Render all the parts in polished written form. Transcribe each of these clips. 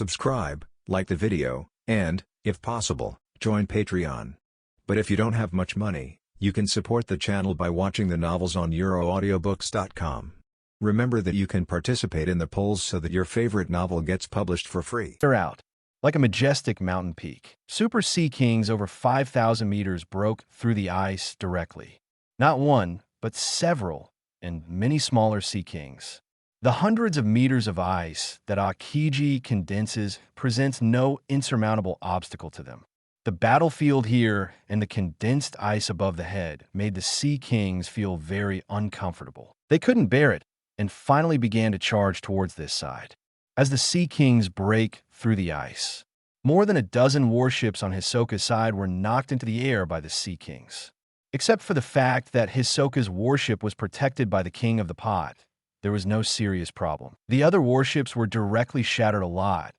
subscribe, like the video, and, if possible, join Patreon. But if you don't have much money, you can support the channel by watching the novels on euroaudiobooks.com. Remember that you can participate in the polls so that your favorite novel gets published for free. They're out. Like a majestic mountain peak, super sea kings over 5,000 meters broke through the ice directly. Not one, but several, and many smaller sea kings. The hundreds of meters of ice that Aokiji condenses presents no insurmountable obstacle to them. The battlefield here and the condensed ice above the head made the sea kings feel very uncomfortable. They couldn't bear it, and finally began to charge towards this side. As the Sea Kings break through the ice, more than a dozen warships on Hisoka's side were knocked into the air by the Sea Kings. Except for the fact that Hisoka's warship was protected by the King of the Pot, there was no serious problem. The other warships were directly shattered a lot,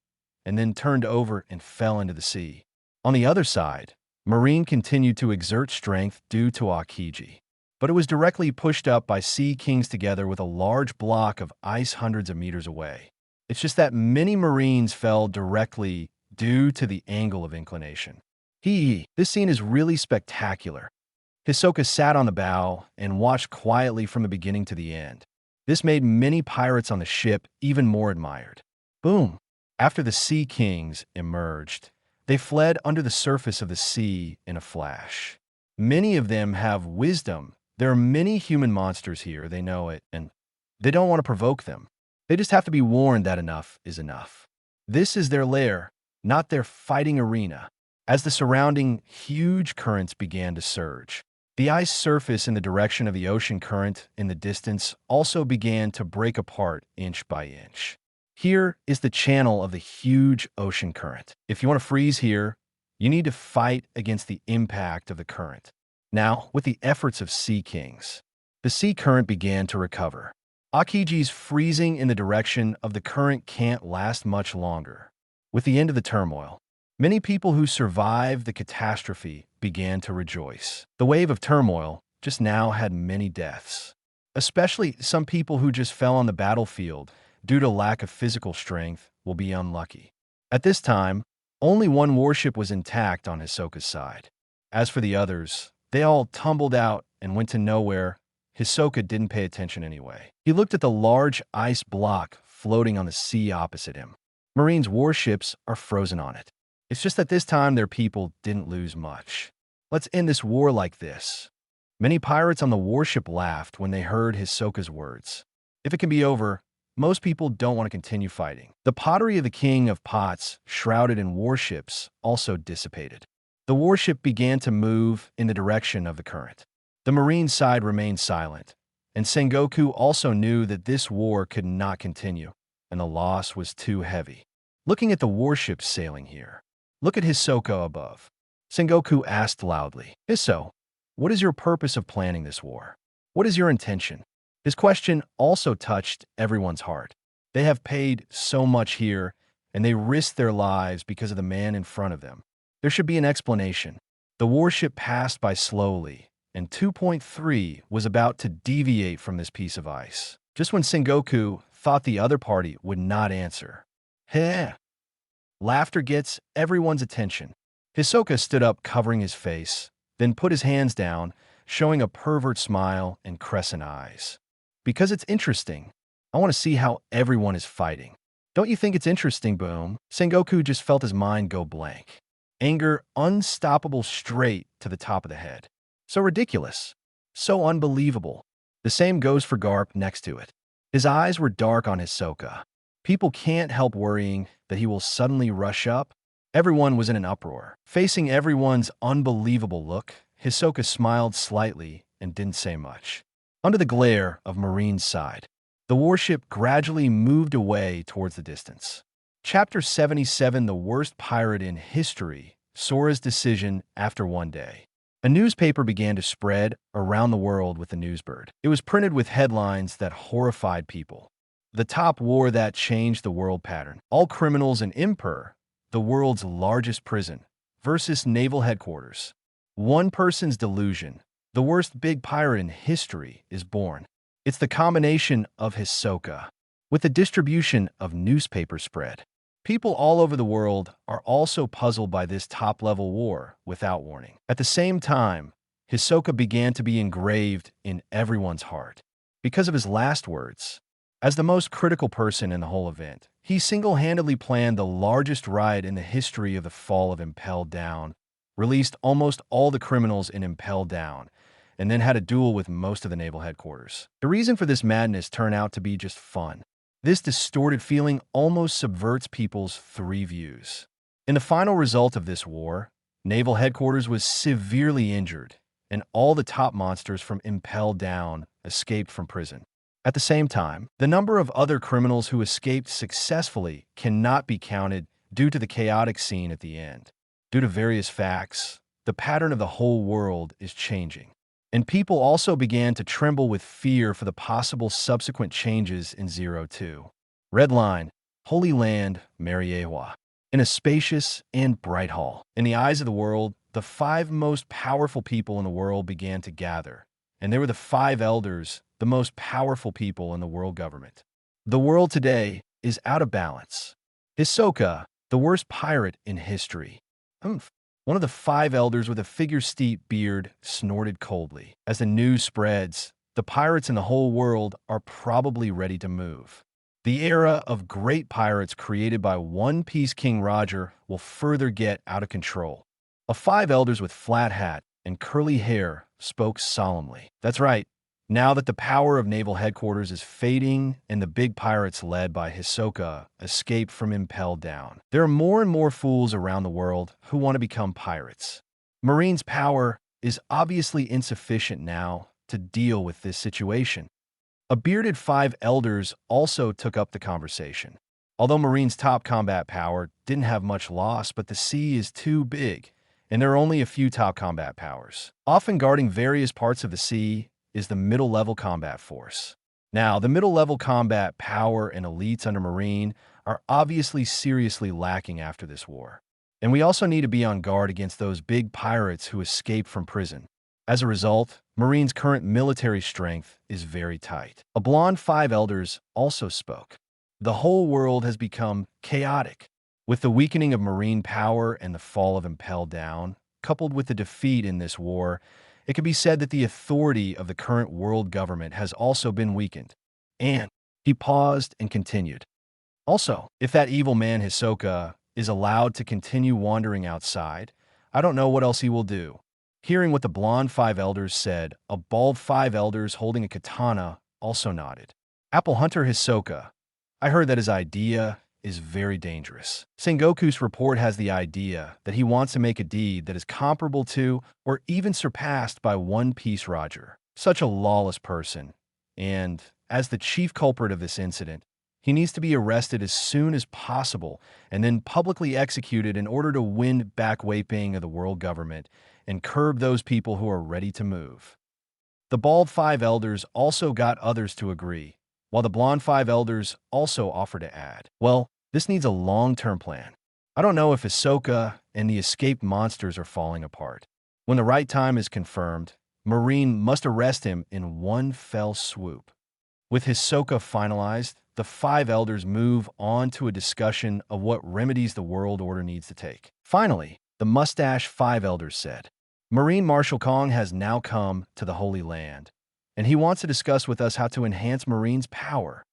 and then turned over and fell into the sea. On the other side, Marine continued to exert strength due to Aokiji, but it was directly pushed up by Sea Kings together with a large block of ice hundreds of meters away. It's just that many Marines fell directly due to the angle of inclination. This scene is really spectacular. Hisoka sat on the bow and watched quietly from the beginning to the end. This made many pirates on the ship even more admired. Boom! After the Sea Kings emerged, they fled under the surface of the sea in a flash. Many of them have wisdom. There are many human monsters here, they know it, and they don't want to provoke them. They just have to be warned that enough is enough. This is their lair, not their fighting arena. As the surrounding huge currents began to surge, the ice surface in the direction of the ocean current in the distance also began to break apart inch by inch. Here is the channel of the huge ocean current. If you want to freeze here, you need to fight against the impact of the current. Now, with the efforts of Sea Kings, the sea current began to recover. Aokiji's freezing in the direction of the current can't last much longer. With the end of the turmoil, many people who survived the catastrophe began to rejoice. The wave of turmoil just now had many deaths, especially some people who just fell on the battlefield due to lack of physical strength will be unlucky. At this time, only one warship was intact on Hisoka's side. As for the others, they all tumbled out and went to nowhere. Hisoka didn't pay attention anyway. He looked at the large ice block floating on the sea opposite him. Marines' warships are frozen on it. It's just that this time their people didn't lose much. Let's end this war like this. Many pirates on the warship laughed when they heard Hisoka's words. If it can be over, most people don't want to continue fighting. The pottery of the King of Pots, shrouded in warships, also dissipated. The warship began to move in the direction of the current. The Marine side remained silent, and Sengoku also knew that this war could not continue, and the loss was too heavy. Looking at the warships sailing here, look at Hisoka above. Sengoku asked loudly, "Hiso, what is your purpose of planning this war? What is your intention?" His question also touched everyone's heart. They have paid so much here, and they risked their lives because of the man in front of them. There should be an explanation. The warship passed by slowly, and 2.3 was about to deviate from this piece of ice. Just when Sengoku thought the other party would not answer. Heh! Laughter gets everyone's attention. Hisoka stood up covering his face, then put his hands down, showing a pervert smile and crescent eyes. Because it's interesting. I want to see how everyone is fighting. Don't you think it's interesting, Boom? Sengoku just felt his mind go blank. Anger unstoppable straight to the top of the head. So ridiculous. So unbelievable. The same goes for Garp next to it. His eyes were dark on Hisoka. People can't help worrying that he will suddenly rush up. Everyone was in an uproar. Facing everyone's unbelievable look, Hisoka smiled slightly and didn't say much. Under the glare of Marine's side, the warship gradually moved away towards the distance. Chapter 77, The Worst Pirate in History, Sora's Decision After One Day. A newspaper began to spread around the world with the newsbird. It was printed with headlines that horrified people. The top war that changed the world pattern. All criminals in Imper, the world's largest prison, versus naval headquarters. One person's delusion. The worst big pirate in history is born. It's the combination of Hisoka with the distribution of newspaper spread. People all over the world are also puzzled by this top-level war without warning. At the same time, Hisoka began to be engraved in everyone's heart because of his last words. As the most critical person in the whole event, he single-handedly planned the largest riot in the history of the fall of Impel Down, released almost all the criminals in Impel Down, and then had a duel with most of the naval headquarters. The reason for this madness turned out to be just fun. This distorted feeling almost subverts people's three views. In the final result of this war, naval headquarters was severely injured, and all the top monsters from Impel Down escaped from prison. At the same time, the number of other criminals who escaped successfully cannot be counted due to the chaotic scene at the end. Due to various facts, the pattern of the whole world is changing, and people also began to tremble with fear for the possible subsequent changes in 02. Red Line, Holy Land, Mariewa. In a spacious and bright hall, in the eyes of the world, the 5 most powerful people in the world began to gather, and they were the 5 elders, the most powerful people in the world government. The world today is out of balance. Hisoka, the worst pirate in history. One of the 5 elders with a figure-steep beard snorted coldly. As the news spreads, the pirates in the whole world are probably ready to move. The era of great pirates created by One Piece King Roger will further get out of control. A 5 elders with flat hat and curly hair spoke solemnly. That's right. Now that the power of naval headquarters is fading and the big pirates led by Hisoka escape from Impel Down, there are more and more fools around the world who want to become pirates. Marine's power is obviously insufficient now to deal with this situation. A bearded 5 elders also took up the conversation. Although Marine's top combat power didn't have much loss, but the sea is too big, and there are only a few top combat powers. Often guarding various parts of the sea is the middle-level combat force. Now, the middle-level combat power and elites under Marine are obviously seriously lacking after this war. And we also need to be on guard against those big pirates who escaped from prison. As a result, Marine's current military strength is very tight. A blonde 5 elders also spoke. The whole world has become chaotic. With the weakening of Marine power and the fall of Impel Down, coupled with the defeat in this war, it can be said that the authority of the current world government has also been weakened. And he paused and continued. Also, if that evil man Hisoka is allowed to continue wandering outside, I don't know what else he will do. Hearing what the blonde 5 elders said, a bald 5 elders holding a katana also nodded. Hunter Hisoka. I heard that his idea is very dangerous. Sengoku's report has the idea that he wants to make a deed that is comparable to or even surpassed by One Piece Roger. Such a lawless person. And as the chief culprit of this incident, he needs to be arrested as soon as possible and then publicly executed in order to win back Weiping of the world government and curb those people who are ready to move. The bald 5 elders also got others to agree, while the blonde 5 elders also offered to add. Well, this needs a long-term plan. I don't know if Hisoka and the escaped monsters are falling apart. When the right time is confirmed, Marine must arrest him in one fell swoop. With Hisoka finalized, the 5 elders move on to a discussion of what remedies the world order needs to take. Finally, the mustache 5 elders said, Marine Marshal Kong has now come to the Holy Land, and he wants to discuss with us how to enhance Marine's power.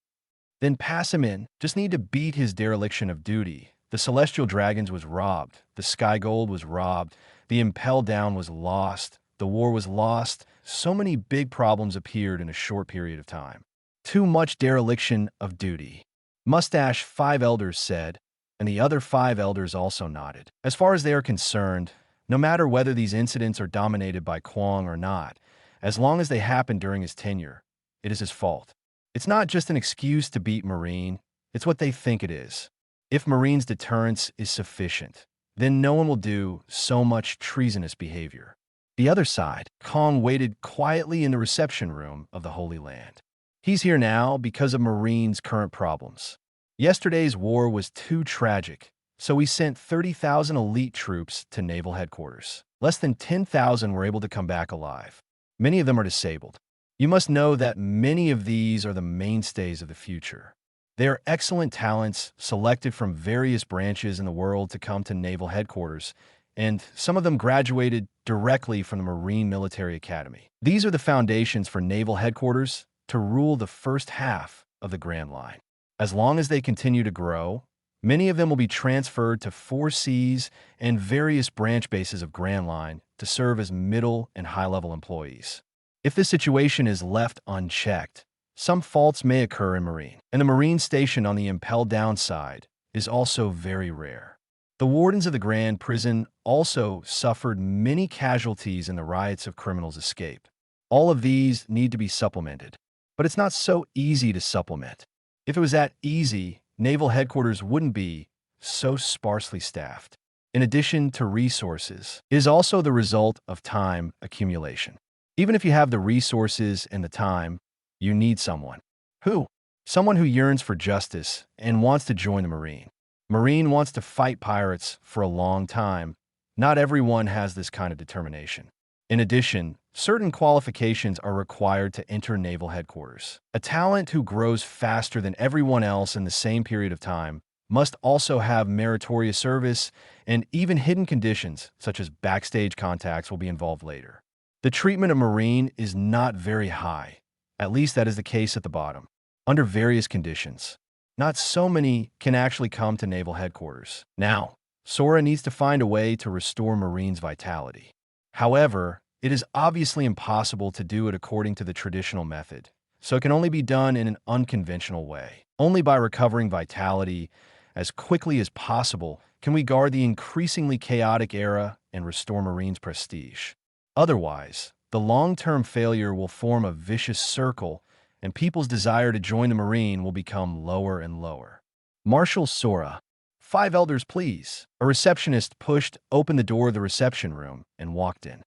Then pass him in. Just need to beat his dereliction of duty. The Celestial Dragons was robbed. The Sky Gold was robbed. The Impel Down was lost. The war was lost. So many big problems appeared in a short period of time. Too much dereliction of duty. Mustache 5 elders said, and the other 5 elders also nodded. As far as they are concerned, no matter whether these incidents are dominated by Kwong or not, as long as they happen during his tenure, it is his fault. It's not just an excuse to beat Marine, it's what they think it is. If Marine's deterrence is sufficient, then no one will do so much treasonous behavior. The other side, Kong waited quietly in the reception room of the Holy Land. He's here now because of Marine's current problems. Yesterday's war was too tragic, so we sent 30,000 elite troops to naval headquarters. Less than 10,000 were able to come back alive. Many of them are disabled. You must know that many of these are the mainstays of the future. They are excellent talents selected from various branches in the world to come to Naval Headquarters, and some of them graduated directly from the Marine Military Academy. These are the foundations for Naval Headquarters to rule the first half of the Grand Line. As long as they continue to grow, many of them will be transferred to 4Cs and various branch bases of Grand Line to serve as middle and high-level employees. If this situation is left unchecked, some faults may occur in Marine, and the Marine station on the impel down side is also very rare. The wardens of the Grand Prison also suffered many casualties in the riots of criminals' escape. All of these need to be supplemented, but it's not so easy to supplement. If it was that easy, Naval Headquarters wouldn't be so sparsely staffed. In addition to resources, it is also the result of time accumulation. Even if you have the resources and the time, you need someone. Who? Someone who yearns for justice and wants to join the Marine. Marine wants to fight pirates for a long time. Not everyone has this kind of determination. In addition, certain qualifications are required to enter Naval Headquarters. A talent who grows faster than everyone else in the same period of time must also have meritorious service, and even hidden conditions such as backstage contacts will be involved later. The treatment of Marine is not very high. At least that is the case at the bottom. Under various conditions, not so many can actually come to Naval Headquarters. Now, Sora needs to find a way to restore Marine's vitality. However, it is obviously impossible to do it according to the traditional method, so it can only be done in an unconventional way. Only by recovering vitality as quickly as possible can we guard the increasingly chaotic era and restore Marine's prestige. Otherwise, the long-term failure will form a vicious circle, and people's desire to join the Marine will become lower and lower. Marshal Sora. 5 elders, please. A receptionist pushed open the door of the reception room and walked in.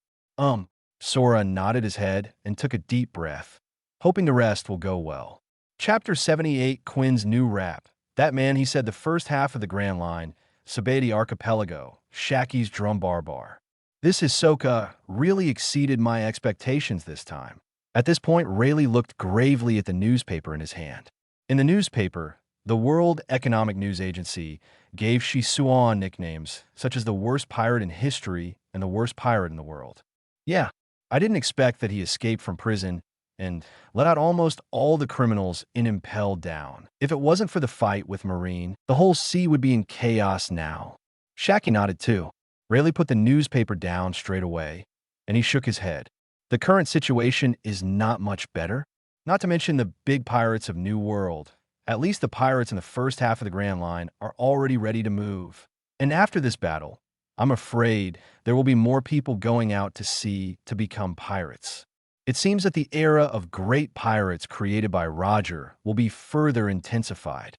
Sora nodded his head and took a deep breath, hoping the rest will go well. Chapter 78, Quinn's New Rap. That man, he said the first half of the Grand Line, Sabedi Archipelago, Shaki's Drum Bar. This Hisoka really exceeded my expectations this time. At this point, Rayleigh looked gravely at the newspaper in his hand. In the newspaper, the World Economic News Agency gave Shisuan nicknames such as the worst pirate in history and the worst pirate in the world. Yeah, I didn't expect that he escaped from prison and let out almost all the criminals in Impel Down. If it wasn't for the fight with Marine, the whole sea would be in chaos now. Shaki nodded too. Rayleigh put the newspaper down straight away, and he shook his head. The current situation is not much better. Not to mention the big pirates of New World. At least the pirates in the first half of the Grand Line are already ready to move. And after this battle, I'm afraid there will be more people going out to sea to become pirates. It seems that the era of great pirates created by Roger will be further intensified.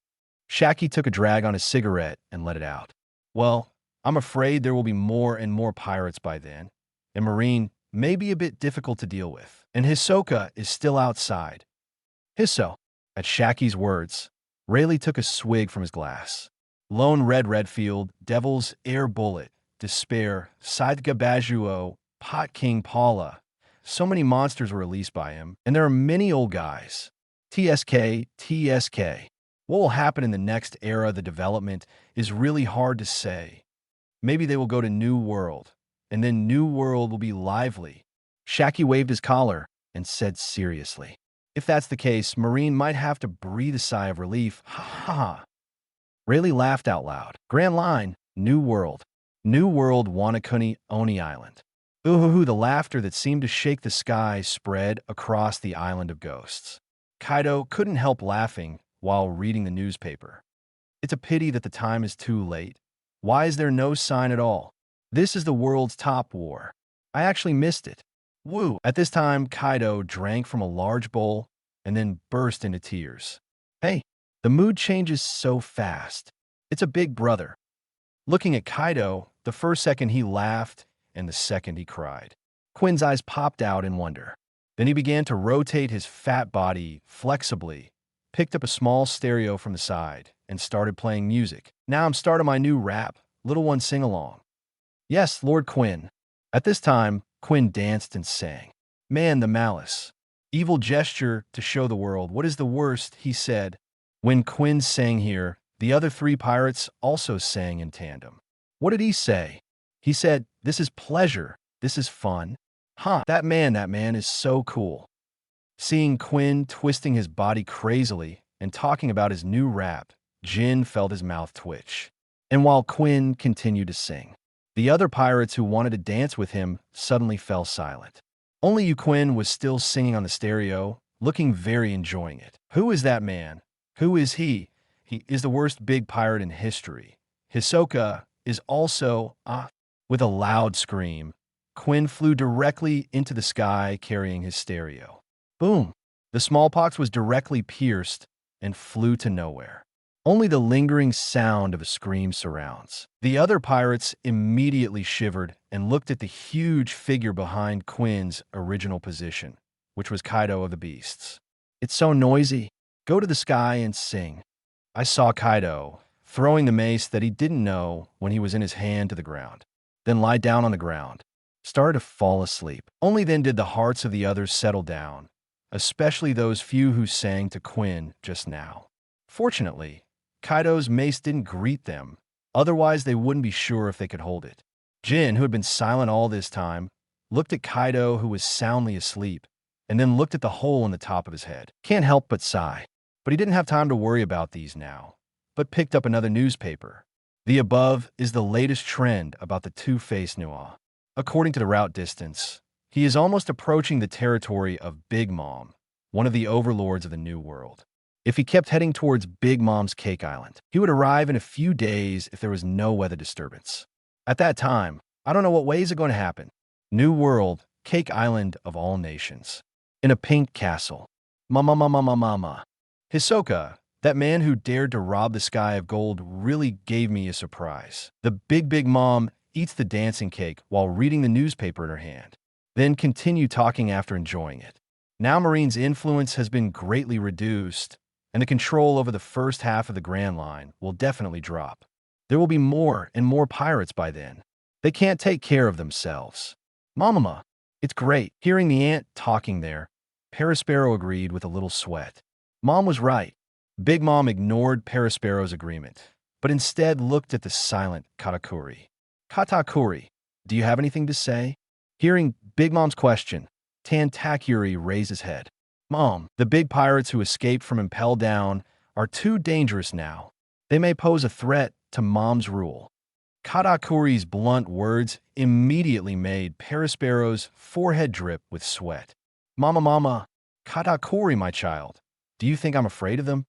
Shaki took a drag on his cigarette and let it out. Well, I'm afraid there will be more and more pirates by then, and Marine may be a bit difficult to deal with. And Hisoka is still outside. Hiso. At Shaki's words, Rayleigh took a swig from his glass. Lone Red Redfield, Devil's Air Bullet, Despair, Saidga Bajuo, Pot King Paula. So many monsters were released by him, and there are many old guys. TSK. What will happen in the next era of the development is really hard to say. Maybe they will go to New World, and then New World will be lively. Shaki waved his collar and said seriously, if that's the case, Marine might have to breathe a sigh of relief. Ha ha. Rayleigh laughed out loud. Grand Line, New World. New World, Wanakuni, Oni Island. Ooh, the laughter that seemed to shake the sky spread across the island of ghosts. Kaido couldn't help laughing while reading the newspaper. It's a pity that the time is too late. Why is there no sign at all? This is the world's top war. I actually missed it. Woo! At this time, Kaido drank from a large bowl and then burst into tears. Hey, the mood changes so fast. It's a big brother. Looking at Kaido, the first second he laughed and the second he cried. Quinn's eyes popped out in wonder. Then he began to rotate his fat body flexibly, picked up a small stereo from the side, and started playing music. Now I'm starting my new rap. Little one sing along. Yes, Lord Quinn. At this time, Quinn danced and sang. Man, the malice. Evil gesture to show the world what is the worst, he said. When Quinn sang here, the other three pirates also sang in tandem. What did he say? He said, "This is pleasure. This is fun." Huh, that man is so cool. Seeing Quinn twisting his body crazily and talking about his new rap, Jin felt his mouth twitch. And while Quinn continued to sing, the other pirates who wanted to dance with him suddenly fell silent. Only Quinn was still singing on the stereo, looking very enjoying it. Who is that man? Who is he? He is the worst big pirate in history. Hisoka is also, With a loud scream, Quinn flew directly into the sky carrying his stereo. Boom! The smallpox was directly pierced and flew to nowhere. Only the lingering sound of a scream surrounds. The other pirates immediately shivered and looked at the huge figure behind Quinn's original position, which was Kaido of the Beasts. It's so noisy. Go to the sky and sing. I saw Kaido throwing the mace that he didn't know when he was in his hand to the ground. Then lie down on the ground. Started to fall asleep. Only then did the hearts of the others settle down, especially those few who sang to Quinn just now. Fortunately, Kaido's mace didn't greet them, otherwise they wouldn't be sure if they could hold it. Jin, who had been silent all this time, looked at Kaido, who was soundly asleep, and then looked at the hole in the top of his head. Can't help but sigh. But he didn't have time to worry about these now, but picked up another newspaper. The above is the latest trend about the two-faced Nua. According to the route distance, he is almost approaching the territory of Big Mom, one of the overlords of the New World. If he kept heading towards Big Mom's Cake Island, he would arrive in a few days if there was no weather disturbance. At that time, I don't know what way is it going to happen. New World, Cake Island of all nations. In a pink castle. Mama. Hisoka, that man who dared to rob the sky of gold, really gave me a surprise. The Big Mom eats the dancing cake while reading the newspaper in her hand, then continue talking after enjoying it. Now Marine's influence has been greatly reduced, and the control over the first half of the Grand Line will definitely drop. There will be more and more pirates by then. They can't take care of themselves. Mama, it's great. Hearing the ant talking there, Parasparrow agreed with a little sweat. Mom was right. Big Mom ignored Parasparrow's agreement, but instead looked at the silent Katakuri. Katakuri, do you have anything to say? Hearing Big Mom's question, Tantakuri raised his head. Mom, the big pirates who escaped from Impel Down are too dangerous now. They may pose a threat to Mom's rule. Katakuri's blunt words immediately made Parasparrow's forehead drip with sweat. Mama, Katakuri, my child, do you think I'm afraid of them?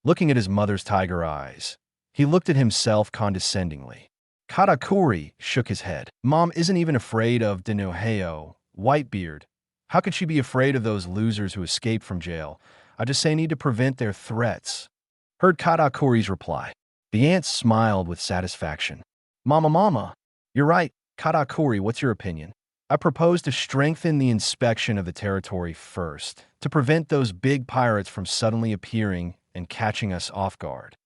Looking at his mother's tiger eyes, he looked at himself condescendingly. Katakuri shook his head. Mom isn't even afraid of Denoheo, Whitebeard. How could she be afraid of those losers who escaped from jail? I just say need to prevent their threats. Heard Katakuri's reply. The ant smiled with satisfaction. Mama, you're right. Katakuri, what's your opinion? I propose to strengthen the inspection of the territory first, to prevent those big pirates from suddenly appearing and catching us off guard.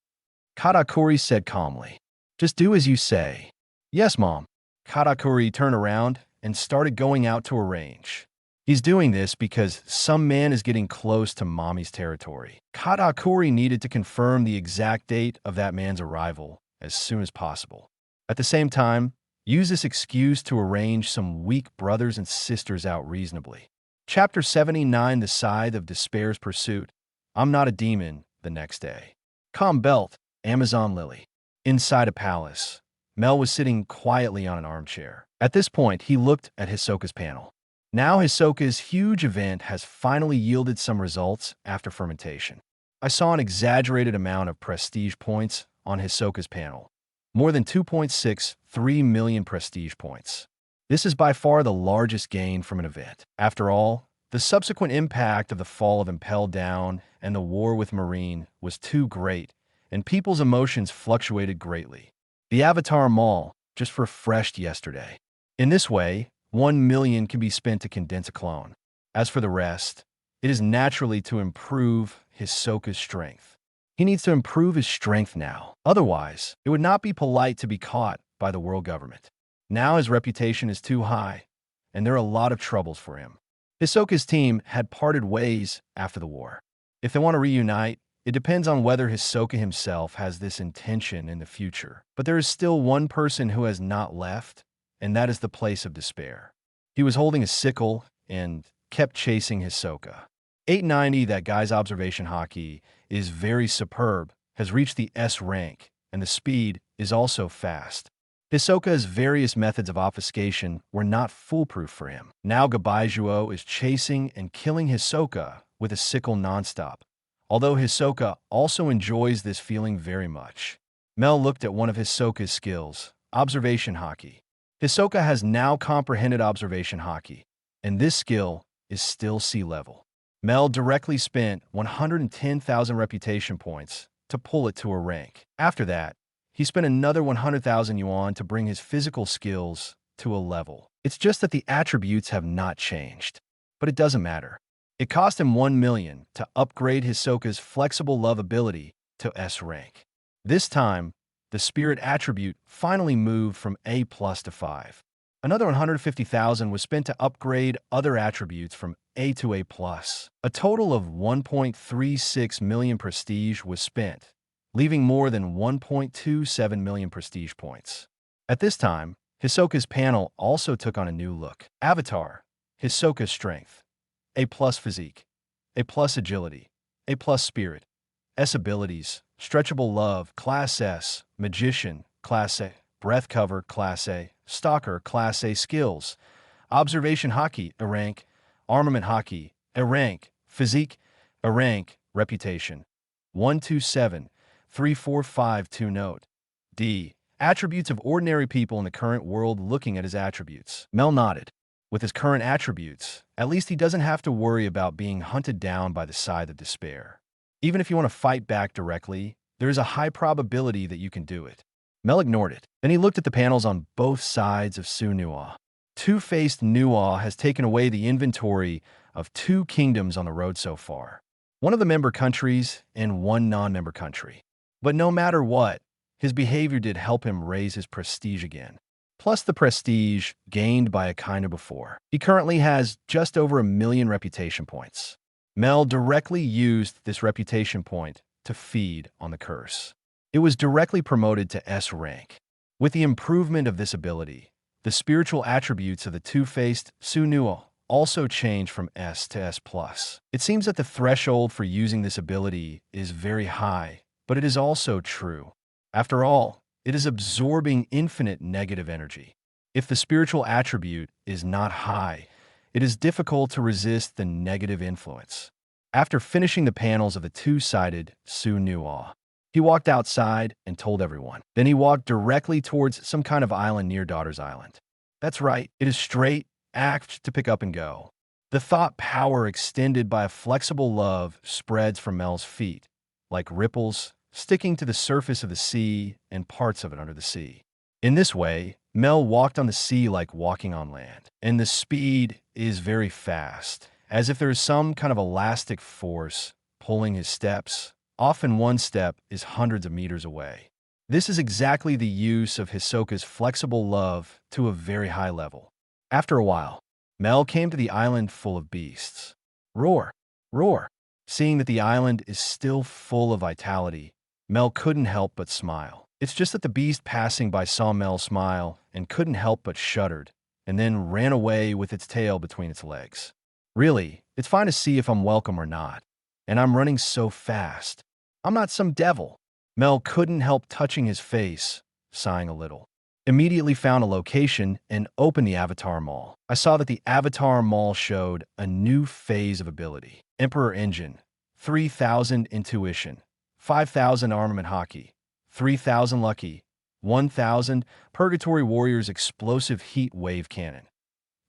Katakuri said calmly. Just do as you say. Yes, Mom. Katakuri turned around and started going out to arrange. He's doing this because some man is getting close to Mommy's territory. Katakuri needed to confirm the exact date of that man's arrival as soon as possible. At the same time, use this excuse to arrange some weak brothers and sisters out reasonably. Chapter 79, The Scythe of Despair's Pursuit. I'm Not a Demon, the next day. Calm Belt, Amazon Lily. Inside a palace, Mel was sitting quietly on an armchair. At this point, he looked at Hisoka's panel. Now Hisoka's huge event has finally yielded some results after fermentation. I saw an exaggerated amount of prestige points on Hisoka's panel. More than 2.63 million prestige points. This is by far the largest gain from an event. After all, the subsequent impact of the fall of Impel Down and the war with Marine was too great, and people's emotions fluctuated greatly. The Avatar Mall just refreshed yesterday. In this way, 1 million can be spent to condense a clone. As for the rest, it is naturally to improve Hisoka's strength. He needs to improve his strength now. Otherwise, it would not be polite to be caught by the world government. Now his reputation is too high, and there are a lot of troubles for him. Hisoka's team had parted ways after the war. If they want to reunite, It depends on whether Hisoka himself has this intention in the future. But there is still one person who has not left, and that is the place of despair. He was holding a sickle and kept chasing Hisoka. 890, that guy's observation haki, is very superb, has reached the S rank, and the speed is also fast. Hisoka's various methods of obfuscation were not foolproof for him. Now Gabaijuo is chasing and killing Hisoka with a sickle nonstop, although Hisoka also enjoys this feeling very much. Mel looked at one of Hisoka's skills, observation haki. Hisoka has now comprehended observation haki, and this skill is still sea level. Mel directly spent 110,000 reputation points to pull it to a rank. After that, he spent another 100,000 yuan to bring his physical skills to a level. It's just that the attributes have not changed. But it doesn't matter. It cost him 1 million to upgrade Hisoka's flexible love ability to S rank. This time, the spirit attribute finally moved from A+ to 5. Another 150,000 was spent to upgrade other attributes from A to A+. A total of 1.36 million prestige was spent, leaving more than 1.27 million prestige points. At this time, Hisoka's panel also took on a new look. Avatar, Hisoka's strength, A+ physique, A+ agility, A+ spirit, S abilities, stretchable love, class S, magician, class A, breath cover, class A, stalker, class A skills, observation haki, A rank, armament haki, A rank, physique, A rank, reputation. 127. 3452 note. D. Attributes of ordinary people in the current world. Looking at his attributes, Mel nodded. With his current attributes, at least he doesn't have to worry about being hunted down by the scythe of despair. Even if you want to fight back directly, there is a high probability that you can do it. Mel ignored it. Then he looked at the panels on both sides of Sunua. Two-faced Nua has taken away the inventory of 2 kingdoms on the road so far. One of the member countries and one non-member country. But no matter what, his behavior did help him raise his prestige again. Plus the prestige gained by Akainu before. He currently has just over 1 million reputation points. Mel directly used this reputation point to feed on the curse. It was directly promoted to S rank. With the improvement of this ability, the spiritual attributes of the two-faced Sunua also changed from S to S+. It seems that the threshold for using this ability is very high, but it is also true. After all, it is absorbing infinite negative energy. If the spiritual attribute is not high, it is difficult to resist the negative influence. After finishing the panels of the two-sided Sunua, he walked outside and told everyone. Then he walked directly towards some kind of island near Daughter's Island. That's right, it is straight, act to pick up and go. The thought power extended by a flexible love spreads from Mel's feet, like ripples sticking to the surface of the sea and parts of it under the sea. In this way, Mel walked on the sea like walking on land, and the speed is very fast, as if there is some kind of elastic force pulling his steps. Often one step is hundreds of meters away. This is exactly the use of Hisoka's flexible love to a very high level. After a while, Mel came to the island full of beasts. Roar! Roar! Seeing that the island is still full of vitality, Mel couldn't help but smile. It's just that the beast passing by saw Mel smile and couldn't help but shuddered, and then ran away with its tail between its legs. Really, it's fine to see if I'm welcome or not. And I'm running so fast. I'm not some devil. Mel couldn't help touching his face, sighing a little. Immediately found a location and opened the Avatar Mall. I saw that the Avatar Mall showed a new phase of ability. Emperor Engine, 3,000 Intuition, 5,000 Armament Haki, 3,000 Lucky, 1,000 Purgatory Warriors Explosive Heat Wave Cannon,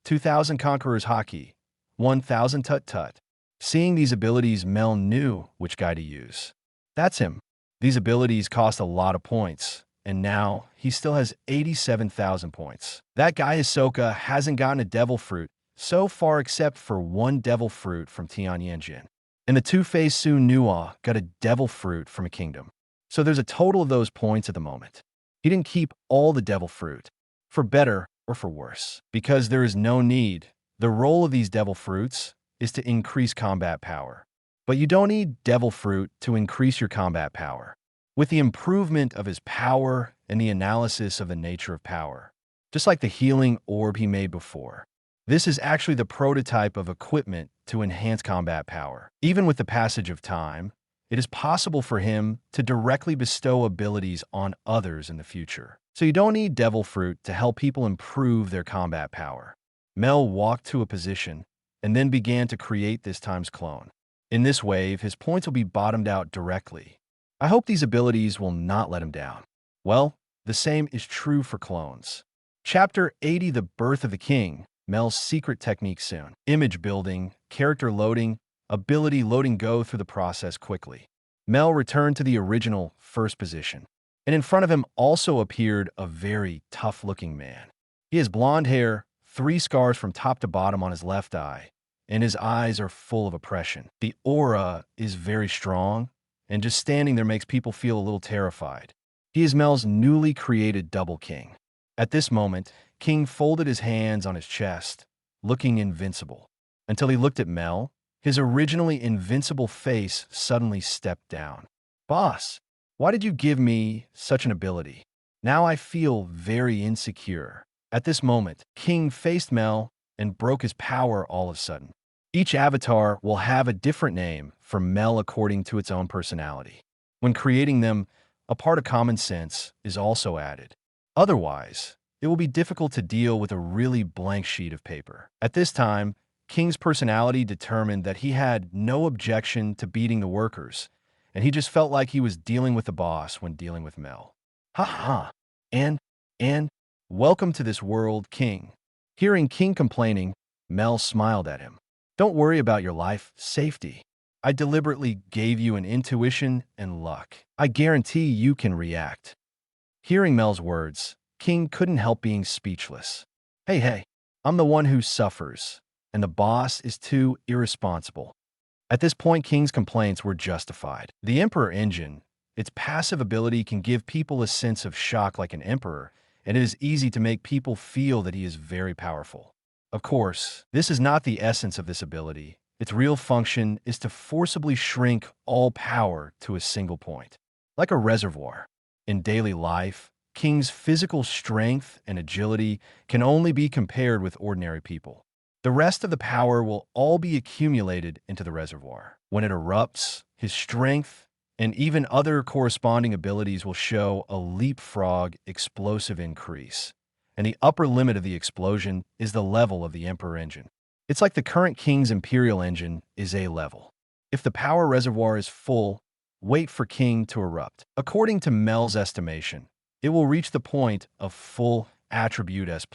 2,000 Conqueror's Haki, 1,000 Tut Tut. Seeing these abilities, Mel knew which guy to use. That's him. These abilities cost a lot of points, and now he still has 87,000 points. That guy Hisoka hasn't gotten a devil fruit so far except for one devil fruit from Tianyanjin. And the two-faced Sunua got a devil fruit from a kingdom. So there's a total of those points at the moment. He didn't keep all the devil fruit, for better or for worse, because there is no need. The role of these devil fruits is to increase combat power. But you don't need devil fruit to increase your combat power. With the improvement of his power and the analysis of the nature of power, just like the healing orb he made before, this is actually the prototype of equipment to enhance combat power. Even with the passage of time, it is possible for him to directly bestow abilities on others in the future. So you don't need devil fruit to help people improve their combat power. Mel walked to a position and then began to create this time's clone. In this wave, his points will be bottomed out directly. I hope these abilities will not let him down. Well, the same is true for clones. Chapter 80, The Birth of the King, Mel's secret technique soon. Image building, character loading, ability loading go through the process quickly. Mel returned to the original first position, and in front of him also appeared a very tough-looking man. He has blonde hair, 3 scars from top to bottom on his left eye, and his eyes are full of oppression. The aura is very strong, and just standing there makes people feel a little terrified. He is Mel's newly created double king. At this moment, King folded his hands on his chest, looking invincible, until he looked at Mel. His originally invincible face suddenly stepped down. "Boss, why did you give me such an ability? Now I feel very insecure." At this moment, King faced Mel and broke his power all of a sudden. Each avatar will have a different name for Mel according to its own personality. When creating them, a part of common sense is also added. Otherwise, it will be difficult to deal with a really blank sheet of paper. At this time, King's personality determined that he had no objection to beating the workers, and he just felt like he was dealing with the boss when dealing with Mel. "Ha ha, and, welcome to this world, King." Hearing King complaining, Mel smiled at him. "Don't worry about your life, safety. I deliberately gave you an intuition and luck. I guarantee you can react." Hearing Mel's words, King couldn't help being speechless. Hey, I'm the one who suffers, and the boss is too irresponsible." At this point, King's complaints were justified. The Emperor Engine, its passive ability can give people a sense of shock like an emperor, and it is easy to make people feel that he is very powerful. Of course, this is not the essence of this ability. Its real function is to forcibly shrink all power to a single point. Like a reservoir. In daily life, King's physical strength and agility can only be compared with ordinary people. The rest of the power will all be accumulated into the reservoir. When it erupts, his strength and even other corresponding abilities will show a leapfrog explosive increase, and the upper limit of the explosion is the level of the Emperor Engine. It's like the current King's Imperial Engine is A level. If the power reservoir is full, wait for King to erupt. According to Mel's estimation, it will reach the point of full attribute S+.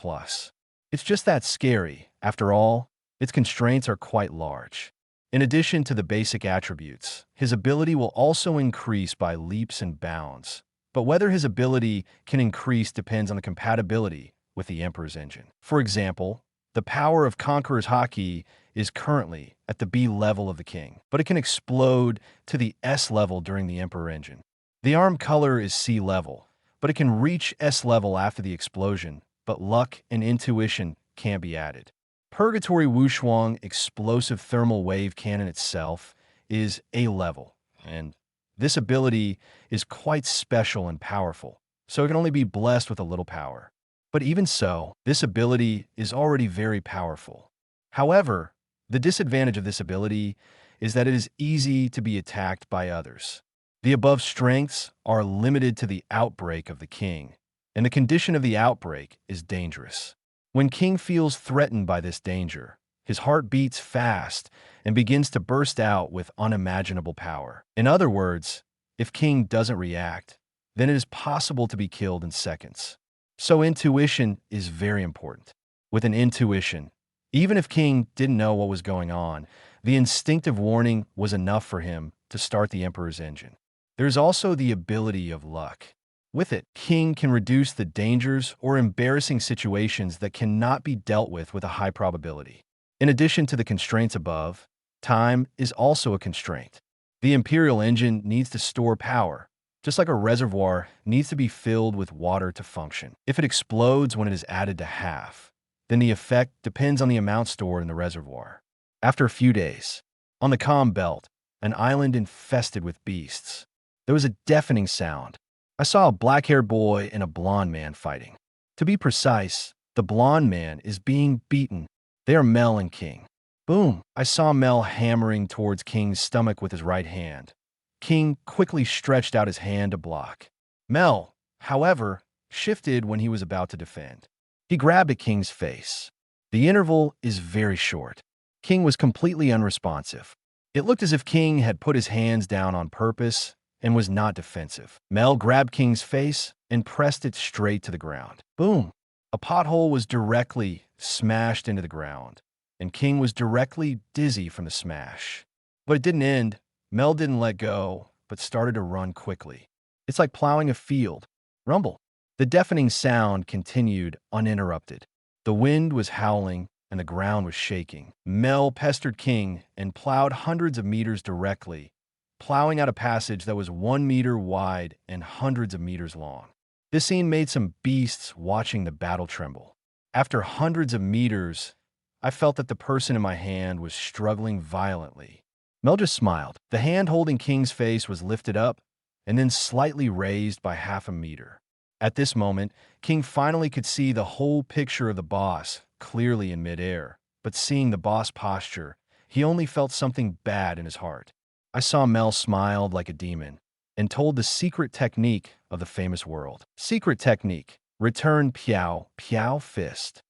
It's just that scary. After all, its constraints are quite large. In addition to the basic attributes, his ability will also increase by leaps and bounds. But whether his ability can increase depends on the compatibility with the Emperor's engine. For example, the power of Conqueror's Haki is currently at the B level of the King, but it can explode to the S level during the Emperor engine. The arm color is C level, but it can reach S level after the explosion, but luck and intuition can't be added. Purgatory Wushuang explosive thermal wave cannon itself is A level, and this ability is quite special and powerful, so it can only be blessed with a little power. But even so, this ability is already very powerful. However, the disadvantage of this ability is that it is easy to be attacked by others. The above strengths are limited to the outbreak of the King, and the condition of the outbreak is dangerous. When King feels threatened by this danger, his heart beats fast and begins to burst out with unimaginable power. In other words, if King doesn't react, then it is possible to be killed in seconds. So intuition is very important. With an intuition, even if King didn't know what was going on, the instinctive warning was enough for him to start the Emperor's engine. There's also the ability of luck. With it, King can reduce the dangers or embarrassing situations that cannot be dealt with a high probability. In addition to the constraints above, time is also a constraint. The Imperial engine needs to store power, just like a reservoir needs to be filled with water to function. If it explodes when it is added to half, then the effect depends on the amount stored in the reservoir. After a few days, on the comm belt, an island infested with beasts. There was a deafening sound. I saw a black-haired boy and a blonde man fighting. To be precise, the blonde man is being beaten. They are Mel and King. Boom! I saw Mel hammering towards King's stomach with his right hand. King quickly stretched out his hand to block. Mel, however, shifted when he was about to defend. He grabbed at King's face. The interval is very short. King was completely unresponsive. It looked as if King had put his hands down on purpose and was not defensive. Mel grabbed King's face and pressed it straight to the ground. Boom! A pothole was directly smashed into the ground, and King was directly dizzy from the smash. But it didn't end. Mel didn't let go, but started to run quickly. It's like plowing a field. Rumble. The deafening sound continued uninterrupted. The wind was howling, and the ground was shaking. Mel pestered King and plowed hundreds of meters directly, plowing out a passage that was 1 meter wide and hundreds of meters long. This scene made some beasts watching the battle tremble. After hundreds of meters, I felt that the person in my hand was struggling violently. Mel just smiled. The hand holding King's face was lifted up and then slightly raised by half a meter. At this moment, King finally could see the whole picture of the boss clearly in midair, but seeing the boss posture, he only felt something bad in his heart. I saw Mel smiled like a demon and told the secret technique of the famous world. Secret technique. Return Piao, Piao fist.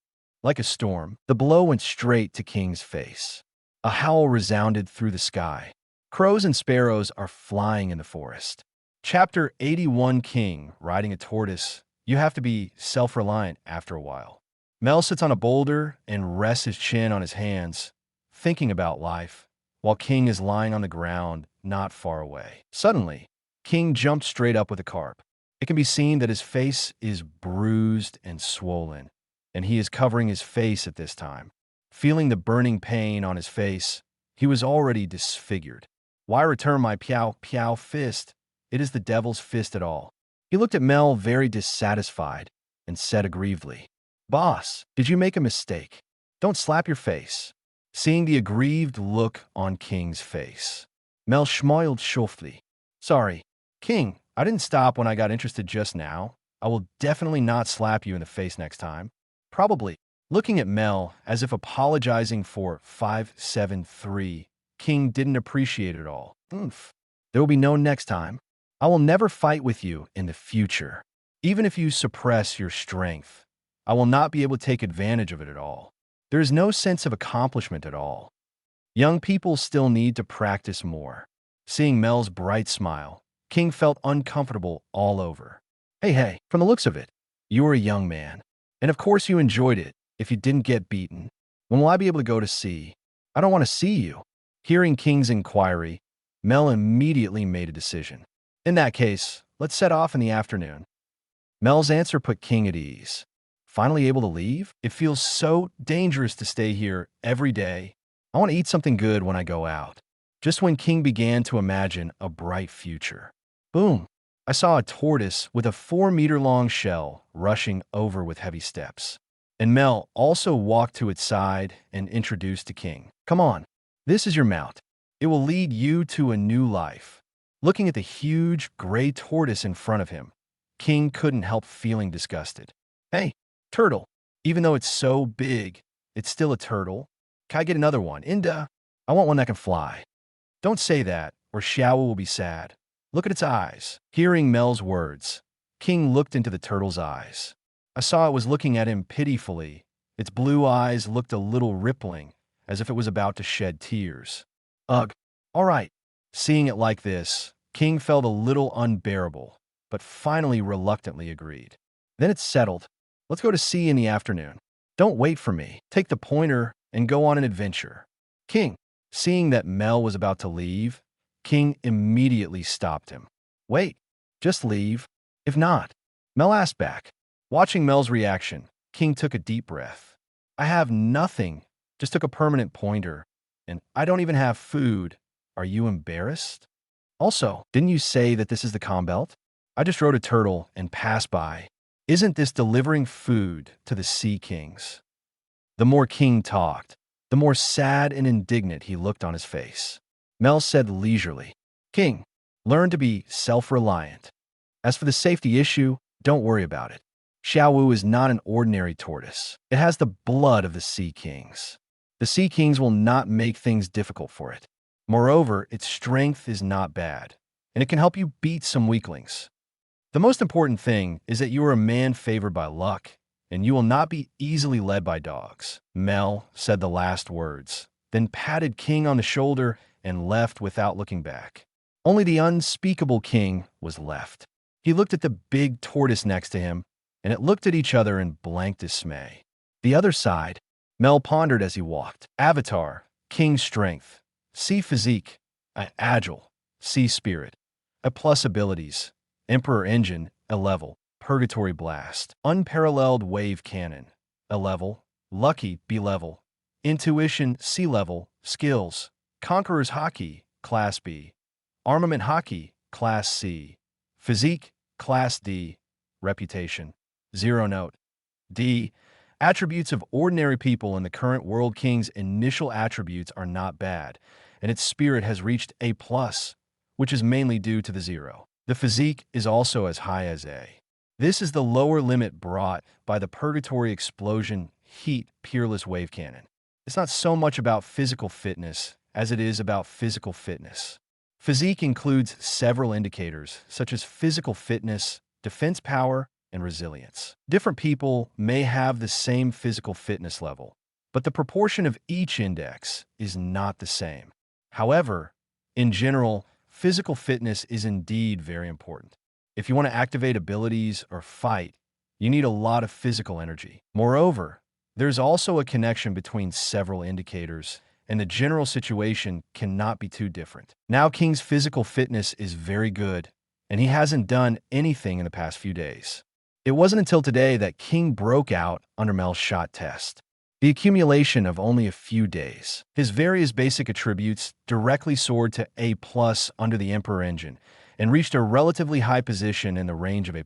Like a storm, the blow went straight to King's face. A howl resounded through the sky. Crows and sparrows are flying in the forest. Chapter 81 King, riding a tortoise. You have to be self-reliant after a while. Mel sits on a boulder and rests his chin on his hands, thinking about life, while King is lying on the ground not far away. Suddenly, King jumped straight up with a carp. It can be seen that his face is bruised and swollen, and he is covering his face at this time. Feeling the burning pain on his face, he was already disfigured. Why return my Piao Piao fist? It is the devil's fist at all. He looked at Mel very dissatisfied and said aggrievedly, Boss, did you make a mistake? Don't slap your face. Seeing the aggrieved look on King's face, Mel smiled softly. Sorry, King, I didn't stop when I got interested just now. I will definitely not slap you in the face next time. Probably. Looking at Mel as if apologizing for 573, King didn't appreciate it all. Oomph. There will be no next time. I will never fight with you in the future. Even if you suppress your strength, I will not be able to take advantage of it at all. There is no sense of accomplishment at all. Young people still need to practice more. Seeing Mel's bright smile, King felt uncomfortable all over. Hey, from the looks of it, you are a young man. And of course you enjoyed it if you didn't get beaten. When will I be able to go to sea? I don't want to see you. Hearing King's inquiry, Mel immediately made a decision. In that case, let's set off in the afternoon. Mel's answer put King at ease. Finally able to leave? It feels so dangerous to stay here every day. I want to eat something good when I go out. Just when King began to imagine a bright future. Boom! I saw a tortoise with a 4-meter-long shell rushing over with heavy steps. And Mel also walked to its side and introduced to King. Come on, this is your mount. It will lead you to a new life. Looking at the huge gray tortoise in front of him, King couldn't help feeling disgusted. Hey, turtle, even though it's so big, it's still a turtle. Can I get another one? Inda, I want one that can fly. Don't say that, or Xiao will be sad. Look at its eyes. Hearing Mel's words, King looked into the turtle's eyes. I saw it was looking at him pitifully. Its blue eyes looked a little rippling, as if it was about to shed tears. Ugh, all right. Seeing it like this, King felt a little unbearable, but finally reluctantly agreed. Then it's settled. Let's go to sea in the afternoon. Don't wait for me. Take the pointer and go on an adventure. King, seeing that Mel was about to leave, King immediately stopped him. Wait, just leave. If not, Mel asked back. Watching Mel's reaction, King took a deep breath. I have nothing, just took a permanent pointer, and I don't even have food. Are you embarrassed? Also, didn't you say that this is the calm belt? I just rode a turtle and passed by. Isn't this delivering food to the sea kings? The more King talked, the more sad and indignant he looked on his face. Mel said leisurely. King, learn to be self-reliant. As for the safety issue, don't worry about it. Xiaowu is not an ordinary tortoise. It has the blood of the Sea Kings. The Sea Kings will not make things difficult for it. Moreover, its strength is not bad, and it can help you beat some weaklings. The most important thing is that you are a man favored by luck, and you will not be easily led by dogs. Mel said the last words, then patted King on the shoulder and left without looking back. Only the unspeakable King was left. He looked at the big tortoise next to him, and it looked at each other in blank dismay. The other side, Mel pondered as he walked. Avatar, King Strength. Sea Physique, Agile. Sea Spirit, A plus abilities. Emperor Engine, a level. Purgatory Blast. Unparalleled Wave Cannon, a level. Lucky, B level. Intuition, C level. Skills. Conqueror's Hockey, Class B. Armament Hockey, Class C. Physique, Class D. Reputation, 0 note. D. Attributes of ordinary people in the current World King's initial attributes are not bad, and its spirit has reached A+, which is mainly due to the 0. The physique is also as high as A. This is the lower limit brought by the Purgatory Explosion Heat Peerless Wave Cannon. It's not so much about physical fitness as it is about physical fitness. Physique includes several indicators, such as physical fitness, defense power, and resilience. Different people may have the same physical fitness level, but the proportion of each index is not the same. However, in general, physical fitness is indeed very important. If you want to activate abilities or fight, you need a lot of physical energy. Moreover, there's also a connection between several indicators, and the general situation cannot be too different. Now King's physical fitness is very good, and he hasn't done anything in the past few days. It wasn't until today that King broke out under Mel's shot test. The accumulation of only a few days. His various basic attributes directly soared to A+ under the Emperor Engine and reached a relatively high position in the range of A+.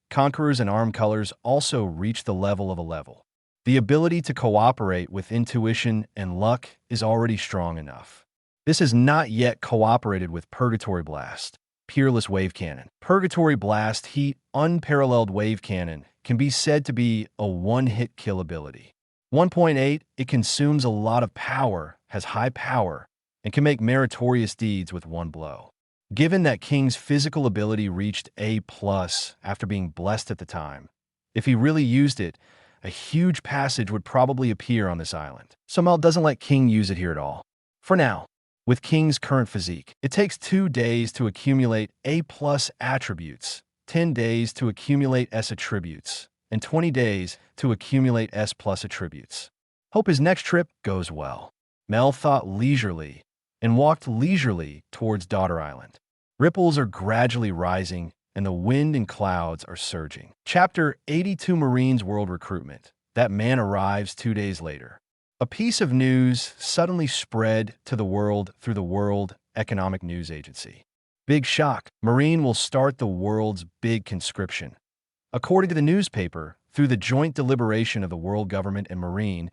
Conquerors and arm colors also reached the level of a level. The ability to cooperate with intuition and luck is already strong enough. This has not yet cooperated with Purgatory Blast, Peerless Wave Cannon. Purgatory Blast Heat Unparalleled Wave Cannon can be said to be a one-hit kill ability. 1.8, it consumes a lot of power, has high power, and can make meritorious deeds with one blow. Given that King's physical ability reached A+ after being blessed at the time, if he really used it, a huge passage would probably appear on this island. So Mel doesn't let King use it here at all. For now, with King's current physique, it takes 2 days to accumulate A+ attributes, 10 days to accumulate S attributes, and 20 days to accumulate S+ attributes. Hope his next trip goes well. Mel thought leisurely and walked leisurely towards Daughter Island. Ripples are gradually rising, and the wind and clouds are surging. Chapter 82 Marines World Recruitment. That man arrives 2 days later. A piece of news suddenly spread to the world through the World Economic News Agency. Big shock. Marine will start the world's big conscription. According to the newspaper, through the joint deliberation of the world government and Marine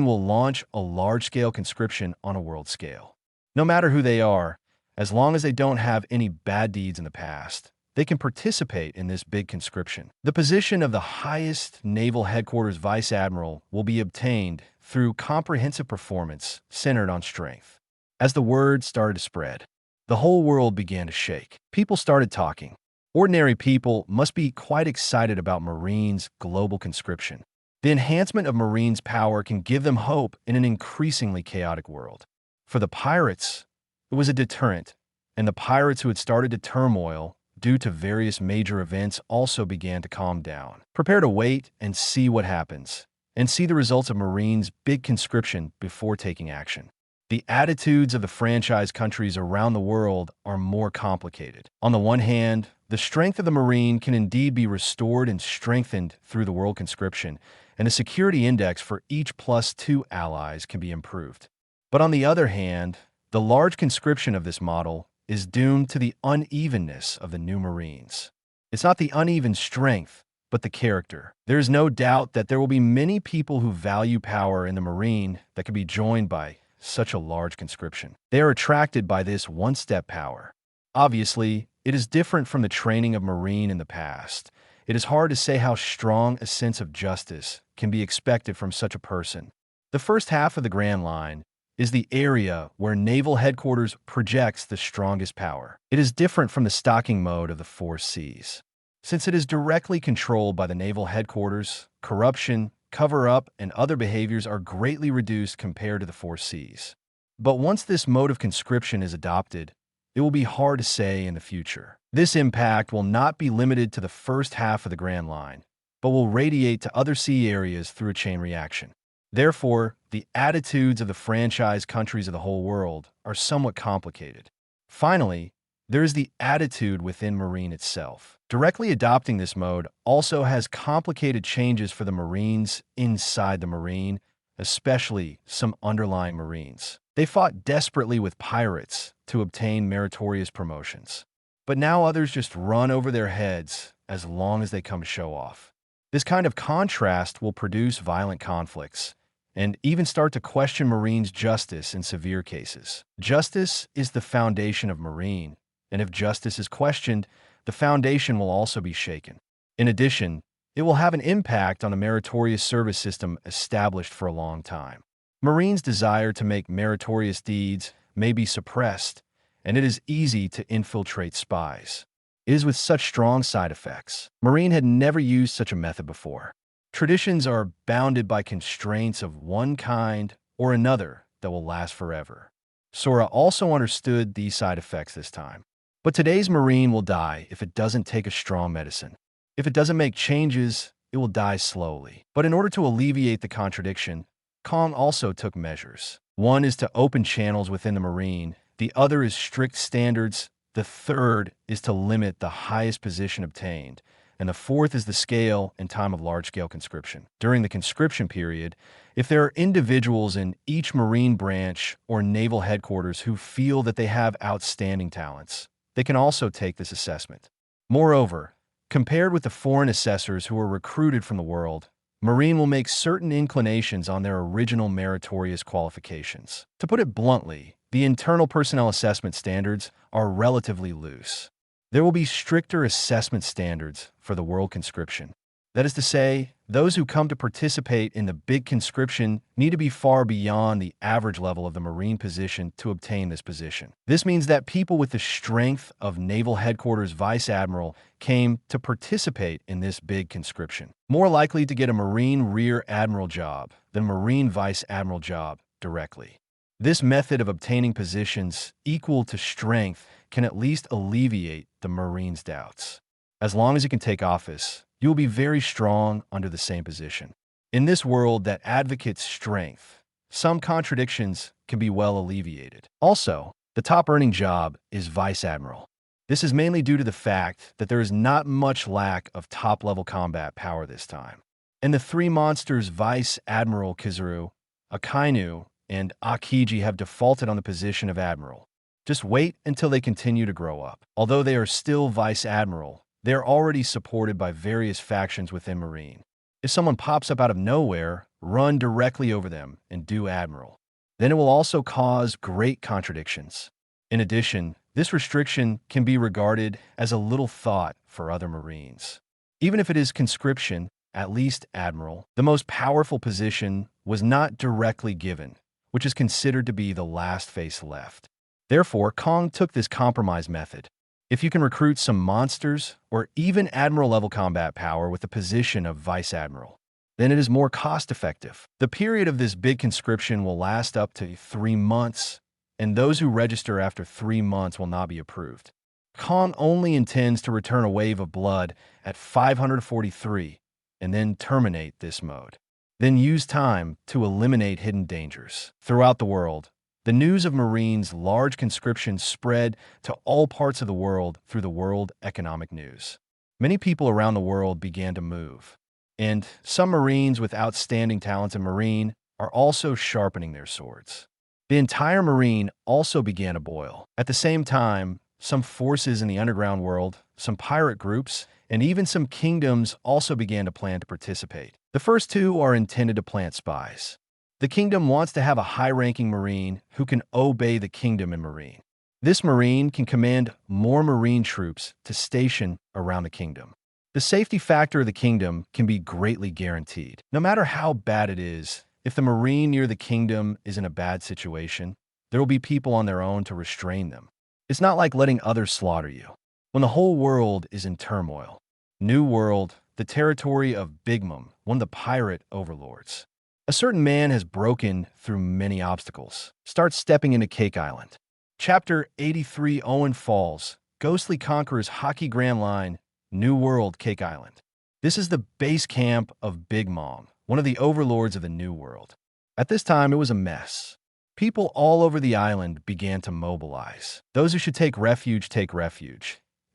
will launch a large-scale conscription on a world scale. No matter who they are, as long as they don't have any bad deeds in the past, they can participate in this big conscription. The position of the highest naval headquarters vice admiral will be obtained through comprehensive performance centered on strength. As the word started to spread, the whole world began to shake. People started talking. Ordinary people must be quite excited about Marines' global conscription. The enhancement of Marines' power can give them hope in an increasingly chaotic world. For the pirates, it was a deterrent, and the pirates who had started to turmoil due to various major events also began to calm down. Prepare to wait and see what happens, and see the results of Marines' big conscription before taking action. The attitudes of the franchise countries around the world are more complicated. On the one hand, the strength of the Marine can indeed be restored and strengthened through the world conscription, and the security index for each +2 allies can be improved. But on the other hand, the large conscription of this model is doomed to the unevenness of the new Marines. It's not the uneven strength, but the character. There is no doubt that there will be many people who value power in the Marine that can be joined by such a large conscription. They are attracted by this one-step power. Obviously, it is different from the training of Marine in the past. It is hard to say how strong a sense of justice can be expected from such a person. The first half of the Grand Line is the area where Naval Headquarters projects the strongest power. It is different from the stocking mode of the Four Seas. Since it is directly controlled by the Naval Headquarters, corruption, cover-up, and other behaviors are greatly reduced compared to the Four Seas. But once this mode of conscription is adopted, it will be hard to say in the future. This impact will not be limited to the first half of the Grand Line, but will radiate to other sea areas through a chain reaction. Therefore, the attitudes of the franchise countries of the whole world are somewhat complicated. Finally, there is the attitude within Marine itself. Directly adopting this mode also has complicated changes for the Marines inside the Marine, especially some underlying Marines. They fought desperately with pirates to obtain meritorious promotions. But now others just run over their heads as long as they come to show off. This kind of contrast will produce violent conflicts and even start to question Marines' justice in severe cases. Justice is the foundation of Marine, and if justice is questioned, the foundation will also be shaken. In addition, it will have an impact on the meritorious service system established for a long time. Marines' desire to make meritorious deeds may be suppressed, and it is easy to infiltrate spies. It is with such strong side effects. Marine had never used such a method before. Traditions are bounded by constraints of one kind or another that will last forever. Sora also understood these side effects this time. But today's Marine will die if it doesn't take a strong medicine. If it doesn't make changes, it will die slowly. But in order to alleviate the contradiction, Kong also took measures. One is to open channels within the Marine, the other is strict standards, the third is to limit the highest position obtained, and the fourth is the scale and time of large-scale conscription. During the conscription period, if there are individuals in each Marine branch or naval headquarters who feel that they have outstanding talents, they can also take this assessment. Moreover, compared with the foreign assessors who are recruited from the world, Marine will make certain inclinations on their original meritorious qualifications. To put it bluntly, the internal personnel assessment standards are relatively loose. There will be stricter assessment standards for the world conscription. That is to say, those who come to participate in the big conscription need to be far beyond the average level of the Marine position to obtain this position. This means that people with the strength of Naval Headquarters Vice Admiral came to participate in this big conscription, more likely to get a Marine Rear Admiral job than Marine Vice Admiral job directly. This method of obtaining positions equal to strength can at least alleviate the Marines' doubts. As long as you can take office, you will be very strong under the same position. In this world that advocates strength, some contradictions can be well alleviated. Also, the top-earning job is Vice Admiral. This is mainly due to the fact that there is not much lack of top-level combat power this time. And the three monsters Vice Admiral Kizaru, Akainu, and Akiji have defaulted on the position of Admiral. Just wait until they continue to grow up. Although they are still Vice Admiral, they are already supported by various factions within Marine. If someone pops up out of nowhere, run directly over them and do Admiral. Then it will also cause great contradictions. In addition, this restriction can be regarded as a little thought for other Marines. Even if it is conscription, at least Admiral, the most powerful position was not directly given, which is considered to be the last face left. Therefore, Kong took this compromise method. If you can recruit some monsters or even Admiral-level combat power with the position of Vice Admiral, then it is more cost-effective. The period of this big conscription will last up to 3 months, and those who register after 3 months will not be approved. Kong only intends to return a wave of blood at 543 and then terminate this mode. Then use time to eliminate hidden dangers. Throughout the world, the news of Marines' large conscription spread to all parts of the world through the World Economic News. Many people around the world began to move, and some Marines with outstanding talents in Marine are also sharpening their swords. The entire Marine also began to boil. At the same time, some forces in the underground world, some pirate groups, and even some kingdoms also began to plan to participate. The first two are intended to plant spies. The kingdom wants to have a high-ranking marine who can obey the kingdom in marine. This marine can command more marine troops to station around the kingdom. The safety factor of the kingdom can be greatly guaranteed. No matter how bad it is, if the marine near the kingdom is in a bad situation, there will be people on their own to restrain them. It's not like letting others slaughter you. When the whole world is in turmoil. New World, the territory of Big Mom, one of the pirate overlords. A certain man has broken through many obstacles. Starts stepping into Cake Island. Chapter 83 Owen Falls, Ghostly Conquerors Hockey Grand Line, New World, Cake Island. This is the base camp of Big Mom, one of the overlords of the New World. At this time, it was a mess. People all over the island began to mobilize. Those who should take refuge,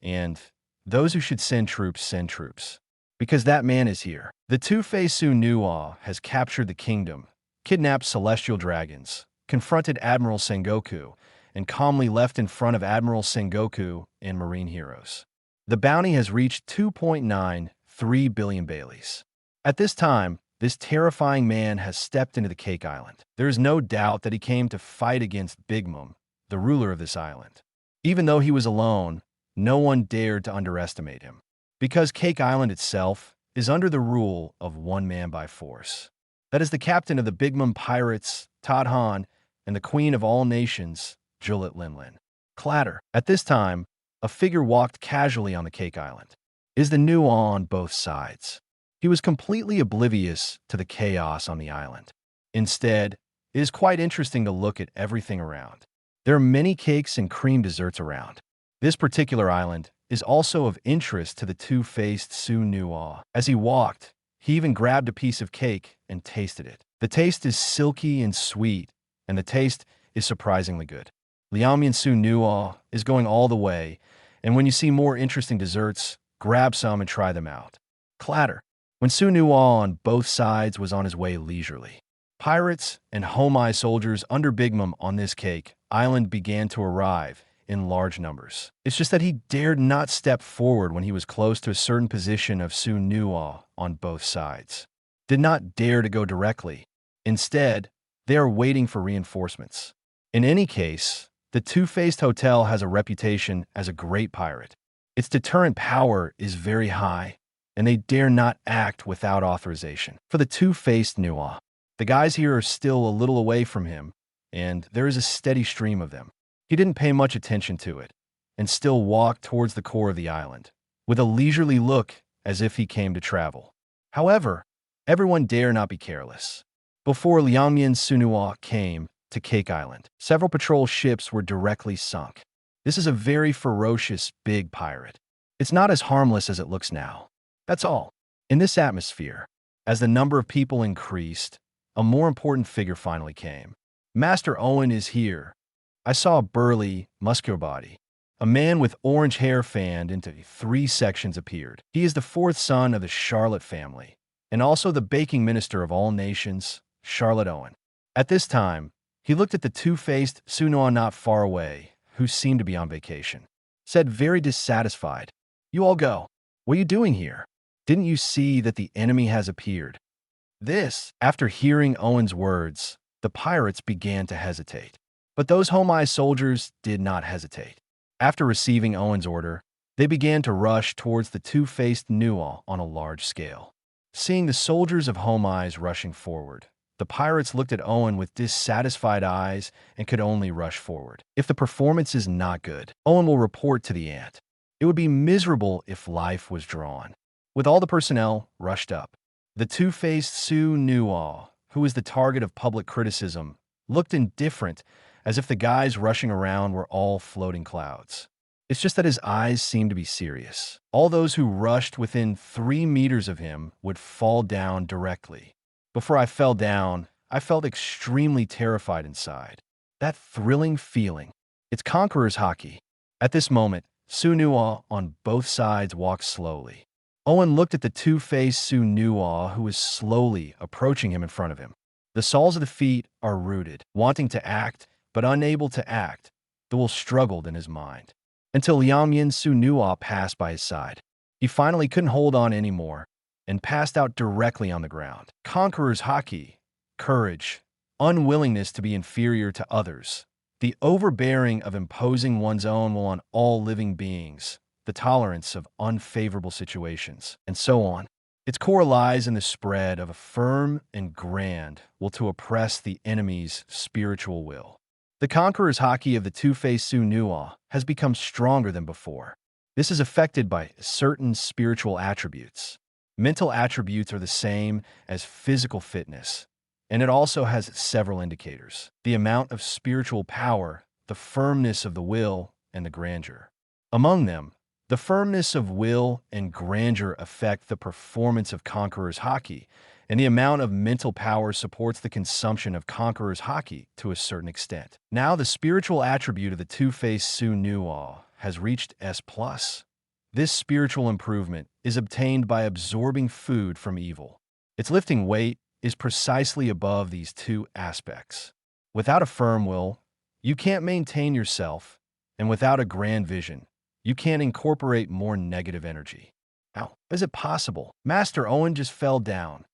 and those who should send troops. Because that man is here. The two-faced Sunua has captured the kingdom, kidnapped celestial dragons, confronted Admiral Sengoku, and calmly left in front of Admiral Sengoku and marine heroes. The bounty has reached 2.93 billion Baileys. At this time, this terrifying man has stepped into the Cake Island. There is no doubt that he came to fight against Big Mom, the ruler of this island. Even though he was alone, no one dared to underestimate him. Because Cake Island itself is under the rule of one man by force. That is the captain of the Big Mom pirates, Todd Han, and the queen of all nations, Juliet Linlin. Clatter. At this time, a figure walked casually on the Cake Island. Is the new on both sides. He was completely oblivious to the chaos on the island. Instead, it is quite interesting to look at everything around. There are many cakes and cream desserts around. This particular island is also of interest to the two-faced Su Nua. As he walked, he even grabbed a piece of cake and tasted it. The taste is silky and sweet, and the taste is surprisingly good. Ryomen Sukuna is going all the way, and when you see more interesting desserts, grab some and try them out. Clatter. When Sunua on both sides was on his way leisurely. Pirates and Homai soldiers under Big Mom on this cake island began to arrive in large numbers. It's just that he dared not step forward when he was close to a certain position of Sunua on both sides. Did not dare to go directly. Instead, they are waiting for reinforcements. In any case, the Two-Faced Hotel has a reputation as a great pirate. Its deterrent power is very high, and they dare not act without authorization. For the Two-Faced Nua, the guys here are still a little away from him, and there is a steady stream of them. He didn't pay much attention to it, and still walked towards the core of the island, with a leisurely look as if he came to travel. However, everyone dare not be careless. Before Ryomen Sukuna came to Cake Island, several patrol ships were directly sunk. This is a very ferocious, big pirate. It's not as harmless as it looks now. That's all. In this atmosphere, as the number of people increased, a more important figure finally came. Master Owen is here. I saw a burly, muscular body. A man with orange hair fanned into 3 sections appeared. He is the 4th son of the Charlotte family, and also the baking minister of all nations, Charlotte Owen. At this time, he looked at the two-faced Sunua not far away, who seemed to be on vacation. Said very dissatisfied, "You all go. What are you doing here? Didn't you see that the enemy has appeared?" After hearing Owen's words, the pirates began to hesitate. But those Homai soldiers did not hesitate. After receiving Owen's order, they began to rush towards the two-faced Nua on a large scale. Seeing the soldiers of Homais rushing forward, the pirates looked at Owen with dissatisfied eyes and could only rush forward. If the performance is not good, Owen will report to the ant. It would be miserable if life was drawn. With all the personnel rushed up, the two-faced Su Nua, who was the target of public criticism, looked indifferent, as if the guys rushing around were all floating clouds. It's just that his eyes seemed to be serious. All those who rushed within 3 meters of him would fall down directly. Before I fell down, I felt extremely terrified inside. That thrilling feeling. It's conqueror's hockey. At this moment, Sunua on both sides walked slowly. Owen looked at the two-faced Sunua who was slowly approaching him in front of him. The soles of the feet are rooted, wanting to act, but unable to act. The wolf struggled in his mind, until Ryomen Sukuna passed by his side. He finally couldn't hold on anymore, and passed out directly on the ground. Conqueror's hockey, courage, unwillingness to be inferior to others, the overbearing of imposing one's own will on all living beings, the tolerance of unfavorable situations, and so on. Its core lies in the spread of a firm and grand will to oppress the enemy's spiritual will. The conqueror's haki of the two-faced Sunua has become stronger than before. This is affected by certain spiritual attributes. Mental attributes are the same as physical fitness, and it also has several indicators: the amount of spiritual power, the firmness of the will, and the grandeur. Among them, the firmness of will and grandeur affect the performance of conqueror's haki, and the amount of mental power supports the consumption of conqueror's haki to a certain extent. Now, the spiritual attribute of the two-faced Sunua has reached S+. This spiritual improvement is obtained by absorbing food from evil. Its lifting weight is precisely above these two aspects. Without a firm will, you can't maintain yourself, and without a grand vision, you can't incorporate more negative energy. How is it possible? Master Owen just fell down.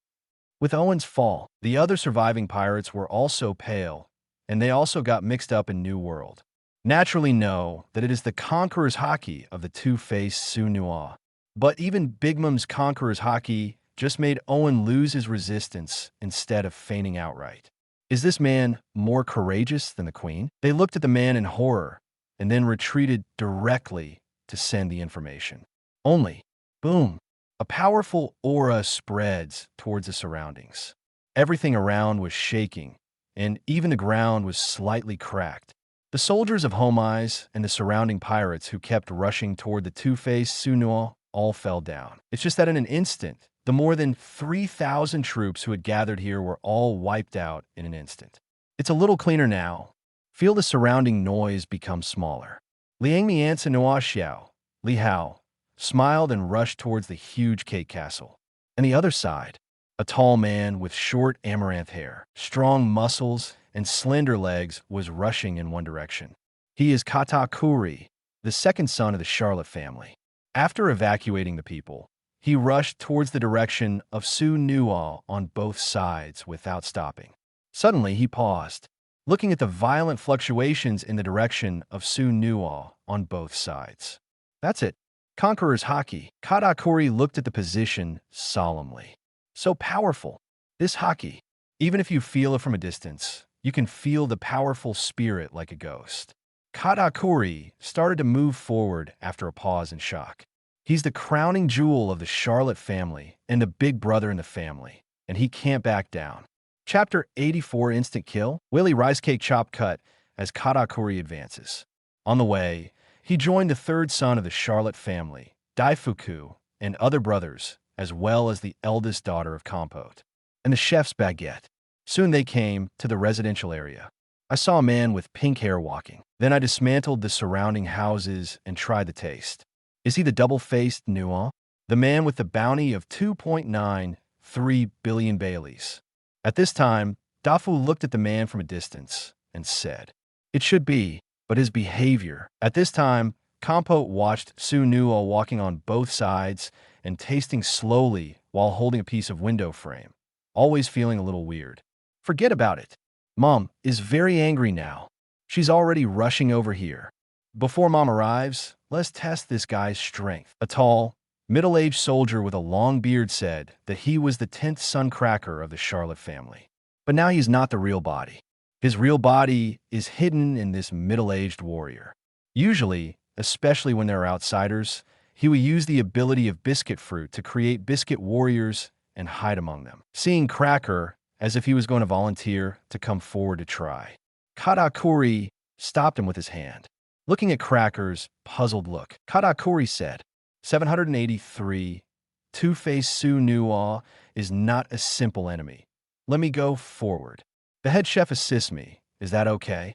With Owen's fall, the other surviving pirates were also pale, and they also got mixed up in New World. Naturally know that it is the conqueror's haki of the two-faced Sunua. But even Big Mom's conqueror's haki just made Owen lose his resistance instead of fainting outright. Is this man more courageous than the queen? They looked at the man in horror and then retreated directly to send the information. Only, boom, a powerful aura spreads towards the surroundings. Everything around was shaking, and even the ground was slightly cracked. The soldiers of Homais and the surrounding pirates who kept rushing toward the two-faced Sunua all fell down. It's just that in an instant, the more than 3,000 troops who had gathered here were all wiped out in an instant. It's a little cleaner now. Feel the surrounding noise become smaller. Liang Mianzi Noa Xiao, Li Hao, smiled and rushed towards the huge cake castle. On the other side, a tall man with short amaranth hair, strong muscles, and slender legs was rushing in one direction. He is Katakuri, the second son of the Charlotte family. After evacuating the people, he rushed towards the direction of Sunua on both sides without stopping. Suddenly, he paused, looking at the violent fluctuations in the direction of Sunua on both sides. That's it. Conqueror's haki. Katakuri looked at the position solemnly. So powerful. This haki, even if you feel it from a distance, you can feel the powerful spirit like a ghost. Katakuri started to move forward after a pause in shock. He's the crowning jewel of the Charlotte family and the big brother in the family, and he can't back down. Chapter 84 Instant Kill. Willie Rice Cake Chop Cut as Katakuri advances. On the way, he joined the third son of the Charlotte family, Daifuku, and other brothers, as well as the eldest daughter of Compote, and the chef's baguette. Soon they came to the residential area. I saw a man with pink hair walking. Then I dismantled the surrounding houses and tried the taste. Is he the double-faced Nuan? The man with the bounty of 2.93 billion Baileys. At this time, Dafu looked at the man from a distance and said, "It should be, but his behavior." At this time, Compote watched Sunua walking on both sides and tasting slowly while holding a piece of window frame, always feeling a little weird. Forget about it. Mom is very angry now. She's already rushing over here. Before Mom arrives, let's test this guy's strength. A tall, middle-aged soldier with a long beard said that he was the 10th son cracker of the Charlotte family. But now he's not the real body. His real body is hidden in this middle-aged warrior. Usually, especially when there are outsiders, he will use the ability of biscuit fruit to create biscuit warriors and hide among them. Seeing Cracker as if he was going to volunteer to come forward to try, Katakuri stopped him with his hand. Looking at Cracker's puzzled look, Katakuri said, 783, Two-Faced Sunua is not a simple enemy. Let me go forward. The head chef assists me. Is that okay?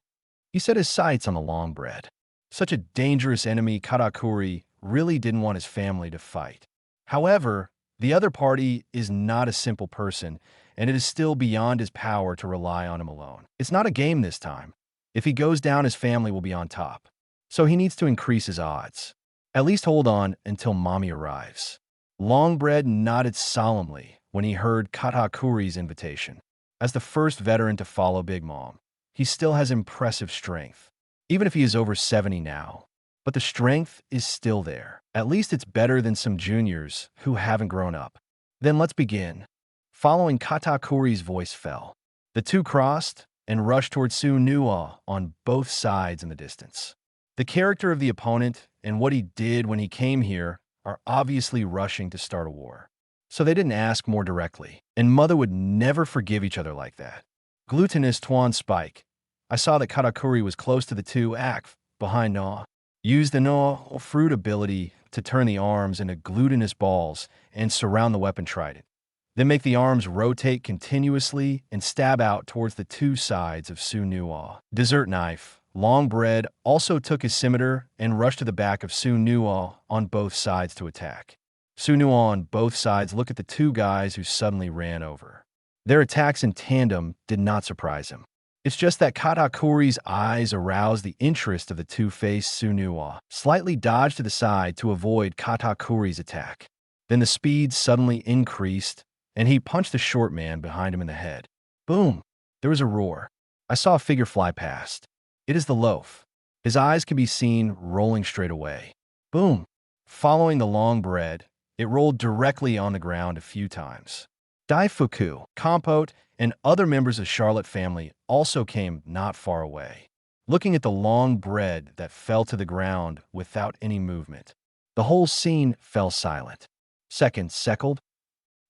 He set his sights on the long bread. Such a dangerous enemy, Katakuri really didn't want his family to fight. However, the other party is not a simple person, and it is still beyond his power to rely on him alone. It's not a game this time. If he goes down, his family will be on top. So he needs to increase his odds. At least hold on until Mommy arrives. Longbread nodded solemnly when he heard Katakuri's invitation. As the first veteran to follow Big Mom, he still has impressive strength, even if he is over 70 now. But the strength is still there. At least it's better than some juniors who haven't grown up. Then let's begin. Following Katakuri's voice fell. The two crossed and rushed toward Sunua on both sides in the distance. The character of the opponent and what he did when he came here are obviously rushing to start a war. So they didn't ask more directly, and Mother would never forgive each other like that. Glutinous Tuan Spike. I saw that Katakuri was close to the two Akf behind Na. Used the Na fruit ability to turn the arms into glutinous balls and surround the weapon trident. Then make the arms rotate continuously and stab out towards the two sides of Sunua. Dessert Knife. Long Bread also took his scimitar and rushed to the back of Sunua on both sides to attack. Sunua on both sides looked at the two guys who suddenly ran over. Their attacks in tandem did not surprise him. It's just that Katakuri's eyes aroused the interest of the two-faced Sunua, slightly dodged to the side to avoid Katakuri's attack. Then the speed suddenly increased, and he punched the short man behind him in the head. Boom! There was a roar. I saw a figure fly past. It is the loaf. His eyes can be seen rolling straight away. Boom! Following the long bread, it rolled directly on the ground a few times. Daifuku, Compote, and other members of Charlotte family also came not far away, looking at the long bread that fell to the ground without any movement. The whole scene fell silent. Seconds seckled.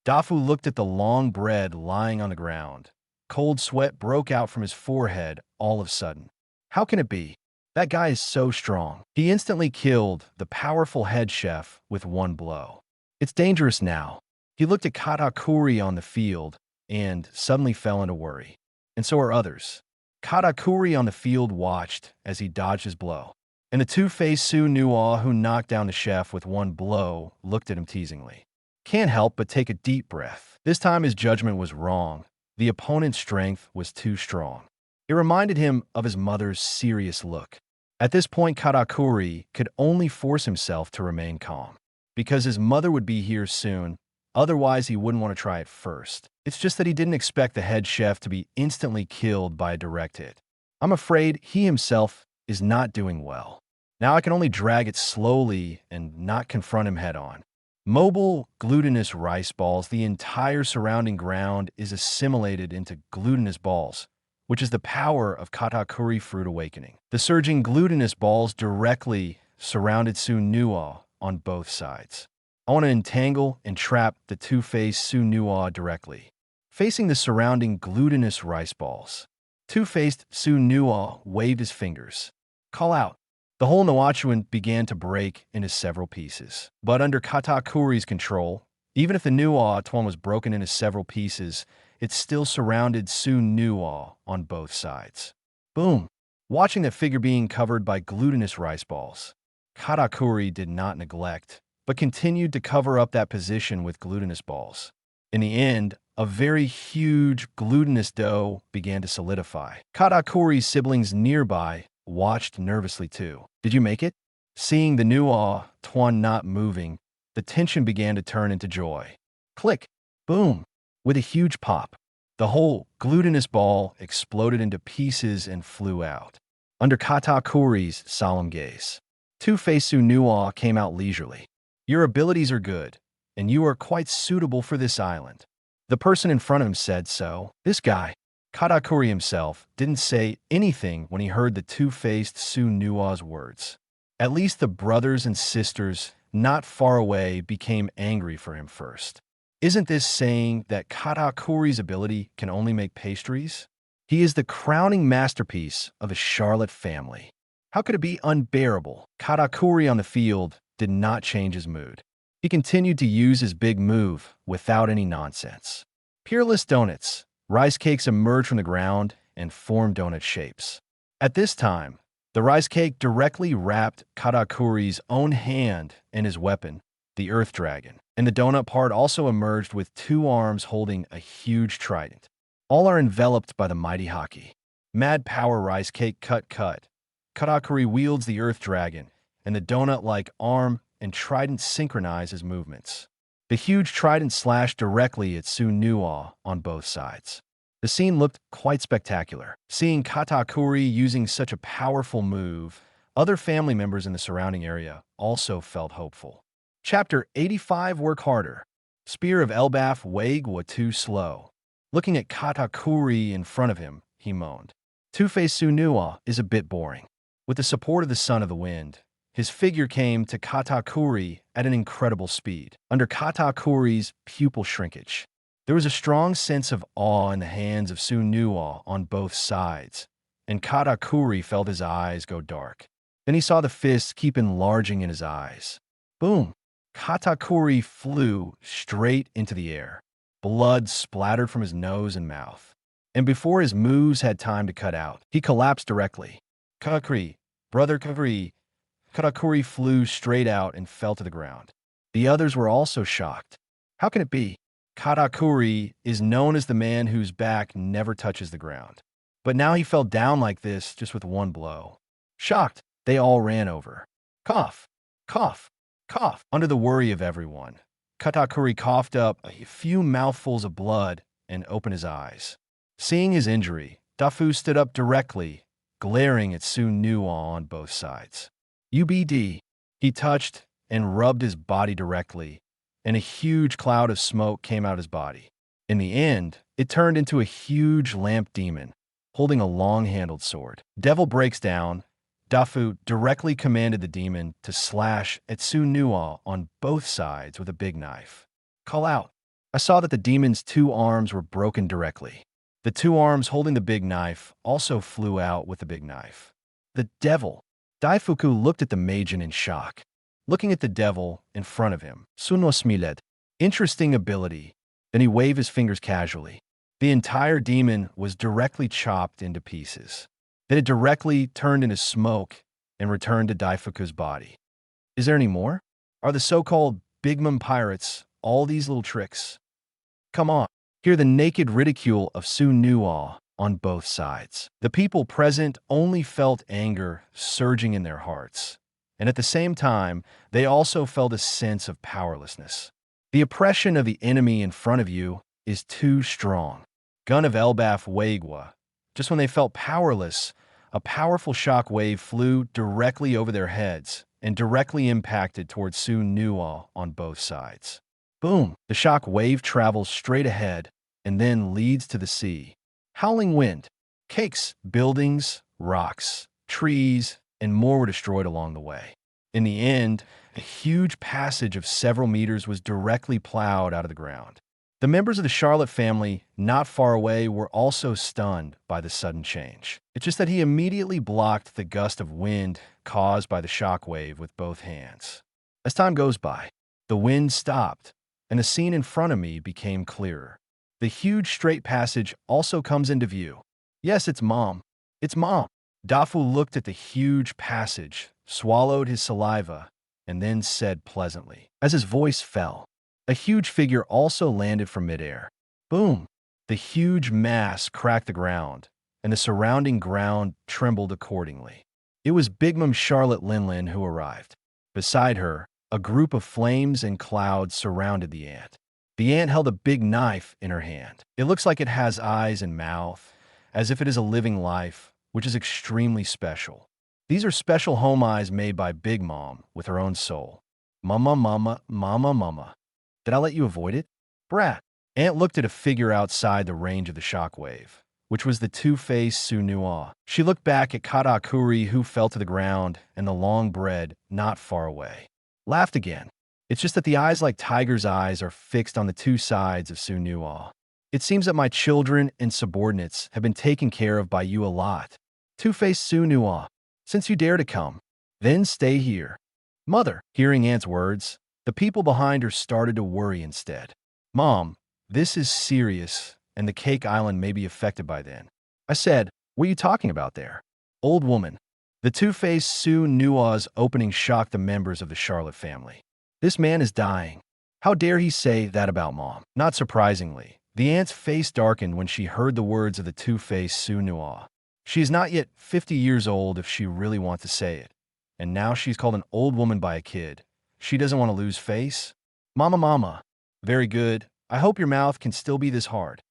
Dafu looked at the long bread lying on the ground. Cold sweat broke out from his forehead all of a sudden. How can it be? That guy is so strong. He instantly killed the powerful head chef with one blow. It's dangerous now. He looked at Katakuri on the field and suddenly fell into worry. And so are others. Katakuri on the field watched as he dodged his blow. And the two-faced Sunua who knocked down the chef with one blow looked at him teasingly. Can't help but take a deep breath. This time his judgment was wrong. The opponent's strength was too strong. It reminded him of his mother's serious look. At this point, Katakuri could only force himself to remain calm, because his mother would be here soon. Otherwise, he wouldn't want to try it first. It's just that he didn't expect the head chef to be instantly killed by a direct hit. I'm afraid he himself is not doing well. Now I can only drag it slowly and not confront him head-on. Mobile glutinous rice balls. The entire surrounding ground is assimilated into glutinous balls, which is the power of Katakuri Fruit Awakening. The surging glutinous balls directly surrounded Sunua on both sides. I want to entangle and trap the two-faced Sunua directly, facing the surrounding glutinous rice balls. Two-faced Sunua waved his fingers. Call out. The whole Nawachuan began to break into several pieces. But under Katakuri's control, even if the Nua Tuan was broken into several pieces, it still surrounded Sunua on both sides. Boom! Watching that figure being covered by glutinous rice balls, Katakuri did not neglect, but continued to cover up that position with glutinous balls. In the end, a very huge glutinous dough began to solidify. Katakuri's siblings nearby watched nervously too. Did you make it? Seeing the Nua Tuan not moving, the tension began to turn into joy. Click! Boom! With a huge pop, the whole glutinous ball exploded into pieces and flew out. Under Katakuri's solemn gaze, Two-Faced Sunua came out leisurely. Your abilities are good, and you are quite suitable for this island. The person in front of him said so. This guy, Katakuri himself, didn't say anything when he heard the two-faced Sunua's words. At least the brothers and sisters not far away became angry for him first. Isn't this saying that Katakuri's ability can only make pastries? He is the crowning masterpiece of a Charlotte family. How could it be unbearable? Katakuri on the field did not change his mood. He continued to use his big move without any nonsense. Peerless donuts. Rice cakes emerged from the ground and formed donut shapes. At this time, the rice cake directly wrapped Katakuri's own hand and his weapon, the Earth Dragon, and the donut part also emerged with two arms holding a huge trident. All are enveloped by the mighty Haki. Mad Power Rice Cake Cut. Katakuri wields the Earth Dragon, and the donut-like arm and trident synchronize his movements. The huge trident slashed directly at Sunua on both sides. The scene looked quite spectacular. Seeing Katakuri using such a powerful move, other family members in the surrounding area also felt hopeful. Chapter 85 Work Harder. Spear of Elbaf Wage too slow. Looking at Katakuri in front of him, he moaned. Two-Face Sunua is a bit boring. With the support of the Son of the Wind, his figure came to Katakuri at an incredible speed. Under Katakuri's pupil shrinkage, there was a strong sense of awe in the hands of Sunua on both sides, and Katakuri felt his eyes go dark. Then he saw the fists keep enlarging in his eyes. Boom! Katakuri flew straight into the air. Blood splattered from his nose and mouth. And before his moves had time to cut out, he collapsed directly. Katakuri, brother Katakuri. Katakuri flew straight out and fell to the ground. The others were also shocked. How can it be? Katakuri is known as the man whose back never touches the ground. But now he fell down like this just with one blow. Shocked, they all ran over. Cough, cough, cough. Under the worry of everyone, Katakuri coughed up a few mouthfuls of blood and opened his eyes. Seeing his injury, Dafu stood up directly, glaring at Sunua on both sides. UBD. He touched and rubbed his body directly, and a huge cloud of smoke came out his body. In the end, it turned into a huge lamp demon, holding a long-handled sword. Devil breaks down. Dafu directly commanded the demon to slash at Sunua on both sides with a big knife. Call out. I saw that the demon's two arms were broken directly. The two arms holding the big knife also flew out with the big knife. The devil. Daifuku looked at the Majin in shock. Looking at the devil in front of him, Sunua smiled. Interesting ability. Then he waved his fingers casually. The entire demon was directly chopped into pieces. Then it directly turned into smoke and returned to Daifuku's body. Is there any more? Are the so-called Big Mom pirates all these little tricks? Come on. Hear the naked ridicule of Sunua on both sides. The people present only felt anger surging in their hearts, and at the same time, they also felt a sense of powerlessness. The oppression of the enemy in front of you is too strong. Gun of Elbaf Wagwa. Just when they felt powerless, a powerful shock wave flew directly over their heads and directly impacted towards Sunua on both sides. Boom! The shock wave travels straight ahead and then leads to the sea. Howling wind, cakes, buildings, rocks, trees, and more were destroyed along the way. In the end, a huge passage of several meters was directly plowed out of the ground. The members of the Charlotte family, not far away, were also stunned by the sudden change. It's just that he immediately blocked the gust of wind caused by the shockwave with both hands. As time goes by, the wind stopped, and the scene in front of me became clearer. The huge straight passage also comes into view. Yes, it's Mom. It's Mom. Dafu looked at the huge passage, swallowed his saliva, and then said pleasantly. As his voice fell, a huge figure also landed from midair. Boom! The huge mass cracked the ground, and the surrounding ground trembled accordingly. It was Big Mom Charlotte Linlin who arrived. Beside her, a group of flames and clouds surrounded the ant. The ant held a big knife in her hand. It looks like it has eyes and mouth, as if it is a living life, which is extremely special. These are special home eyes made by Big Mom with her own soul. Mama, mama, mama, mama. Did I let you avoid it? Brat. Ant looked at a figure outside the range of the shockwave, which was the two-faced Sunua. She looked back at Katakuri, who fell to the ground, and the long bread not far away. Laughed again. It's just that the eyes like tiger's eyes are fixed on the two sides of Sunua. It seems that my children and subordinates have been taken care of by you a lot. Two-faced Sunua, since you dare to come, then stay here. Mother, hearing Ant's words, the people behind her started to worry instead. Mom, this is serious, and the Cake Island may be affected by then. I said, what are you talking about there? Old woman. The two-faced Sunua's opening shocked the members of the Charlotte family. This man is dying. How dare he say that about Mom? Not surprisingly, the aunt's face darkened when she heard the words of the two-faced Sunua. She is not yet 50 years old if she really wants to say it. And now she's called an old woman by a kid. She doesn't want to lose face. Mama, mama. Very good. I hope your mouth can still be this hard.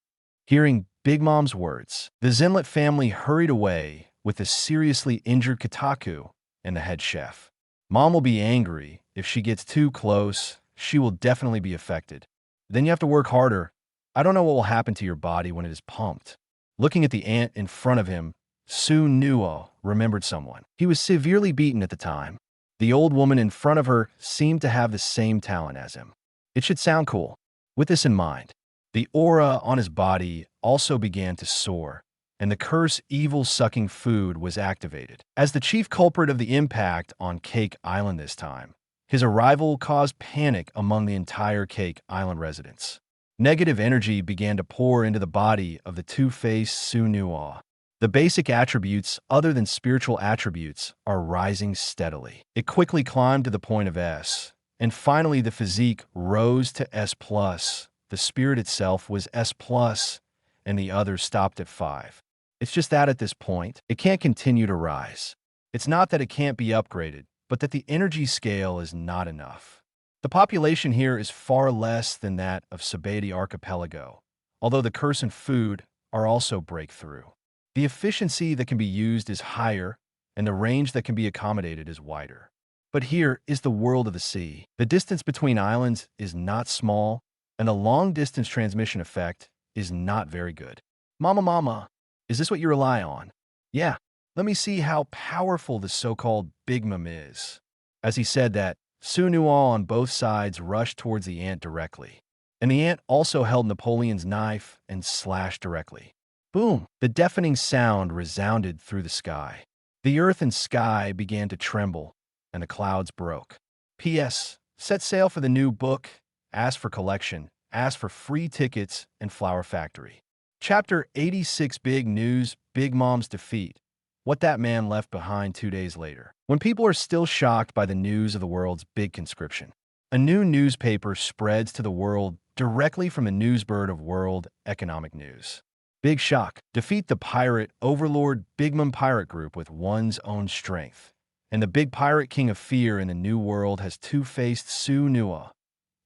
Hearing Big Mom's words. The Zenlet family hurried away with the seriously injured Kotaku and the head chef. Mom will be angry. If she gets too close, she will definitely be affected. Then you have to work harder. I don't know what will happen to your body when it is pumped. Looking at the ant in front of him, Sunuo remembered someone. He was severely beaten at the time. The old woman in front of her seemed to have the same talent as him. It should sound cool. With this in mind, the aura on his body also began to soar, and the curse evil-sucking food was activated. As the chief culprit of the impact on Cake Island this time, his arrival caused panic among the entire Cake Island residents. Negative energy began to pour into the body of the two-faced Sunuo. The basic attributes, other than spiritual attributes, are rising steadily. It quickly climbed to the point of S, and finally the physique rose to S+. The spirit itself was S+, and the others stopped at 5. It's just that at this point, it can't continue to rise. It's not that it can't be upgraded, but that the energy scale is not enough. The population here is far less than that of Sabati Archipelago, although the curse and food are also breakthrough. The efficiency that can be used is higher, and the range that can be accommodated is wider. But here is the world of the sea. The distance between islands is not small, and the long-distance transmission effect is not very good. Mama, is this what you rely on? Yeah, let me see how powerful the so-called Big Mom is. As he said that, Sunuo on both sides rushed towards the ant directly, and the ant also held Napoleon's knife and slashed directly. Boom! The deafening sound resounded through the sky. The earth and sky began to tremble, and the clouds broke. P.S. Set sail for the new book. Ask for collection. Ask for free tickets and Flower Factory. Chapter 86 Big News, Big Mom's Defeat. What that man left behind 2 days later. When people are still shocked by the news of the world's big conscription, a new newspaper spreads to the world directly from the newsbird of World Economic News. Big shock. Defeat the pirate overlord Big Mom pirate group with one's own strength. And the big pirate king of fear in the new world has two-faced Sunuo.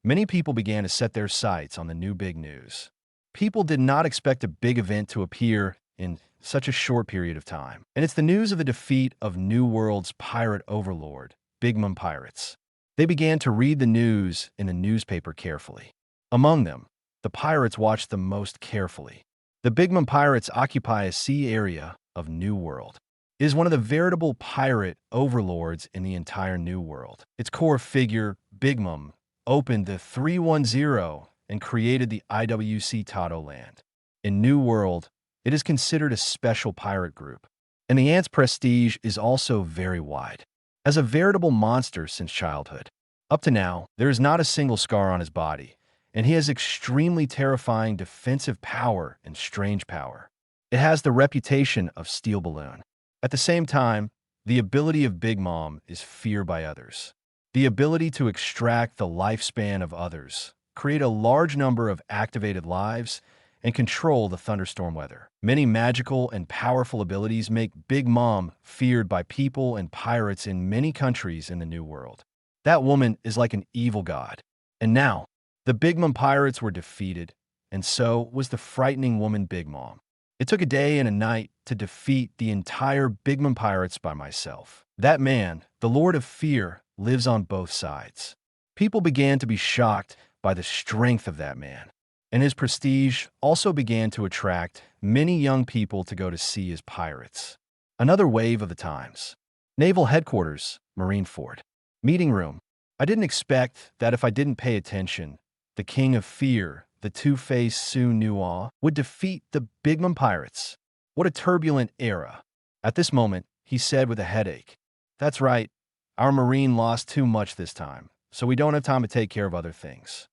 Many people began to set their sights on the new big news. People did not expect a big event to appear in such a short period of time. And it's the news of the defeat of New World's pirate overlord, Big Mom Pirates. They began to read the news in the newspaper carefully. Among them, the pirates watched them most carefully. The Big Mom Pirates occupy a sea area of New World. It is one of the veritable pirate overlords in the entire New World. Its core figure, Big Mom, opened the 310 and created the IWC Tato Land. In New World, it is considered a special pirate group, and the ant's prestige is also very wide. As a veritable monster since childhood, up to now, there is not a single scar on his body, and he has extremely terrifying defensive power and strange power. It has the reputation of Steel Balloon. At the same time, the ability of Big Mom is feared by others. The ability to extract the lifespan of others, create a large number of activated lives, and control the thunderstorm weather. Many magical and powerful abilities make Big Mom feared by people and pirates in many countries in the New World. That woman is like an evil god. And now, the Big Mom pirates were defeated, and so was the frightening woman Big Mom. It took a day and a night to defeat the entire Big Mom pirates by myself. That man, the Lord of Fear, lives on both sides. People began to be shocked by the strength of that man, and his prestige also began to attract many young people to go to sea as pirates. Another wave of the times. Naval Headquarters, Marineford. Meeting room. I didn't expect that if I didn't pay attention, the King of Fear, the two-faced Sunuo, would defeat the Big Mom pirates. What a turbulent era. At this moment, he said with a headache, "That's right, our Marine lost too much this time, so we don't have time to take care of other things."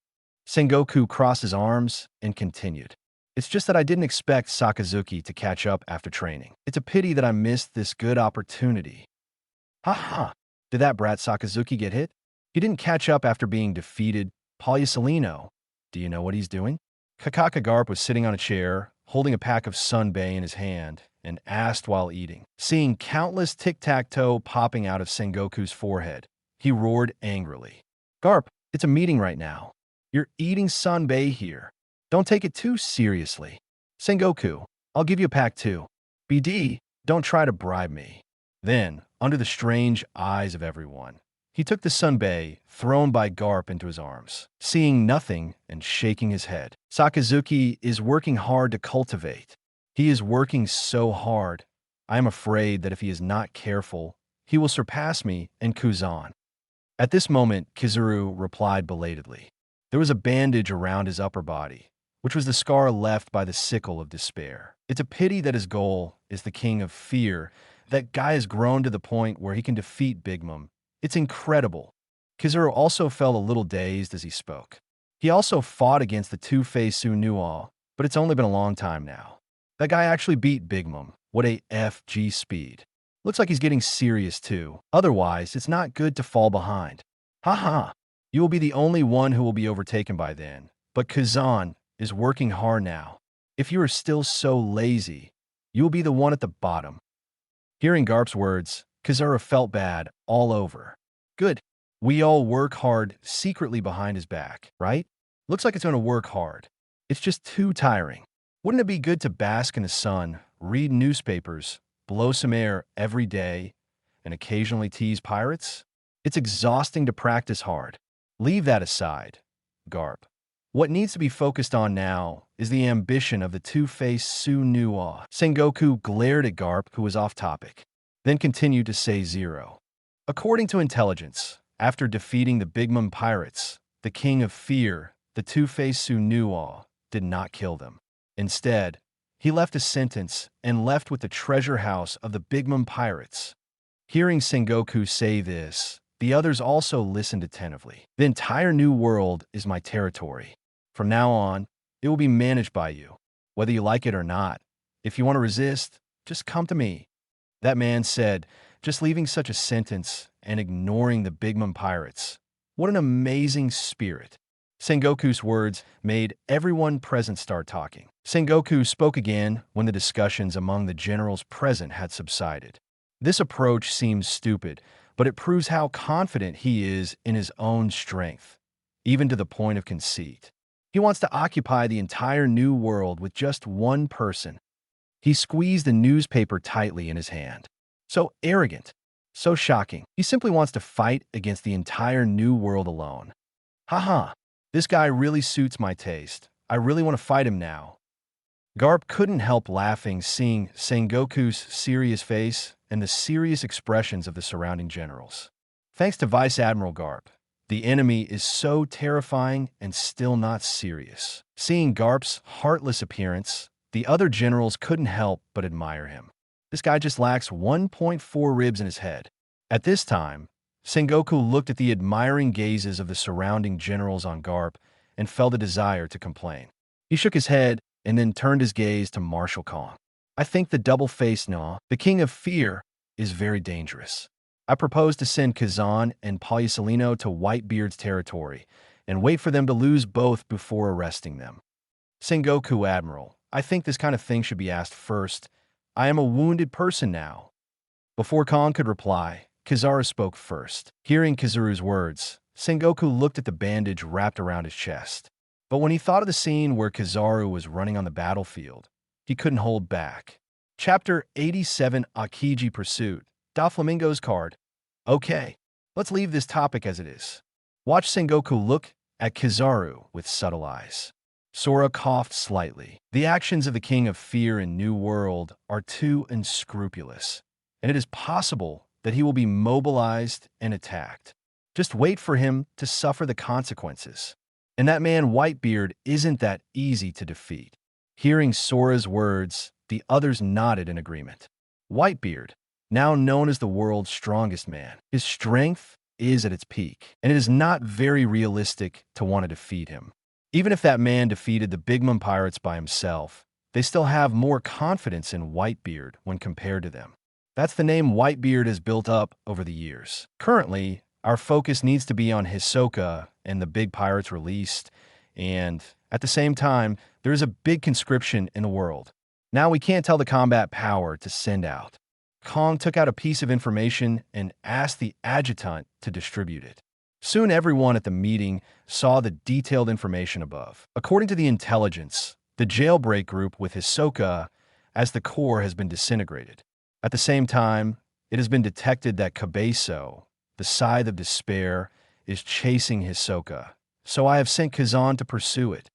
Sengoku crossed his arms and continued. "It's just that I didn't expect Sakazuki to catch up after training. It's a pity that I missed this good opportunity." Ha! Did that brat Sakazuki get hit? He didn't catch up after being defeated. Polysolino. Do you know what he's doing? Kakaka Garp was sitting on a chair, holding a pack of Sunbay in his hand, and asked while eating. Seeing countless tic-tac-toe popping out of Sengoku's forehead, he roared angrily. "Garp, it's a meeting right now. You're eating Sunbay here. Don't take it too seriously." Sengoku, I'll give you a pack too. BD, don't try to bribe me. Then, under the strange eyes of everyone, he took the sunbae thrown by Garp into his arms, seeing nothing and shaking his head. Sakazuki is working hard to cultivate. He is working so hard. I am afraid that if he is not careful, he will surpass me and Kuzan. At this moment, Kizuru replied belatedly. There was a bandage around his upper body, which was the scar left by the sickle of despair. It's a pity that his goal is the king of fear. That guy has grown to the point where he can defeat Big Mom. It's incredible. Kizuru also felt a little dazed as he spoke. He also fought against the two-faced Unohana, but it's only been a long time now. That guy actually beat Big Mom. What a FG speed. Looks like he's getting serious too. Otherwise, it's not good to fall behind. Haha. You will be the only one who will be overtaken by then. But Kazan is working hard now. If you are still so lazy, you will be the one at the bottom. Hearing Garp's words, Kizuru felt bad all over. Good. We all work hard secretly behind his back, right? Looks like it's going to work hard. It's just too tiring. Wouldn't it be good to bask in the sun, read newspapers, blow some air every day, and occasionally tease pirates? It's exhausting to practice hard. Leave that aside, Garp. What needs to be focused on now is the ambition of the two-faced Unohana. Sengoku glared at Garp, who was off topic, then continued to say zero. According to intelligence, after defeating the Big Mom pirates, the King of Fear, the two-faced Unohana, did not kill them. Instead, he left a sentence and left with the treasure house of the Big Mom pirates. Hearing Sengoku say this, the others also listened attentively. The entire new world is my territory. From now on, it will be managed by you, whether you like it or not. If you want to resist, just come to me. That man said, just leaving such a sentence and ignoring the Big Mom pirates. What an amazing spirit. Sengoku's words made everyone present start talking. Sengoku spoke again when the discussions among the generals present had subsided. This approach seems stupid, but it proves how confident he is in his own strength, even to the point of conceit. He wants to occupy the entire new world with just one person. He squeezed the newspaper tightly in his hand. So arrogant, so shocking. He simply wants to fight against the entire new world alone. Haha, this guy really suits my taste. I really want to fight him now. Garp couldn't help laughing seeing Sengoku's serious face and the serious expressions of the surrounding generals. Thanks to Vice Admiral Garp, the enemy is so terrifying and still not serious. Seeing Garp's heartless appearance, the other generals couldn't help but admire him. This guy just lacks 1.4 ribs in his head. At this time, Sengoku looked at the admiring gazes of the surrounding generals on Garp and felt a desire to complain. He shook his head and then turned his gaze to Marshal Kong. I think the double-faced Na, the King of Fear, is very dangerous. I propose to send Kazan and Palusalino to Whitebeard's territory and wait for them to lose both before arresting them. Sengoku Admiral, I think this kind of thing should be asked first. I am a wounded person now. Before Kong could reply, Kizaru spoke first. Hearing Kizaru's words, Sengoku looked at the bandage wrapped around his chest. But when he thought of the scene where Kizaru was running on the battlefield, he couldn't hold back. Chapter 87 Akiji Pursuit. Doflamingo's card. Okay, let's leave this topic as it is. Watch Sengoku look at Kizaru with subtle eyes. Sora coughed slightly. The actions of the King of Fear in New World are too unscrupulous, and it is possible that he will be mobilized and attacked. Just wait for him to suffer the consequences. And that man Whitebeard isn't that easy to defeat. Hearing Sora's words, the others nodded in agreement. Whitebeard, now known as the world's strongest man, his strength is at its peak, and it is not very realistic to want to defeat him. Even if that man defeated the Big Mom pirates by himself, they still have more confidence in Whitebeard when compared to them. That's the name Whitebeard has built up over the years. Currently, our focus needs to be on Hisoka and the big pirates released, and at the same time, there is a big conscription in the world. Now we can't tell the combat power to send out. Kong took out a piece of information and asked the adjutant to distribute it. Soon everyone at the meeting saw the detailed information above. According to the intelligence, The jailbreak group with Hisoka as the core has been disintegrated. At the same time, it has been detected that Kabeso, the Scythe of Despair, is chasing Hisoka, so I have sent Kazan to pursue it.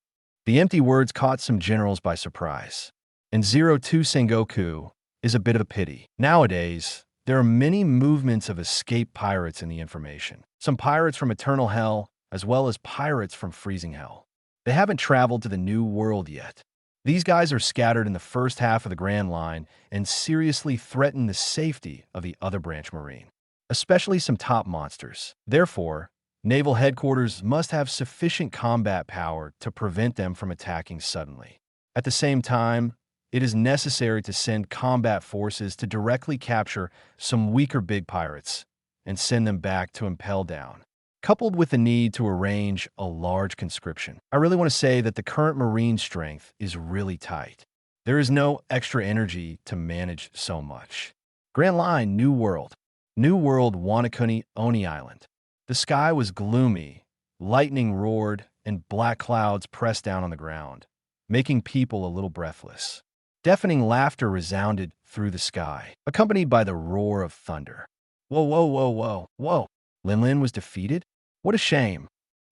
The empty words caught some generals by surprise. And 02 Sengoku is a bit of a pity. Nowadays, there are many movements of escaped pirates in the information. Some pirates from Eternal Hell, as well as pirates from Freezing Hell. They haven't traveled to the New World yet. These guys are scattered in the first half of the Grand Line and seriously threaten the safety of the other branch marine, especially some top monsters. Therefore, Naval Headquarters must have sufficient combat power to prevent them from attacking suddenly. At the same time, it is necessary to send combat forces to directly capture some weaker big pirates and send them back to impel down, coupled with the need to arrange a large conscription. I really want to say that the current marine strength is really tight. There is no extra energy to manage so much. Grand Line, New World. New World, Wanakuni, Oni Island. The sky was gloomy, lightning roared, and black clouds pressed down on the ground, making people a little breathless. Deafening laughter resounded through the sky, accompanied by the roar of thunder. Whoa, whoa, whoa, whoa, whoa. Lin was defeated? What a shame.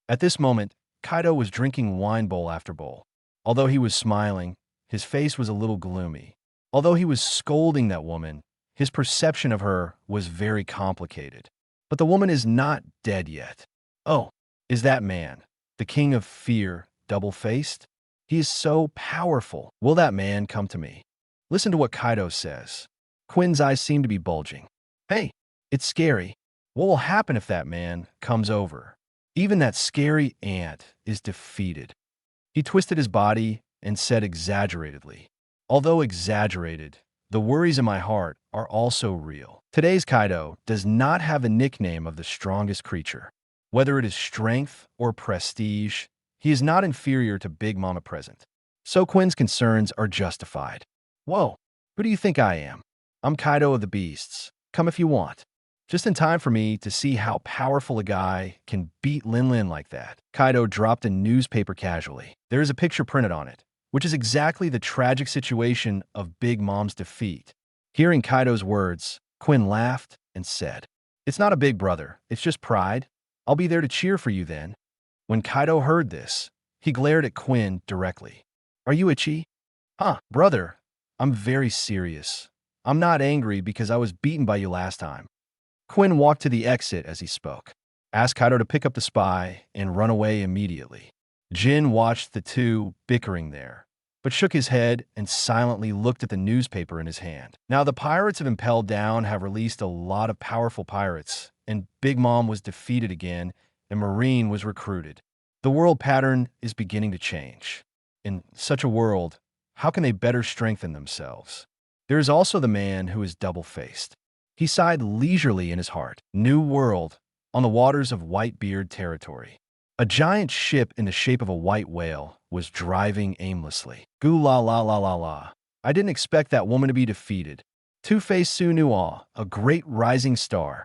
At this moment, Kaido was drinking wine bowl after bowl. Although he was smiling, his face was a little gloomy. Although he was scolding that woman, his perception of her was very complicated. But the woman is not dead yet. Oh, is that man, the king of fear, double-faced? He is so powerful. Will that man come to me? Listen to what Kaido says. Quinn's eyes seem to be bulging. Hey, it's scary. What will happen if that man comes over? Even that scary ant is defeated. He twisted his body and said exaggeratedly, although exaggerated, the worries in my heart are also real. Today's Kaido does not have a nickname of the strongest creature. Whether it is strength or prestige, he is not inferior to Big Mama present. So Quinn's concerns are justified. Whoa, who do you think I am? I'm Kaido of the Beasts. Come if you want. Just in time for me to see how powerful a guy can beat Lin like that. Kaido dropped a newspaper casually. There is a picture printed on it, which is exactly the tragic situation of Big Mom's defeat. Hearing Kaido's words, Quinn laughed and said, "It's not a big brother, it's just pride. I'll be there to cheer for you then." When Kaido heard this, he glared at Quinn directly. "Are you itchy?" "Huh, brother, I'm very serious. I'm not angry because I was beaten by you last time." Quinn walked to the exit as he spoke, asked Kaido to pick up the spy and run away immediately. Jin watched the two bickering there, but shook his head and silently looked at the newspaper in his hand. Now the pirates of Impelled Down have released a lot of powerful pirates, and Big Mom was defeated again, and Marine was recruited. The world pattern is beginning to change. In such a world, how can they better strengthen themselves? There is also the man who is double-faced. He sighed leisurely in his heart. New World, on the waters of Whitebeard territory. A giant ship in the shape of a white whale was driving aimlessly. Goo la la la la la. I didn't expect that woman to be defeated. Two-Face Sunua, a great rising star.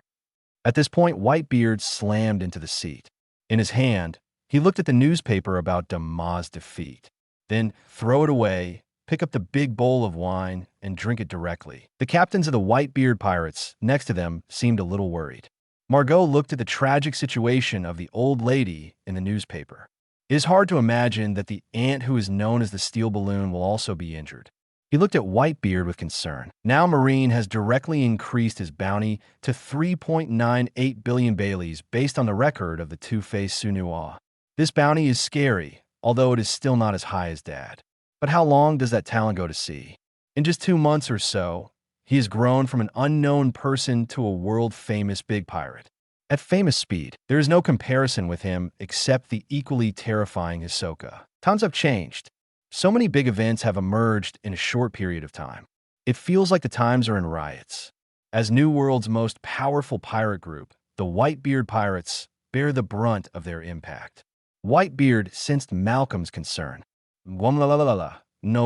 At this point, Whitebeard slammed into the seat. In his hand, he looked at the newspaper about Dama's defeat. Then throw it away, pick up the big bowl of wine, and drink it directly. The captains of the Whitebeard pirates next to them seemed a little worried. Margot looked at the tragic situation of the old lady in the newspaper. It is hard to imagine that the ant who is known as the Steel Balloon will also be injured. He looked at Whitebeard with concern. Now Marine has directly increased his bounty to 3.98 billion Baileys based on the record of the Two-Face Sunua. This bounty is scary, although it is still not as high as Dad. But how long does that talent go to sea? In just 2 months or so, he has grown from an unknown person to a world-famous big pirate. At famous speed, there is no comparison with him except the equally terrifying Hisoka. Times have changed. So many big events have emerged in a short period of time. It feels like the times are in riots. As New World's most powerful pirate group, the Whitebeard pirates bear the brunt of their impact. Whitebeard sensed Malcolm's concern. No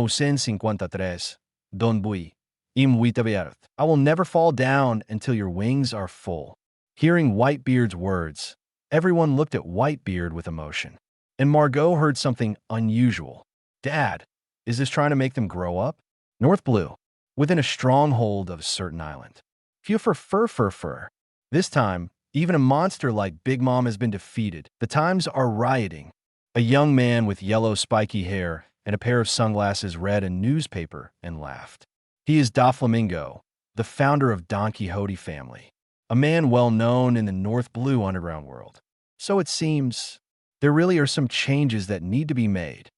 153, Don Bui, I will never fall down until your wings are full. Hearing Whitebeard's words, everyone looked at Whitebeard with emotion. And Margot heard something unusual. Dad, Is this trying to make them grow up? North Blue, within a stronghold of a certain island. Fur. This time, even a monster like Big Mom has been defeated. The times are rioting. A young man with yellow spiky hair and a pair of sunglasses read a newspaper and laughed. He is Doflamingo, the founder of Don Quixote family, a man well known in the North Blue underground world. So it seems there really are some changes that need to be made.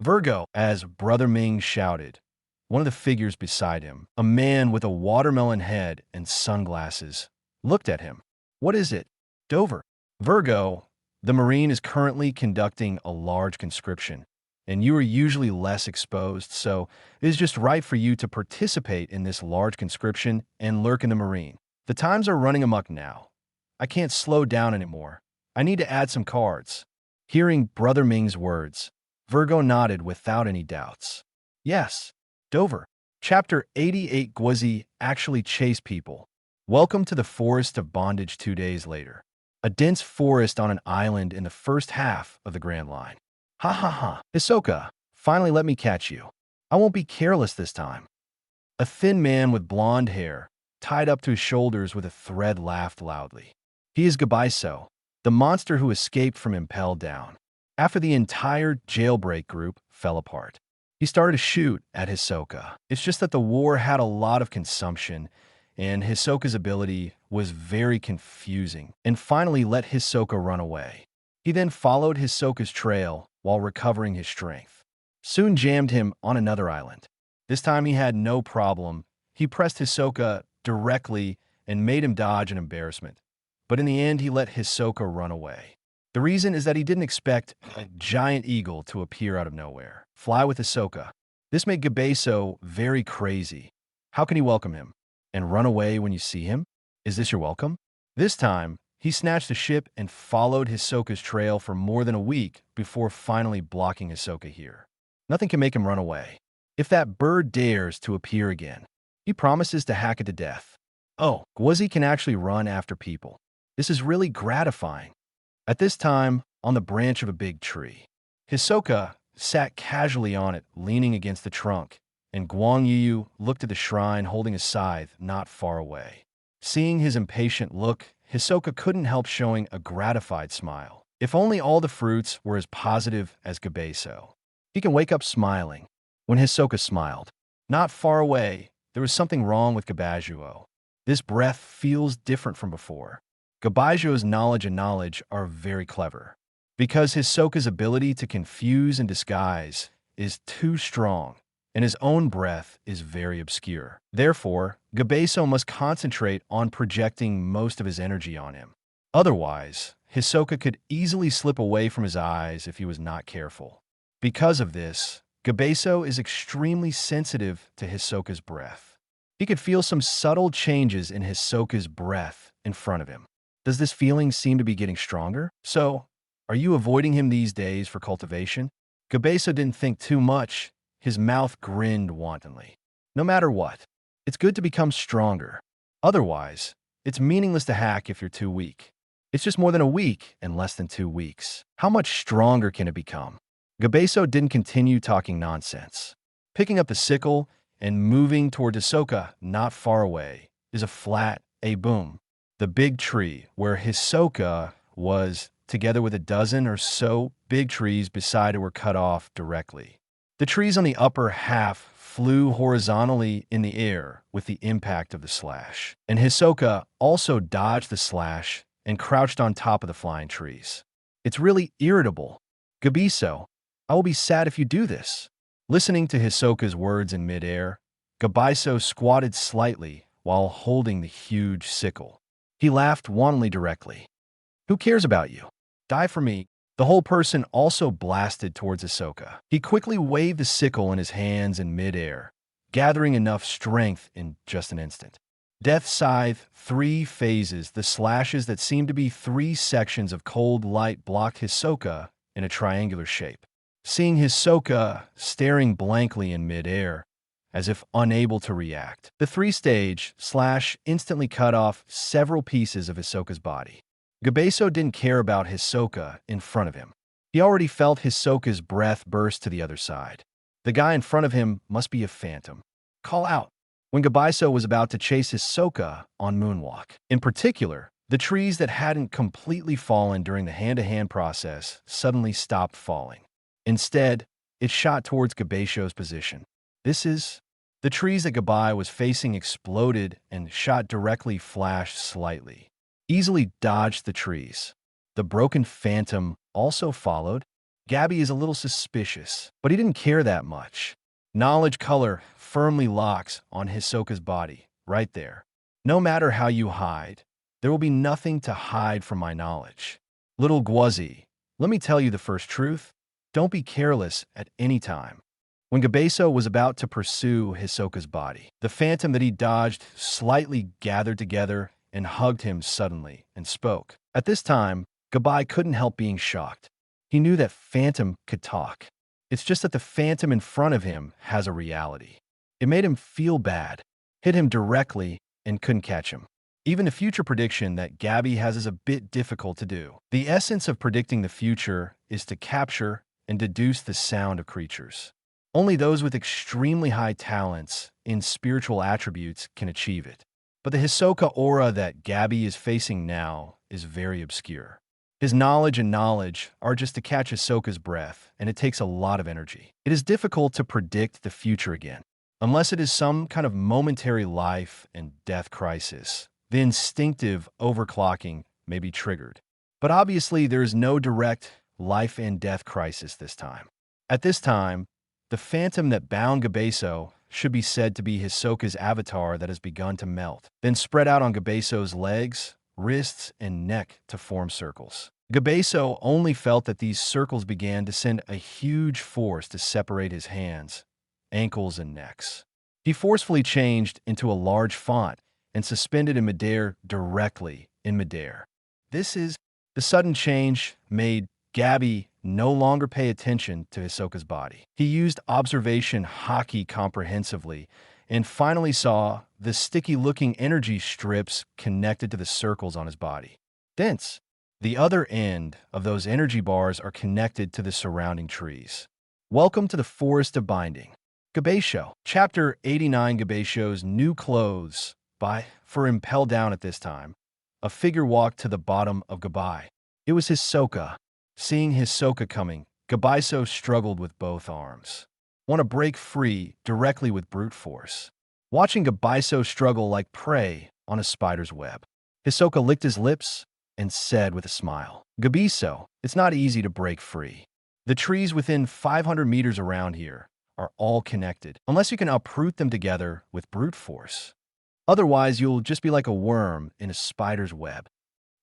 Virgo, as Brother Ming shouted. One of the figures beside him, a man with a watermelon head and sunglasses, looked at him. What is it? Dover. Virgo, the Marine is currently conducting a large conscription, and you are usually less exposed, so it is just right for you to participate in this large conscription and lurk in the Marine. The times are running amok now. I can't slow down anymore. I need to add some cards. Hearing Brother Ming's words, Virgo nodded without any doubts. Yes, Dover. Chapter 88. Gwazi actually chased people. Welcome to the Forest of Bondage 2 days later. A dense forest on an island in the first half of the Grand Line. Ha ha ha. Hisoka, finally let me catch you. I won't be careless this time. A thin man with blonde hair, tied up to his shoulders with a thread, laughed loudly. He is Gabaiso, the monster who escaped from Impel Down. After the entire jailbreak group fell apart, he started to shoot at Hisoka. It's just that the war had a lot of consumption, and Hisoka's ability was very confusing, and finally let Hisoka run away. He then followed Hisoka's trail while recovering his strength. Soon jammed him on another island. This time he had no problem. He pressed Hisoka directly and made him dodge an embarrassment. But in the end, he let Hisoka run away. The reason is that he didn't expect a giant eagle to appear out of nowhere, fly with Hisoka. This made Gabaiso very crazy. How can he welcome him? And run away when you see him? Is this your welcome? This time, he snatched the ship and followed Hisoka's trail for more than a week before finally blocking Hisoka here. Nothing can make him run away. If that bird dares to appear again, he promises to hack it to death. Oh, Gwazi can actually run after people. This is really gratifying. At this time, on the branch of a big tree, Hisoka sat casually on it, leaning against the trunk, and Guangyu looked at the shrine holding a scythe not far away. Seeing his impatient look, Hisoka couldn't help showing a gratified smile. If only all the fruits were as positive as Gabaiso. He can wake up smiling. When Hisoka smiled, not far away, there was something wrong with Gabaijuo. This breath feels different from before. Gabaijuo's knowledge are very clever, because Hisoka's ability to confuse and disguise is too strong, and his own breath is very obscure. Therefore, Gabaiso must concentrate on projecting most of his energy on him. Otherwise, Hisoka could easily slip away from his eyes if he was not careful. Because of this, Gabaiso is extremely sensitive to Hisoka's breath. He could feel some subtle changes in Hisoka's breath in front of him. Does this feeling seem to be getting stronger? So, are you avoiding him these days for cultivation? Gabaiso didn't think too much. His mouth grinned wantonly. No matter what, it's good to become stronger. Otherwise, it's meaningless to hack if you're too weak. It's just more than a week and less than 2 weeks. How much stronger can it become? Gabaiso didn't continue talking nonsense. Picking up the sickle and moving toward Hisoka, not far away, is a flat, a boom. The big tree where Hisoka was, together with a dozen or so big trees beside it, were cut off directly. The trees on the upper half flew horizontally in the air with the impact of the slash, and Hisoka also dodged the slash and crouched on top of the flying trees. It's really irritable. Gabaiso, I will be sad if you do this. Listening to Hisoka's words in midair, Gabaiso squatted slightly while holding the huge sickle. He laughed wantonly directly. Who cares about you? Die for me. The whole person also blasted towards Hisoka. He quickly waved the sickle in his hands in midair, gathering enough strength in just an instant. Death Scythe, 3 phases, the slashes that seemed to be 3 sections of cold light blocked Hisoka in a triangular shape. Seeing Hisoka staring blankly in midair, as if unable to react, the 3-stage slash instantly cut off several pieces of Hisoka's body. Gabaiso didn't care about Hisoka in front of him. He already felt Hisoka's breath burst to the other side. The guy in front of him must be a phantom. Call out. When Gabaiso was about to chase Hisoka on Moonwalk. In particular, the trees that hadn't completely fallen during the hand-to-hand process suddenly stopped falling. Instead, it shot towards Gabaiso's position. The trees that Gabai was facing exploded and shot directly flashed slightly. Easily dodged the trees. The broken phantom also followed. Gabby is a little suspicious, but he didn't care that much. Knowledge color firmly locks on Hisoka's body, right there. No matter how you hide, there will be nothing to hide from my knowledge. Little Gwazi, let me tell you the first truth. Don't be careless at any time. When Gabaiso was about to pursue Hisoka's body, the phantom that he dodged slightly gathered together and hugged him suddenly and spoke. At this time, Gabai couldn't help being shocked. He knew that phantom could talk. It's just that the phantom in front of him has a reality. It made him feel bad, hit him directly, and couldn't catch him. Even the future prediction that Gabby has is a bit difficult to do. The essence of predicting the future is to capture and deduce the sound of creatures. Only those with extremely high talents in spiritual attributes can achieve it. But the Hisoka aura that Gabby is facing now is very obscure. His knowledge are just to catch Hisoka's breath, and it takes a lot of energy. It is difficult to predict the future again, unless it is some kind of momentary life and death crisis. The instinctive overclocking may be triggered. But obviously, there is no direct life and death crisis this time. At this time, the phantom that bound Gabaiso should be said to be Hisoka's avatar that has begun to melt, then spread out on Gabaiso's legs, wrists, and neck to form circles. Gabaiso only felt that these circles began to send a huge force to separate his hands, ankles, and necks. He forcefully changed into a large font and suspended in midair directly in midair. The sudden change made Gabby no longer pay attention to Hisoka's body. He used observation haki comprehensively and finally saw the sticky-looking energy strips connected to the circles on his body. Thence, the other end of those energy bars are connected to the surrounding trees. Welcome to the Forest of Binding. Gabaiso. Chapter 89. Gabaiso's new clothes. For impelled down at this time, a figure walked to the bottom of Gabai. It was Hisoka. Seeing Hisoka coming, Gabaiso struggled with both arms. Want to break free directly with brute force. Watching Gabaiso struggle like prey on a spider's web. Hisoka licked his lips and said with a smile, Gabaiso, it's not easy to break free. The trees within 500 meters around here are all connected, unless you can uproot them together with brute force. Otherwise, you'll just be like a worm in a spider's web.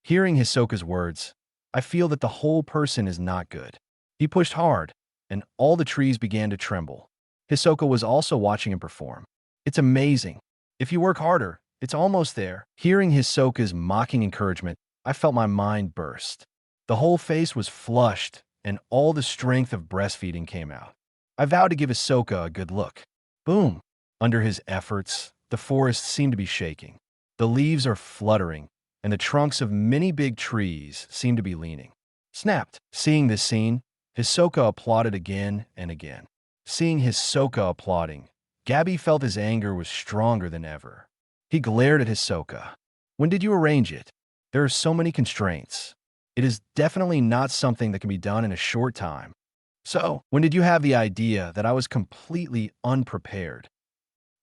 Hearing Hisoka's words, I feel that the whole person is not good. He pushed hard, and all the trees began to tremble. Hisoka was also watching him perform. It's amazing. If you work harder, it's almost there. Hearing Hisoka's mocking encouragement, I felt my mind burst. The whole face was flushed, and all the strength of breastfeeding came out. I vowed to give Hisoka a good look. Boom! Under his efforts, the forest seemed to be shaking. The leaves are fluttering, and the trunks of many big trees seem to be leaning. Snapped. Seeing this scene, Hisoka applauded again and again. Seeing Hisoka applauding, Gabby felt his anger was stronger than ever. He glared at Hisoka. When did you arrange it? There are so many constraints. It is definitely not something that can be done in a short time. So, when did you have the idea that I was completely unprepared?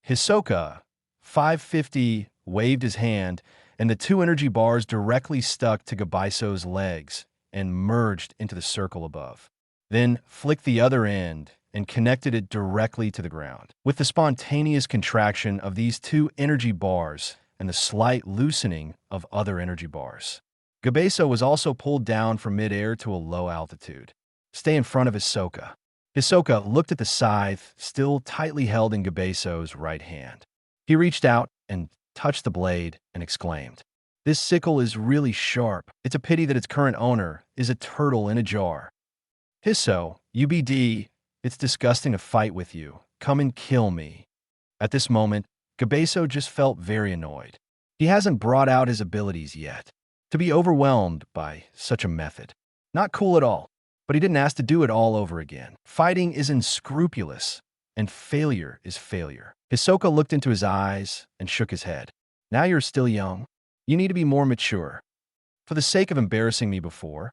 Hisoka, 550, waved his hand, and the two energy bars directly stuck to Gabaiso's legs and merged into the circle above. Then flicked the other end and connected it directly to the ground. With the spontaneous contraction of these two energy bars and the slight loosening of other energy bars, Gabaiso was also pulled down from midair to a low altitude. Stay in front of Hisoka. Hisoka looked at the scythe still tightly held in Gabaiso's right hand. He reached out and touched the blade and exclaimed, This sickle is really sharp. It's a pity that its current owner is a turtle in a jar. Hiso, UBD, it's disgusting to fight with you. Come and kill me. At this moment, Gabaiso just felt very annoyed. He hasn't brought out his abilities yet. To be overwhelmed by such a method. Not cool at all, but he didn't ask to do it all over again. Fighting is unscrupulous, and failure is failure. Hisoka looked into his eyes and shook his head. Now you're still young. You need to be more mature. For the sake of embarrassing me before,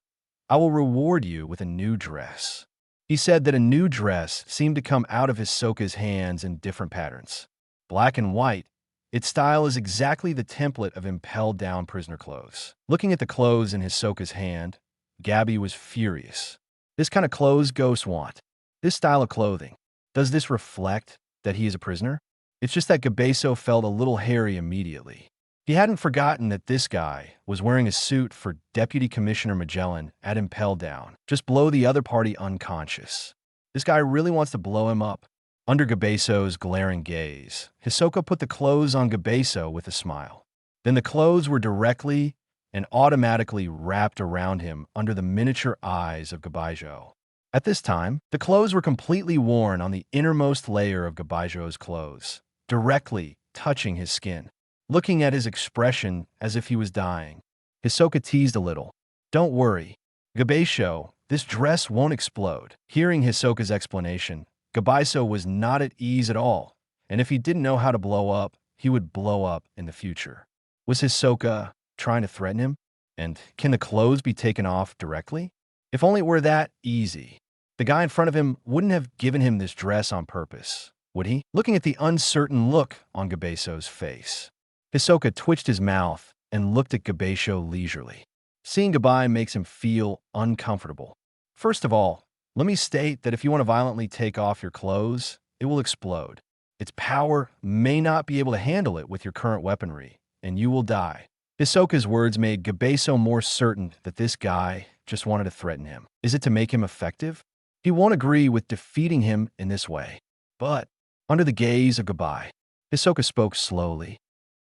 I will reward you with a new dress. He said that a new dress seemed to come out of Hisoka's hands in different patterns. Black and white, its style is exactly the template of impelled down prisoner clothes. Looking at the clothes in Hisoka's hand, Gabi was furious. This kind of clothes ghosts want. This style of clothing. Does this reflect that he is a prisoner? It's just that Gabeso felt a little hairy immediately. He hadn't forgotten that this guy was wearing a suit for Deputy Commissioner Magellan at Impel Down, just blow the other party unconscious. This guy really wants to blow him up. Under Gabeso's glaring gaze, Hisoka put the clothes on Gabeso with a smile. Then the clothes were directly and automatically wrapped around him under the miniature eyes of Gabijo. At this time, the clothes were completely worn on the innermost layer of Gabijo's clothes, directly touching his skin. Looking at his expression as if he was dying, Hisoka teased a little. Don't worry, Gabeisho, this dress won't explode. Hearing Hisoka's explanation, Gabiso was not at ease at all, and if he didn't know how to blow up, he would blow up in the future. Was Hisoka trying to threaten him? And can the clothes be taken off directly? If only it were that easy. The guy in front of him wouldn't have given him this dress on purpose, would he? Looking at the uncertain look on Gabeso's face, Hisoka twitched his mouth and looked at Gabeisho leisurely. Seeing Gabai makes him feel uncomfortable. First of all, let me state that if you want to violently take off your clothes, it will explode. Its power may not be able to handle it with your current weaponry, and you will die. Hisoka's words made Gabeso more certain that this guy just wanted to threaten him. Is it to make him effective? He won't agree with defeating him in this way. But, under the gaze of Gabai, Hisoka spoke slowly.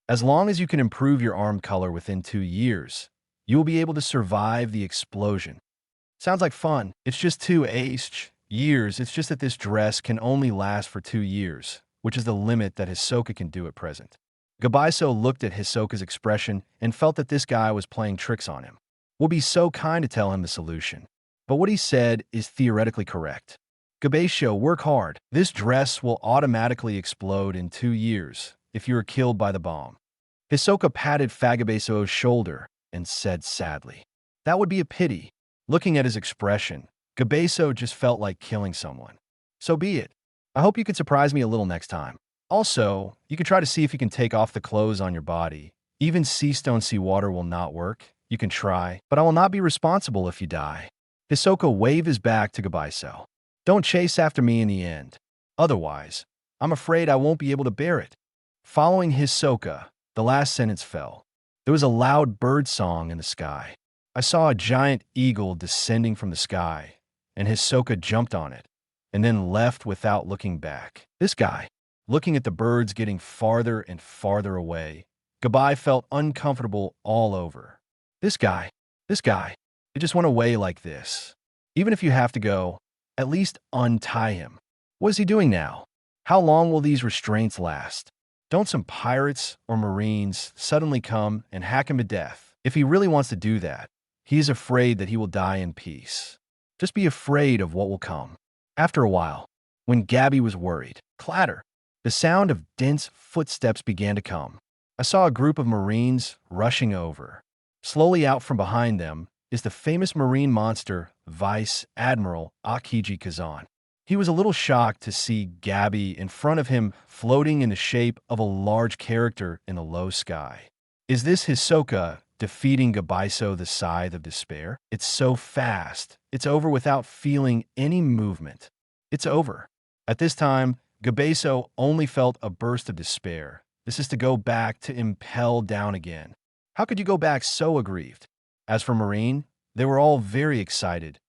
As long as you can improve your arm color within 2 years, you will be able to survive the explosion. Sounds like fun. It's just 2 years. It's just that this dress can only last for 2 years, which is the limit that Hisoka can do at present. Gabiso looked at Hisoka's expression and felt that this guy was playing tricks on him. We'll be so kind to tell him the solution. But what he said is theoretically correct. Gabeisho, work hard. This dress will automatically explode in 2 years if you are killed by the bomb. Hisoka patted Fagabeso's shoulder and said sadly, that would be a pity. Looking at his expression, Gabeso just felt like killing someone. So be it. I hope you can surprise me a little next time. Also, you can try to see if you can take off the clothes on your body. Even sea stone seawater will not work. You can try, but I will not be responsible if you die. Hisoka waved his back to Gabiso. Don't chase after me in the end. Otherwise, I'm afraid I won't be able to bear it. Following Hisoka, the last sentence fell. There was a loud bird song in the sky. I saw a giant eagle descending from the sky, and Hisoka jumped on it, and then left without looking back. This guy, looking at the birds getting farther and farther away, Gabai felt uncomfortable all over. This guy, it just went away like this. Even if you have to go, at least untie him. What is he doing now? How long will these restraints last? Don't some pirates or marines suddenly come and hack him to death? If he really wants to do that, he is afraid that he will die in peace. Just be afraid of what will come. After a while, when Gabi was worried, clatter, the sound of dense footsteps began to come. I saw a group of marines rushing over. Slowly out from behind them is the famous marine monster, Vice Admiral Akiji Kazan. He was a little shocked to see Gabi in front of him floating in the shape of a large character in the low sky. Is this Hisoka defeating Gabiso the Scythe of Despair? It's so fast. It's over without feeling any movement. It's over. At this time, Gabiso only felt a burst of despair. This is to go back to Impel Down again. How could you go back so aggrieved? As for Marine, they were all very excited.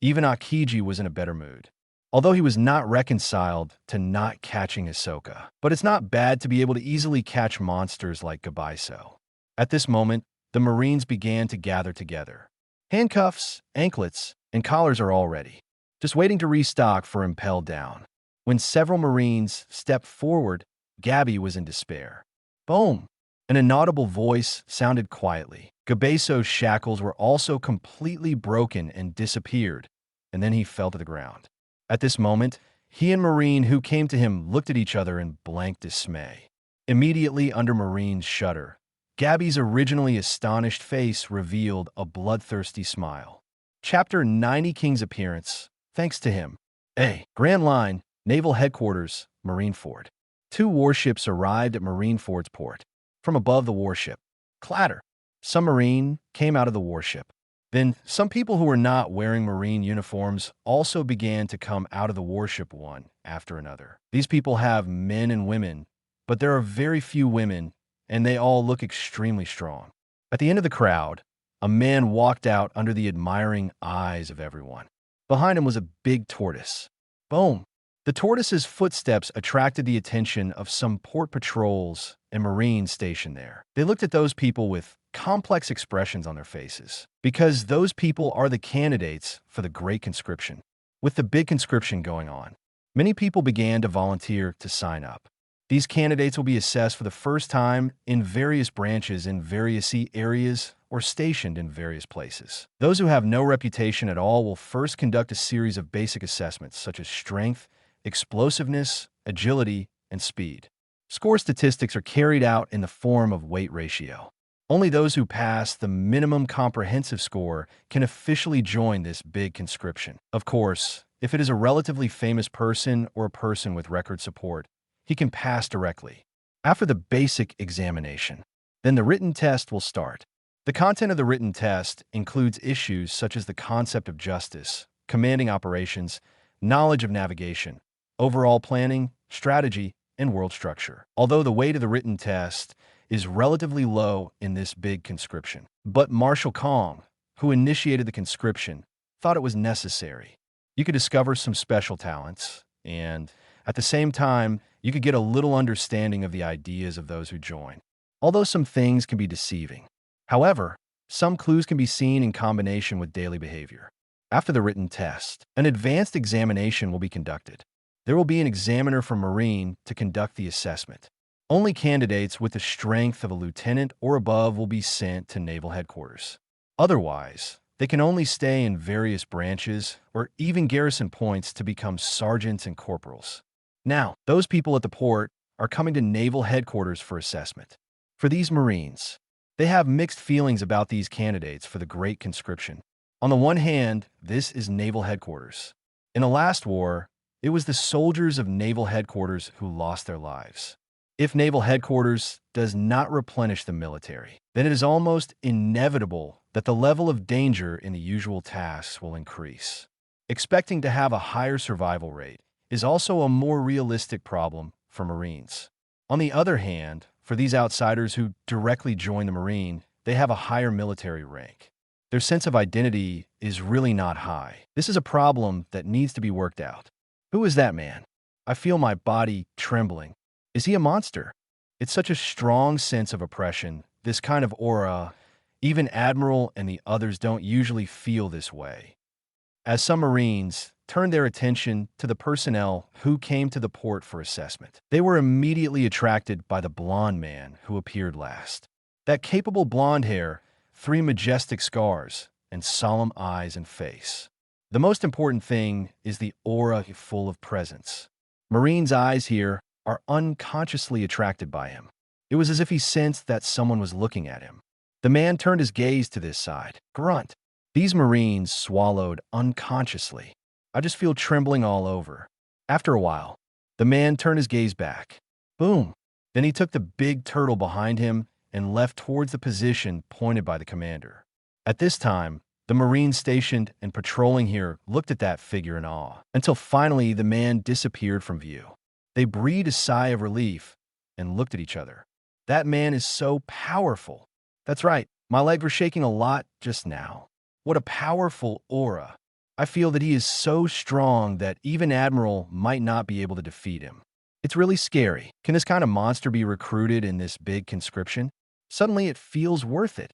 Even Akiji was in a better mood, although he was not reconciled to not catching Hisoka. But it's not bad to be able to easily catch monsters like Gabiso. At this moment, the Marines began to gather together. Handcuffs, anklets, and collars are all ready, just waiting to restock for Impel Down. When several Marines stepped forward, Gabi was in despair. Boom! An inaudible voice sounded quietly. Gabeso's shackles were also completely broken and disappeared, and then he fell to the ground. At this moment, He and Marine who came to him looked at each other in blank dismay. Immediately under Marine's shudder, Gabby's originally astonished face revealed a bloodthirsty smile. Chapter 90 King's Appearance. Thanks to him. A. Grand Line, Naval Headquarters, Marineford. 2 warships arrived at Marineford's port. From above the warship, clatter. Some Marine came out of the warship. Then, some people who were not wearing Marine uniforms also began to come out of the warship one after another. These people have men and women, but there are very few women, and they all look extremely strong. At the end of the crowd, a man walked out under the admiring eyes of everyone. Behind him was a big tortoise. Boom! The tortoise's footsteps attracted the attention of some port patrols and Marines stationed there. They looked at those people with complex expressions on their faces, because those people are the candidates for the Great Conscription. With the big conscription going on, many people began to volunteer to sign up. These candidates will be assessed for the first time in various branches in various areas or stationed in various places. Those who have no reputation at all will first conduct a series of basic assessments such as strength, explosiveness, agility, and speed. Score statistics are carried out in the form of weight ratio. Only those who pass the minimum comprehensive score can officially join this big conscription. Of course, if it is a relatively famous person or a person with record support, he can pass directly. After the basic examination, then the written test will start. The content of the written test includes issues such as the concept of justice, commanding operations, knowledge of navigation, overall planning, strategy, and world structure. Although the weight of the written test is relatively low in this big conscription, but Marshal Kong, who initiated the conscription, thought it was necessary. You could discover some special talents, and at the same time, you could get a little understanding of the ideas of those who join. Although some things can be deceiving. However, some clues can be seen in combination with daily behavior. After the written test, an advanced examination will be conducted. There will be an examiner from Marine to conduct the assessment. Only candidates with the strength of a lieutenant or above will be sent to naval headquarters. Otherwise, they can only stay in various branches or even garrison points to become sergeants and corporals. Now, those people at the port are coming to naval headquarters for assessment. For these Marines, they have mixed feelings about these candidates for the Great Conscription. On the one hand, this is naval headquarters. In the last war, it was the soldiers of naval headquarters who lost their lives. If naval headquarters does not replenish the military, then it is almost inevitable that the level of danger in the usual tasks will increase. Expecting to have a higher survival rate is also a more realistic problem for Marines. On the other hand, for these outsiders who directly join the Marine, they have a higher military rank. Their sense of identity is really not high. This is a problem that needs to be worked out. Who is that man? I feel my body trembling. Is he a monster? It's such a strong sense of oppression, this kind of aura. Even Admiral and the others don't usually feel this way. As some Marines turned their attention to the personnel who came to the port for assessment, they were immediately attracted by the blonde man who appeared last. That capable blonde hair, 3 majestic scars, and solemn eyes and face. The most important thing is the aura full of presence. Marine's eyes here are unconsciously attracted by him. It was as if he sensed that someone was looking at him. The man turned his gaze to this side. Grunt. These Marines swallowed unconsciously. I just feel trembling all over. After a while, the man turned his gaze back. Boom. Then he took the big turtle behind him and left towards the position pointed by the commander. At this time, the Marines stationed and patrolling here looked at that figure in awe, until finally the man disappeared from view. They breathed a sigh of relief and looked at each other. That man is so powerful. That's right, my legs were shaking a lot just now. What a powerful aura. I feel that he is so strong that even Admiral might not be able to defeat him. It's really scary. Can this kind of monster be recruited in this big conscription? Suddenly it feels worth it.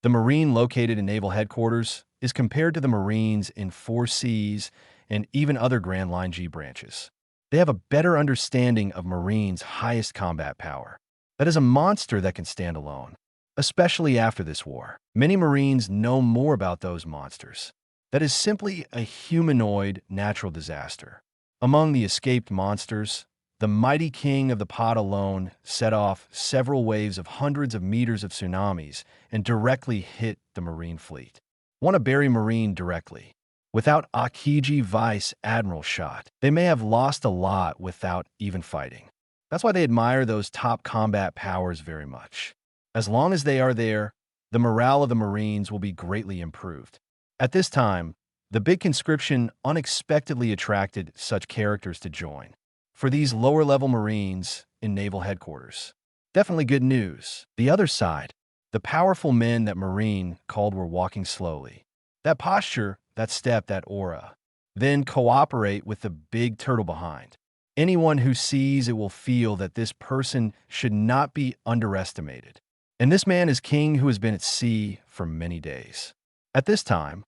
The Marine located in naval headquarters is compared to the Marines in 4 Cs and even other Grand Line G branches. They have a better understanding of Marines' highest combat power. That is a monster that can stand alone. Especially after this war, many Marines know more about those monsters. That is simply a humanoid natural disaster. Among the escaped monsters, the mighty king of the pod alone set off several waves of hundreds of meters of tsunamis and directly hit the Marine fleet. Want to bury Marine directly. Without Akiji Vice Admiral shot, they may have lost a lot without even fighting. That's why they admire those top combat powers very much. As long as they are there, the morale of the Marines will be greatly improved. At this time, the big conscription unexpectedly attracted such characters to join. For these lower-level Marines in naval headquarters. Definitely good news. The other side, the powerful men that Marine called were walking slowly. That posture, that step, that aura. Then cooperate with the big turtle behind. Anyone who sees it will feel that this person should not be underestimated. And this man is king who has been at sea for many days. At this time,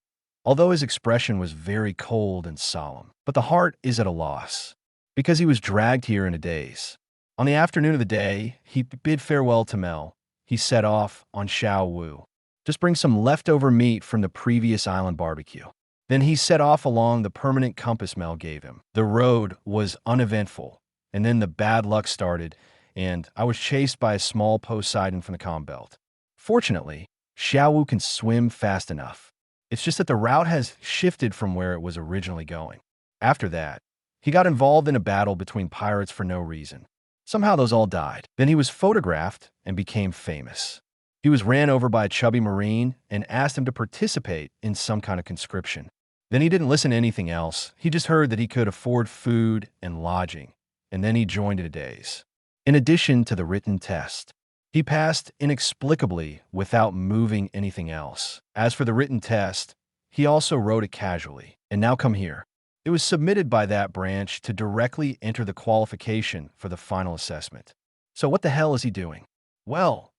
although his expression was very cold and solemn, but the heart is at a loss, because he was dragged here in a daze. On the afternoon of the day, he bid farewell to Mel. He set off on Shao Wu. Just bring some leftover meat from the previous island barbecue. Then he set off along the permanent compass Mel gave him. The road was uneventful, and then the bad luck started, and I was chased by a small Poseidon from the comm belt. Fortunately, Shao Wu can swim fast enough. It's just that the route has shifted from where it was originally going. After that, he got involved in a battle between pirates for no reason. Somehow those all died. Then he was photographed and became famous. He was ran over by a chubby Marine and asked him to participate in some kind of conscription. Then he didn't listen to anything else. He just heard that he could afford food and lodging, and then he joined in a daze. In addition to the written test, he passed inexplicably without moving anything else. As for the written test, he also wrote it casually. And now come here. It was submitted by that branch to directly enter the qualification for the final assessment. So what the hell is he doing? Well,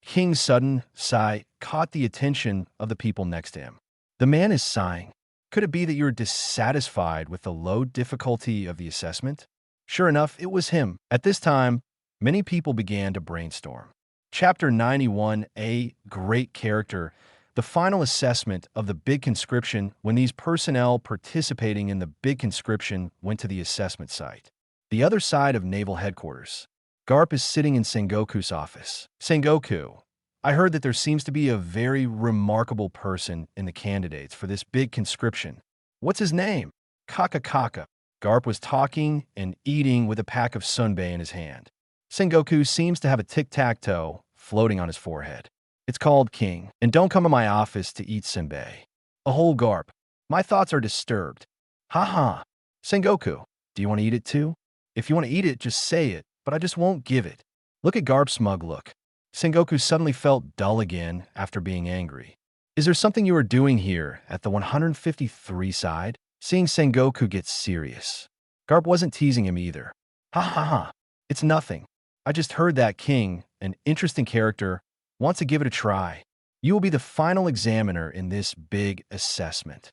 King's sudden sigh caught the attention of the people next to him. The man is sighing. Could it be that you're dissatisfied with the low difficulty of the assessment? Sure enough, it was him. At this time, many people began to brainstorm. Chapter 91, a great character. The final assessment of the big conscription when these personnel participating in the big conscription went to the assessment site. The other side of naval headquarters. Garp is sitting in Sengoku's office. Sengoku, I heard that there seems to be a very remarkable person in the candidates for this big conscription. What's his name? Kaka Kaka. Garp was talking and eating with a pack of sunbae in his hand. Sengoku seems to have a tic-tac-toe floating on his forehead. It's called King, and don't come to my office to eat senbei. A whole Garp. My thoughts are disturbed. Ha. Sengoku, do you want to eat it too? If you want to eat it, just say it, but I just won't give it. Look at Garp's smug look. Sengoku suddenly felt dull again after being angry. Is there something you are doing here at the 153 side? Seeing Sengoku get serious. Garp wasn't teasing him either. Ha. It's nothing. I just heard that King, an interesting character, wants to give it a try. You will be the final examiner in this big assessment.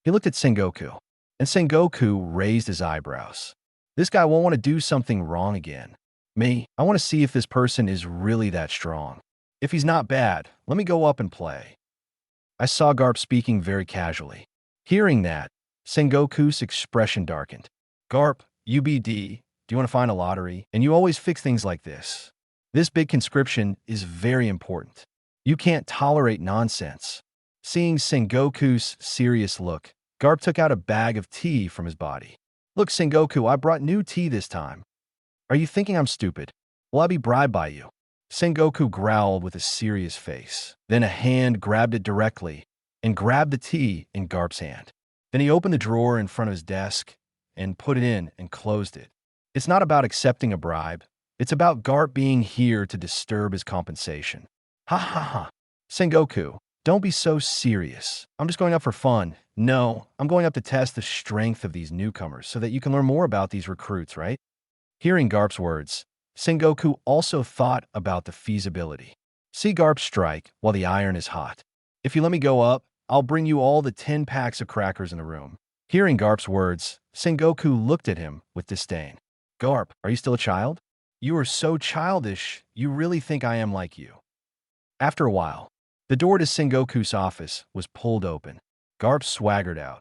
He looked at Sengoku, and Sengoku raised his eyebrows. This guy won't want to do something wrong again. Me, I want to see if this person is really that strong. If he's not bad, let me go up and play. I saw Garp speaking very casually. Hearing that, Sengoku's expression darkened. Garp, UBD, do you want to find a lottery? And you always fix things like this. This big conscription is very important. You can't tolerate nonsense. Seeing Sengoku's serious look, Garp took out a bag of tea from his body. Look, Sengoku, I brought new tea this time. Are you thinking I'm stupid? Will I be bribed by you? Sengoku growled with a serious face. Then a hand grabbed it directly and grabbed the tea in Garp's hand. Then he opened the drawer in front of his desk and put it in and closed it. It's not about accepting a bribe. It's about Garp being here to disturb his compensation. Ha. Sengoku, don't be so serious. I'm just going up for fun. No, I'm going up to test the strength of these newcomers so that you can learn more about these recruits, right? Hearing Garp's words, Sengoku also thought about the feasibility. See Garp strike while the iron is hot. If you let me go up, I'll bring you all the 10 packs of crackers in the room. Hearing Garp's words, Sengoku looked at him with disdain. Garp, are you still a child? You are so childish, you really think I am like you. After a while, the door to Sengoku's office was pulled open. Garp swaggered out,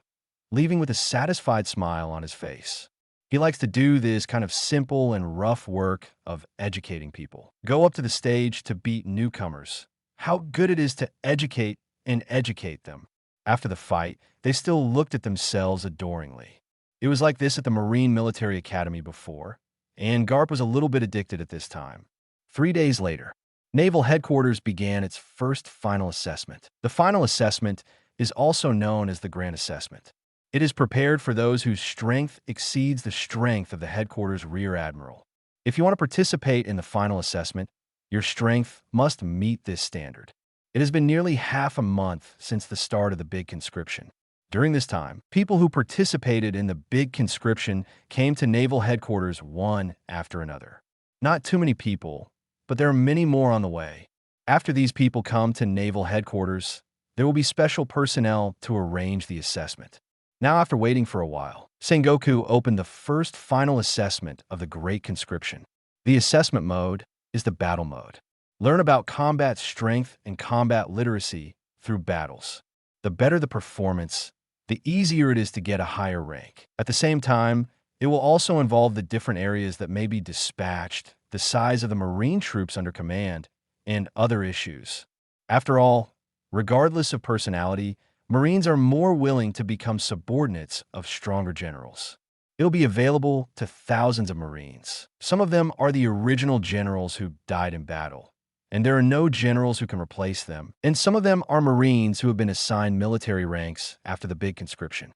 leaving with a satisfied smile on his face. He likes to do this kind of simple and rough work of educating people. Go up to the stage to beat newcomers. How good it is to educate and educate them. After the fight, they still looked at themselves adoringly. It was like this at the Marine Military Academy before, and Garp was a little bit addicted at this time. 3 days later, Naval Headquarters began its first final assessment. The final assessment is also known as the Grand Assessment. It is prepared for those whose strength exceeds the strength of the headquarters rear admiral. If you want to participate in the final assessment, your strength must meet this standard. It has been nearly half a month since the start of the Big Conscription. During this time, people who participated in the Big Conscription came to Naval Headquarters one after another. Not too many people, but there are many more on the way. After these people come to Naval Headquarters, there will be special personnel to arrange the assessment. Now, after waiting for a while, Sengoku opened the first final assessment of the Great Conscription. The assessment mode is the battle mode. Learn about combat strength and combat literacy through battles. The better the performance, the easier it is to get a higher rank. At the same time, it will also involve the different areas that may be dispatched, the size of the Marine troops under command, and other issues. After all, regardless of personality, Marines are more willing to become subordinates of stronger generals. It'll be available to thousands of Marines. Some of them are the original generals who died in battle, and there are no generals who can replace them. And some of them are Marines who have been assigned military ranks after the Big Conscription.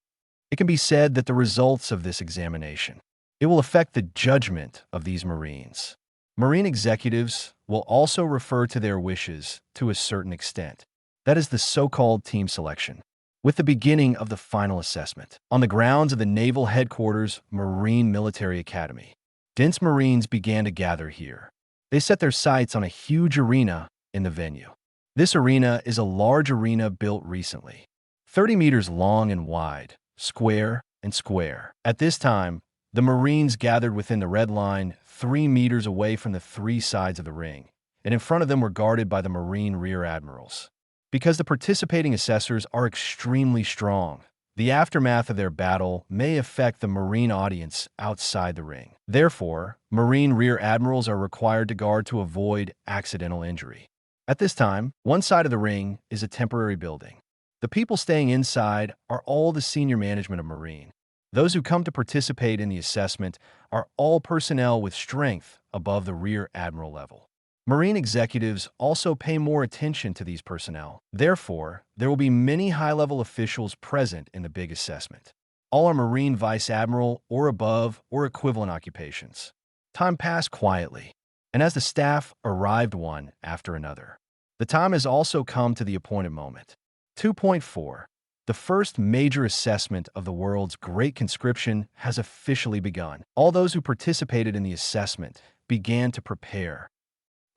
It can be said that the results of this examination, it will affect the judgment of these Marines. Marine executives will also refer to their wishes to a certain extent. That is the so-called team selection. With the beginning of the final assessment, on the grounds of the Naval Headquarters Marine Military Academy, dense Marines began to gather here. They set their sights on a huge arena in the venue. This arena is a large arena built recently, 30 meters long and wide, square and square. At this time, the Marines gathered within the red line 3 meters away from the three sides of the ring, and in front of them were guarded by the Marine rear admirals. Because the participating assessors are extremely strong, the aftermath of their battle may affect the Marine audience outside the ring. Therefore, Marine rear admirals are required to guard to avoid accidental injury. At this time, one side of the ring is a temporary building. The people staying inside are all the senior management of Marine. Those who come to participate in the assessment are all personnel with strength above the rear admiral level. Marine executives also pay more attention to these personnel. Therefore, there will be many high-level officials present in the big assessment. All are Marine vice admiral or above or equivalent occupations. Time passed quietly, and as the staff arrived one after another, the time has also come to the appointed moment. 2.4. The first major assessment of the world's Great Conscription has officially begun. All those who participated in the assessment began to prepare.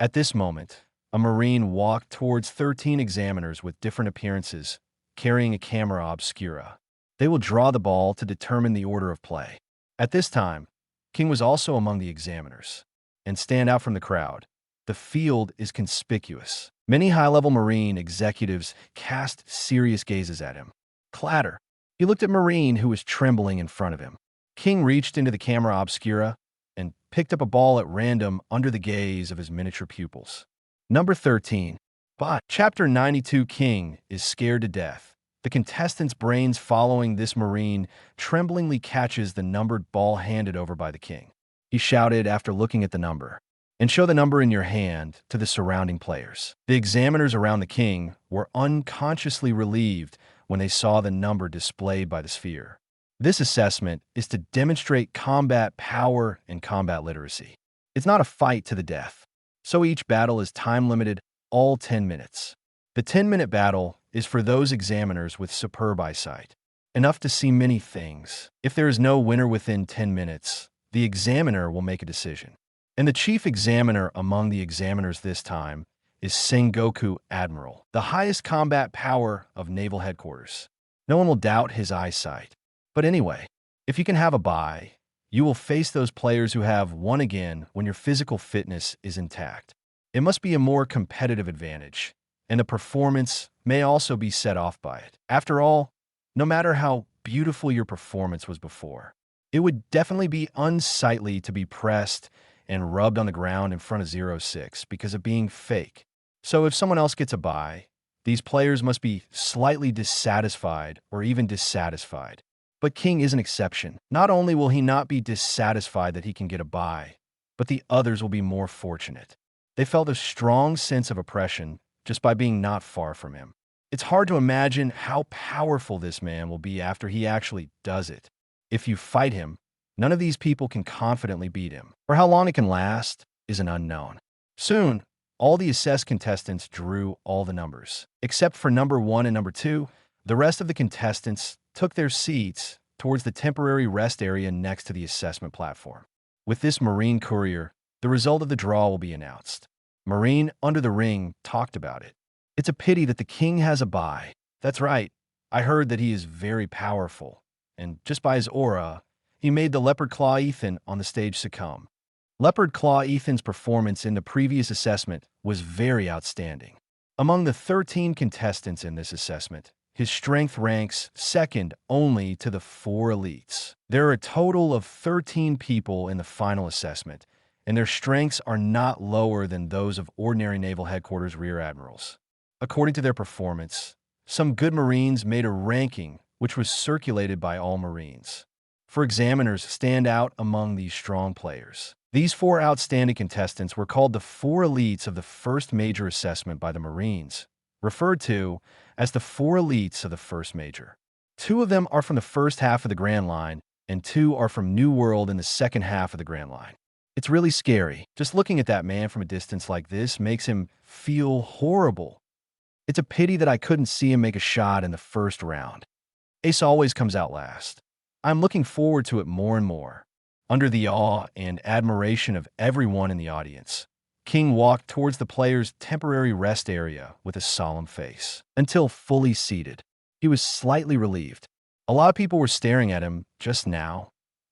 At this moment, a Marine walked towards 13 examiners with different appearances, carrying a camera obscura. They will draw the ball to determine the order of play. At this time, King was also among the examiners, and stand out from the crowd. The field is conspicuous. Many high-level Marine executives cast serious gazes at him. Clatter. He looked at Marine who was trembling in front of him. King reached into the camera obscura and picked up a ball at random under the gaze of his miniature pupils. Number 13. But Chapter 92 King is scared to death. The contestant's brains following this Marine tremblingly catches the numbered ball handed over by the King. He shouted after looking at the number, "And show the number in your hand to the surrounding players." The examiners around the King were unconsciously relieved when they saw the number displayed by the sphere. This assessment is to demonstrate combat power and combat literacy. It's not a fight to the death, so each battle is time-limited, all 10 minutes. The 10-minute battle is for those examiners with superb eyesight, enough to see many things. If there is no winner within 10 minutes, the examiner will make a decision. And the chief examiner among the examiners this time is Sengoku Admiral, the highest combat power of Naval Headquarters. No one will doubt his eyesight. But anyway, if you can have a bye, you will face those players who have won again when your physical fitness is intact. It must be a more competitive advantage, and the performance may also be set off by it. After all, no matter how beautiful your performance was before, It would definitely be unsightly to be pressed and rubbed on the ground in front of 0-6 because of being fake. So if someone else gets a bye, these players must be slightly dissatisfied or even dissatisfied. But King is an exception. Not only will he not be dissatisfied that he can get a bye, but the others will be more fortunate. They felt a strong sense of oppression just by being not far from him. It's hard to imagine how powerful this man will be after he actually does it. If you fight him, none of these people can confidently beat him. For how long it can last is an unknown. Soon, all the assessed contestants drew all the numbers. Except for number 1 and number 2, the rest of the contestants took their seats towards the temporary rest area next to the assessment platform. With this Marine courier, the result of the draw will be announced. Marine under the ring talked about it. It's a pity that the king has a bye. That's right. I heard that he is very powerful, and just by his aura, he made the Leopard Claw Ethan on the stage succumb. Leopard Claw Ethan's performance in the previous assessment was very outstanding. Among the 13 contestants in this assessment, his strength ranks second only to the 4 elites. There are a total of 13 people in the final assessment, and their strengths are not lower than those of ordinary Naval Headquarters Rear Admirals. According to their performance, some good Marines made a ranking which was circulated by all Marines. 4 examiners stand out among these strong players. These 4 outstanding contestants were called the 4 elites of the first major assessment by the Marines, referred to as the 4 elites of the first major. 2 of them are from the first half of the Grand Line, and 2 are from New World in the second half of the Grand Line. It's really scary. Just looking at that man from a distance like this makes him feel horrible. It's a pity that I couldn't see him make a shot in the first round. Ace always comes out last. I'm looking forward to it more and more. Under the awe and admiration of everyone in the audience, King walked towards the player's temporary rest area with a solemn face. Until fully seated, he was slightly relieved. A lot of people were staring at him just now,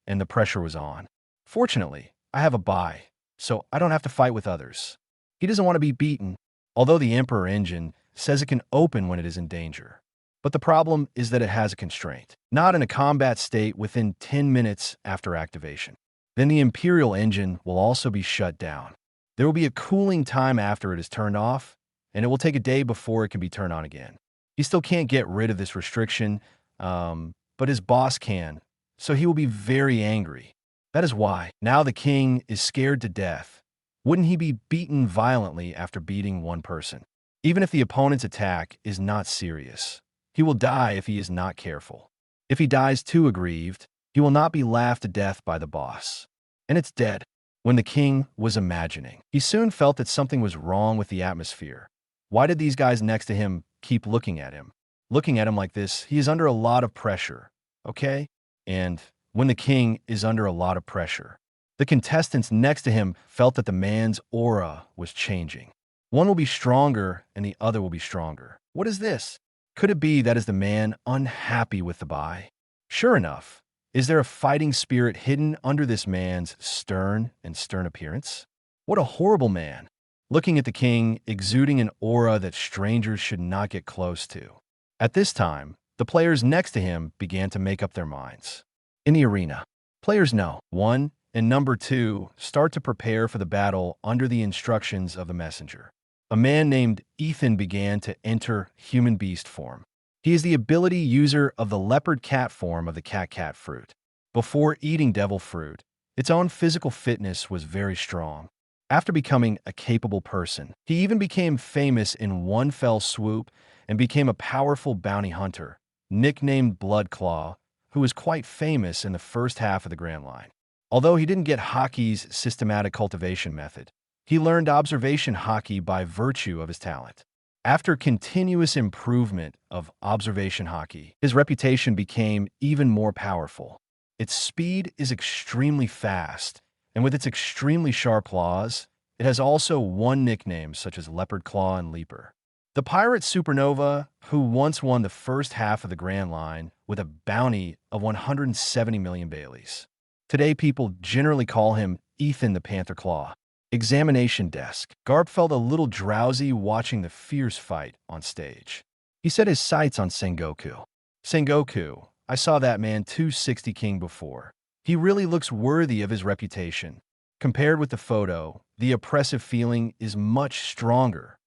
and the pressure was on. Fortunately, I have a bye, so I don't have to fight with others. He doesn't want to be beaten, although the Emperor engine says it can open when it is in danger. But the problem is that it has a constraint, not in a combat state within 10 minutes after activation. Then the Imperial engine will also be shut down. There will be a cooling time after it is turned off, and it will take a day before it can be turned on again. He still can't get rid of this restriction, but his boss can, so he will be very angry. That is why, now the king is scared to death. Wouldn't he be beaten violently after beating one person? Even if the opponent's attack is not serious, he will die if he is not careful. If he dies too aggrieved, he will not be laughed to death by the boss. And it's dead. When the king was imagining, he soon felt that something was wrong with the atmosphere. Why did these guys next to him keep looking at him? Looking at him like this, he is under a lot of pressure, okay? And when the king is under a lot of pressure, the contestants next to him felt that the man's aura was changing. One will be stronger and the other will be stronger. What is this? Could it be that is the man unhappy with the bye? Sure enough, is there a fighting spirit hidden under this man's stern appearance? What a horrible man, looking at the king, exuding an aura that strangers should not get close to. At this time, the players next to him began to make up their minds. In the arena, players know 1 and number 2 start to prepare for the battle under the instructions of the messenger. A man named Ethan began to enter human beast form. He is the ability user of the leopard cat form of the cat fruit. Before eating devil fruit, its own physical fitness was very strong. After becoming a capable person, he even became famous in one fell swoop and became a powerful bounty hunter, nicknamed Bloodclaw, who was quite famous in the first half of the Grand Line. Although he didn't get hockey's systematic cultivation method, he learned observation hockey by virtue of his talent. After continuous improvement of observation hockey, his reputation became even more powerful. Its speed is extremely fast, and with its extremely sharp claws, it has also one nickname such as Leopard Claw and Leaper. The pirate Supernova, who once won the first half of the Grand Line with a bounty of 170 million Baileys. Today, people generally call him Ethan the Panther Claw. Examination desk. Garp felt a little drowsy watching the fierce fight on stage. He set his sights on Sengoku. Sengoku, I saw that man 260 King before. He really looks worthy of his reputation. Compared with the photo, the oppressive feeling is much stronger.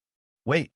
Wait,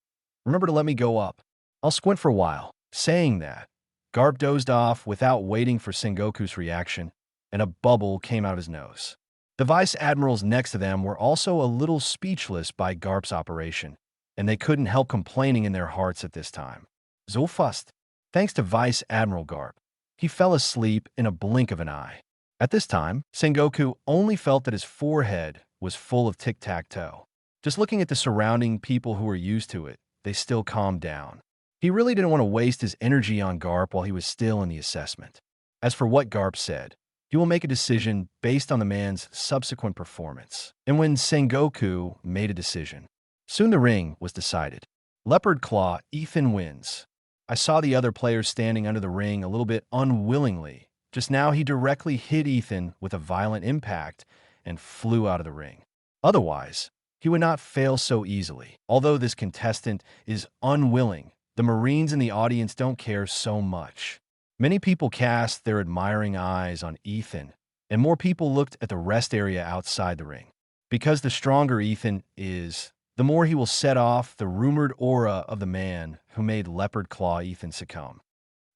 remember to let me go up. I'll squint for a while. Saying that, Garp dozed off without waiting for Sengoku's reaction, and a bubble came out of his nose. The vice admirals next to them were also a little speechless by Garp's operation, and they couldn't help complaining in their hearts at this time. So fast. Thanks to Vice Admiral Garp, he fell asleep in a blink of an eye. At this time, Sengoku only felt that his forehead was full of tic-tac-toe. Just looking at the surrounding people who were used to it, they still calmed down. He really didn't want to waste his energy on Garp while he was still in the assessment. As for what Garp said, he will make a decision based on the man's subsequent performance. And when Sengoku made a decision, soon the ring was decided. Leopard Claw, Ethan wins. I saw the other players standing under the ring a little bit unwillingly. Just now he directly hit Ethan with a violent impact and flew out of the ring. Otherwise, he would not fail so easily. Although this contestant is unwilling, the Marines in the audience don't care so much. Many people cast their admiring eyes on Ethan, and more people looked at the rest area outside the ring. Because the stronger Ethan is, the more he will set off the rumored aura of the man who made Leopard Claw Ethan succumb.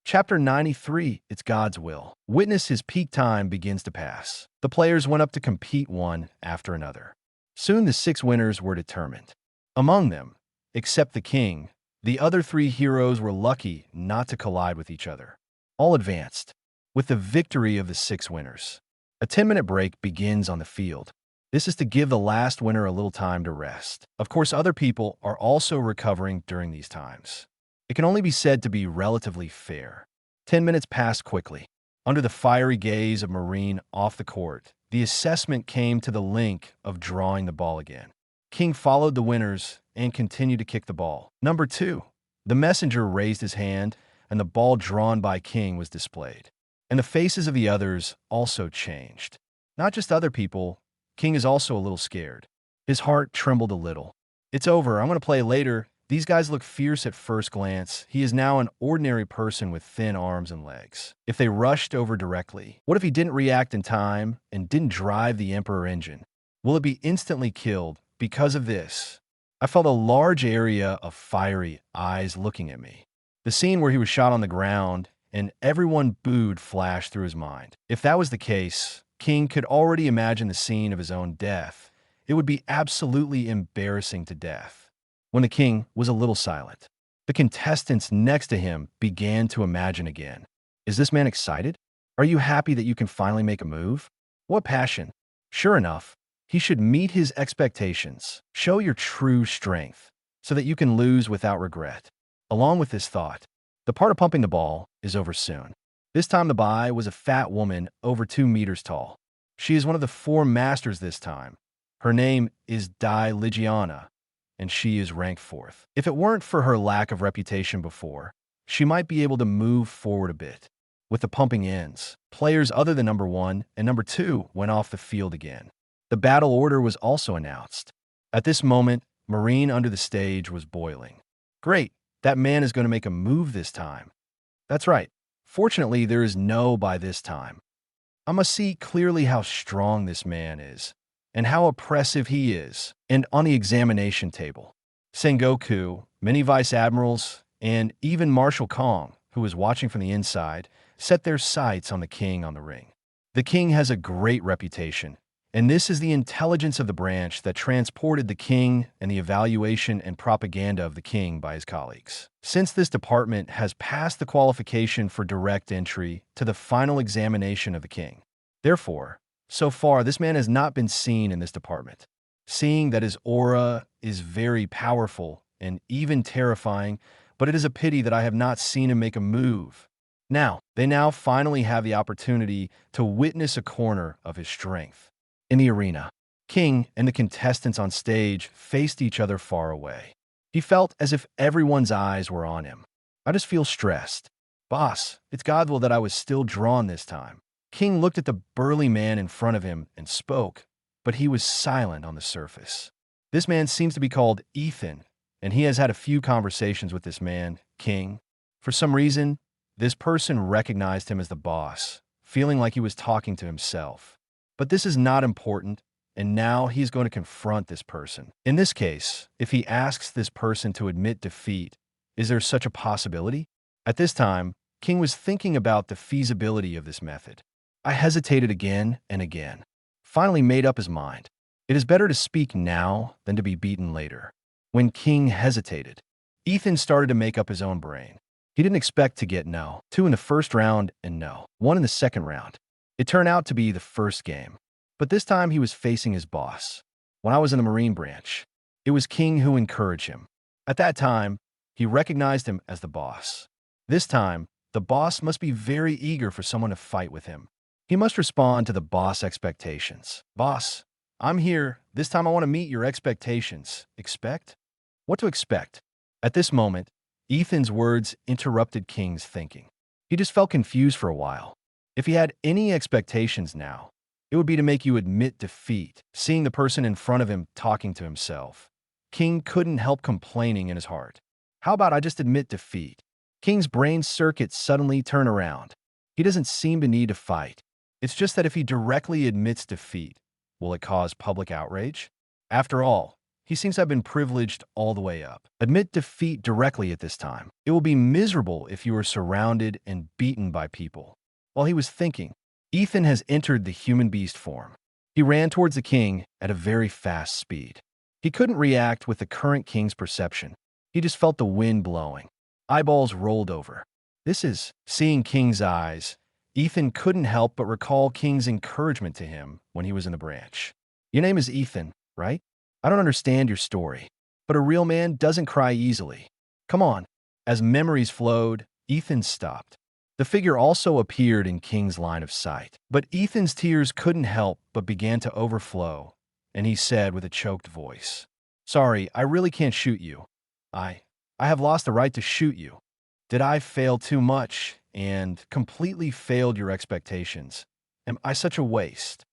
Chapter 93, It's God's Will. Witness his peak time begins to pass. The players went up to compete one after another. Soon the 6 winners were determined. Among them, except the king, the other 3 heroes were lucky not to collide with each other. All advanced, with the victory of the 6 winners. A 10-minute break begins on the field. This is to give the last winner a little time to rest. Of course, other people are also recovering during these times. It can only be said to be relatively fair. 10 minutes passed quickly. Under the fiery gaze of Marine off the court, the assessment came to the link of drawing the ball again. King followed the winners and continued to kick the ball. Number 2. The messenger raised his hand, and the ball drawn by King was displayed. And the faces of the others also changed. Not just other people, King is also a little scared. His heart trembled a little. It's over, I'm going to play later. These guys look fierce at first glance. He is now an ordinary person with thin arms and legs. If they rushed over directly, what if he didn't react in time and didn't drive the Emperor engine? Will it be instantly killed because of this? I felt a large area of fiery eyes looking at me. The scene where he was shot on the ground and everyone booed flashed through his mind. If that was the case, King could already imagine the scene of his own death. It would be absolutely embarrassing to death. When the king was a little silent, the contestants next to him began to imagine again. Is this man excited? Are you happy that you can finally make a move? What passion! Sure enough, he should meet his expectations. Show your true strength so that you can lose without regret. Along with this thought, the part of pumping the ball is over soon. This time the bai was a fat woman over 2 meters tall. She is one of the 4 masters this time. Her name is Dai Ligiana, and she is ranked 4th. If it weren't for her lack of reputation before, she might be able to move forward a bit. With the pumping ends, players other than number 1 and number 2 went off the field again. The battle order was also announced. At this moment, Marine under the stage was boiling. Great, that man is going to make a move this time. That's right. Fortunately, there is no by this time. I must see clearly how strong this man is, and how oppressive he is. And on the examination table, Sengoku, many vice admirals, and even Marshal Kong, who was watching from the inside, set their sights on the king on the ring. The king has a great reputation, and this is the intelligence of the branch that transported the king and the evaluation and propaganda of the king by his colleagues. Since this department has passed the qualification for direct entry to the final examination of the king. Therefore, so far, this man has not been seen in this department. Seeing that his aura is very powerful and even terrifying, but it is a pity that I have not seen him make a move. They now finally have the opportunity to witness a corner of his strength. In the arena, King and the contestants on stage faced each other far away. He felt as if everyone's eyes were on him. I just feel stressed. Boss, it's God's will that I was still drawn this time. King looked at the burly man in front of him and spoke, but he was silent on the surface. This man seems to be called Ethan, and he has had a few conversations with this man, King. For some reason, this person recognized him as the boss, feeling like he was talking to himself. But this is not important, and now he's going to confront this person. In this case, if he asks this person to admit defeat, is there such a possibility? At this time, King was thinking about the feasibility of this method. I hesitated again and again. Finally made up his mind. It is better to speak now than to be beaten later. When King hesitated, Ethan started to make up his own brain. He didn't expect to get no 2 in the first round and no 1 in the second round. It turned out to be the first game. But this time he was facing his boss. When I was in the Marine branch, it was King who encouraged him. At that time, he recognized him as the boss. This time, the boss must be very eager for someone to fight with him. He must respond to the boss' expectations. Boss, I'm here. This time I want to meet your expectations. Expect? What to expect? At this moment, Ethan's words interrupted King's thinking. He just felt confused for a while. If he had any expectations now, it would be to make you admit defeat, seeing the person in front of him talking to himself. King couldn't help complaining in his heart. How about I just admit defeat? King's brain circuits suddenly turn around. He doesn't seem to need to fight. It's just that if he directly admits defeat, will it cause public outrage? After all, he seems to have been privileged all the way up. Admit defeat directly at this time. It will be miserable if you are surrounded and beaten by people. While he was thinking, Ethan has entered the human beast form. He ran towards the king at a very fast speed. He couldn't react with the current king's perception. He just felt the wind blowing. Eyeballs rolled over. This is seeing King's eyes. Ethan couldn't help but recall King's encouragement to him when he was in the branch. Your name is Ethan, right? I don't understand your story, but a real man doesn't cry easily. Come on. As memories flowed, Ethan stopped. The figure also appeared in King's line of sight, but Ethan's tears couldn't help but began to overflow, and he said with a choked voice, "Sorry, I really can't shoot you. I have lost the right to shoot you. Did I fail too much and completely failed your expectations? Am I such a waste?"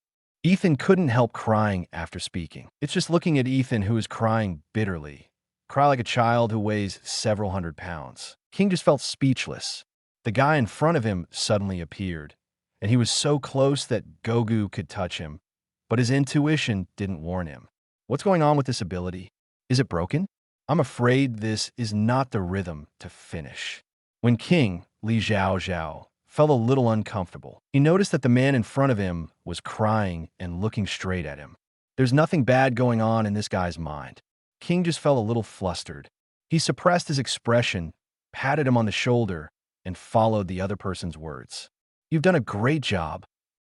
Ethan couldn't help crying after speaking. It's just looking at Ethan, who is crying bitterly. Cry like a child who weighs several hundred pounds. King just felt speechless. The guy in front of him suddenly appeared, and he was so close that Gogu could touch him, but his intuition didn't warn him. What's going on with this ability? Is it broken? I'm afraid this is not the rhythm to finish. When King, Li Zhao Zhao, felt a little uncomfortable, he noticed that the man in front of him was crying and looking straight at him. There's nothing bad going on in this guy's mind. King just felt a little flustered. He suppressed his expression, patted him on the shoulder, and followed the other person's words. You've done a great job.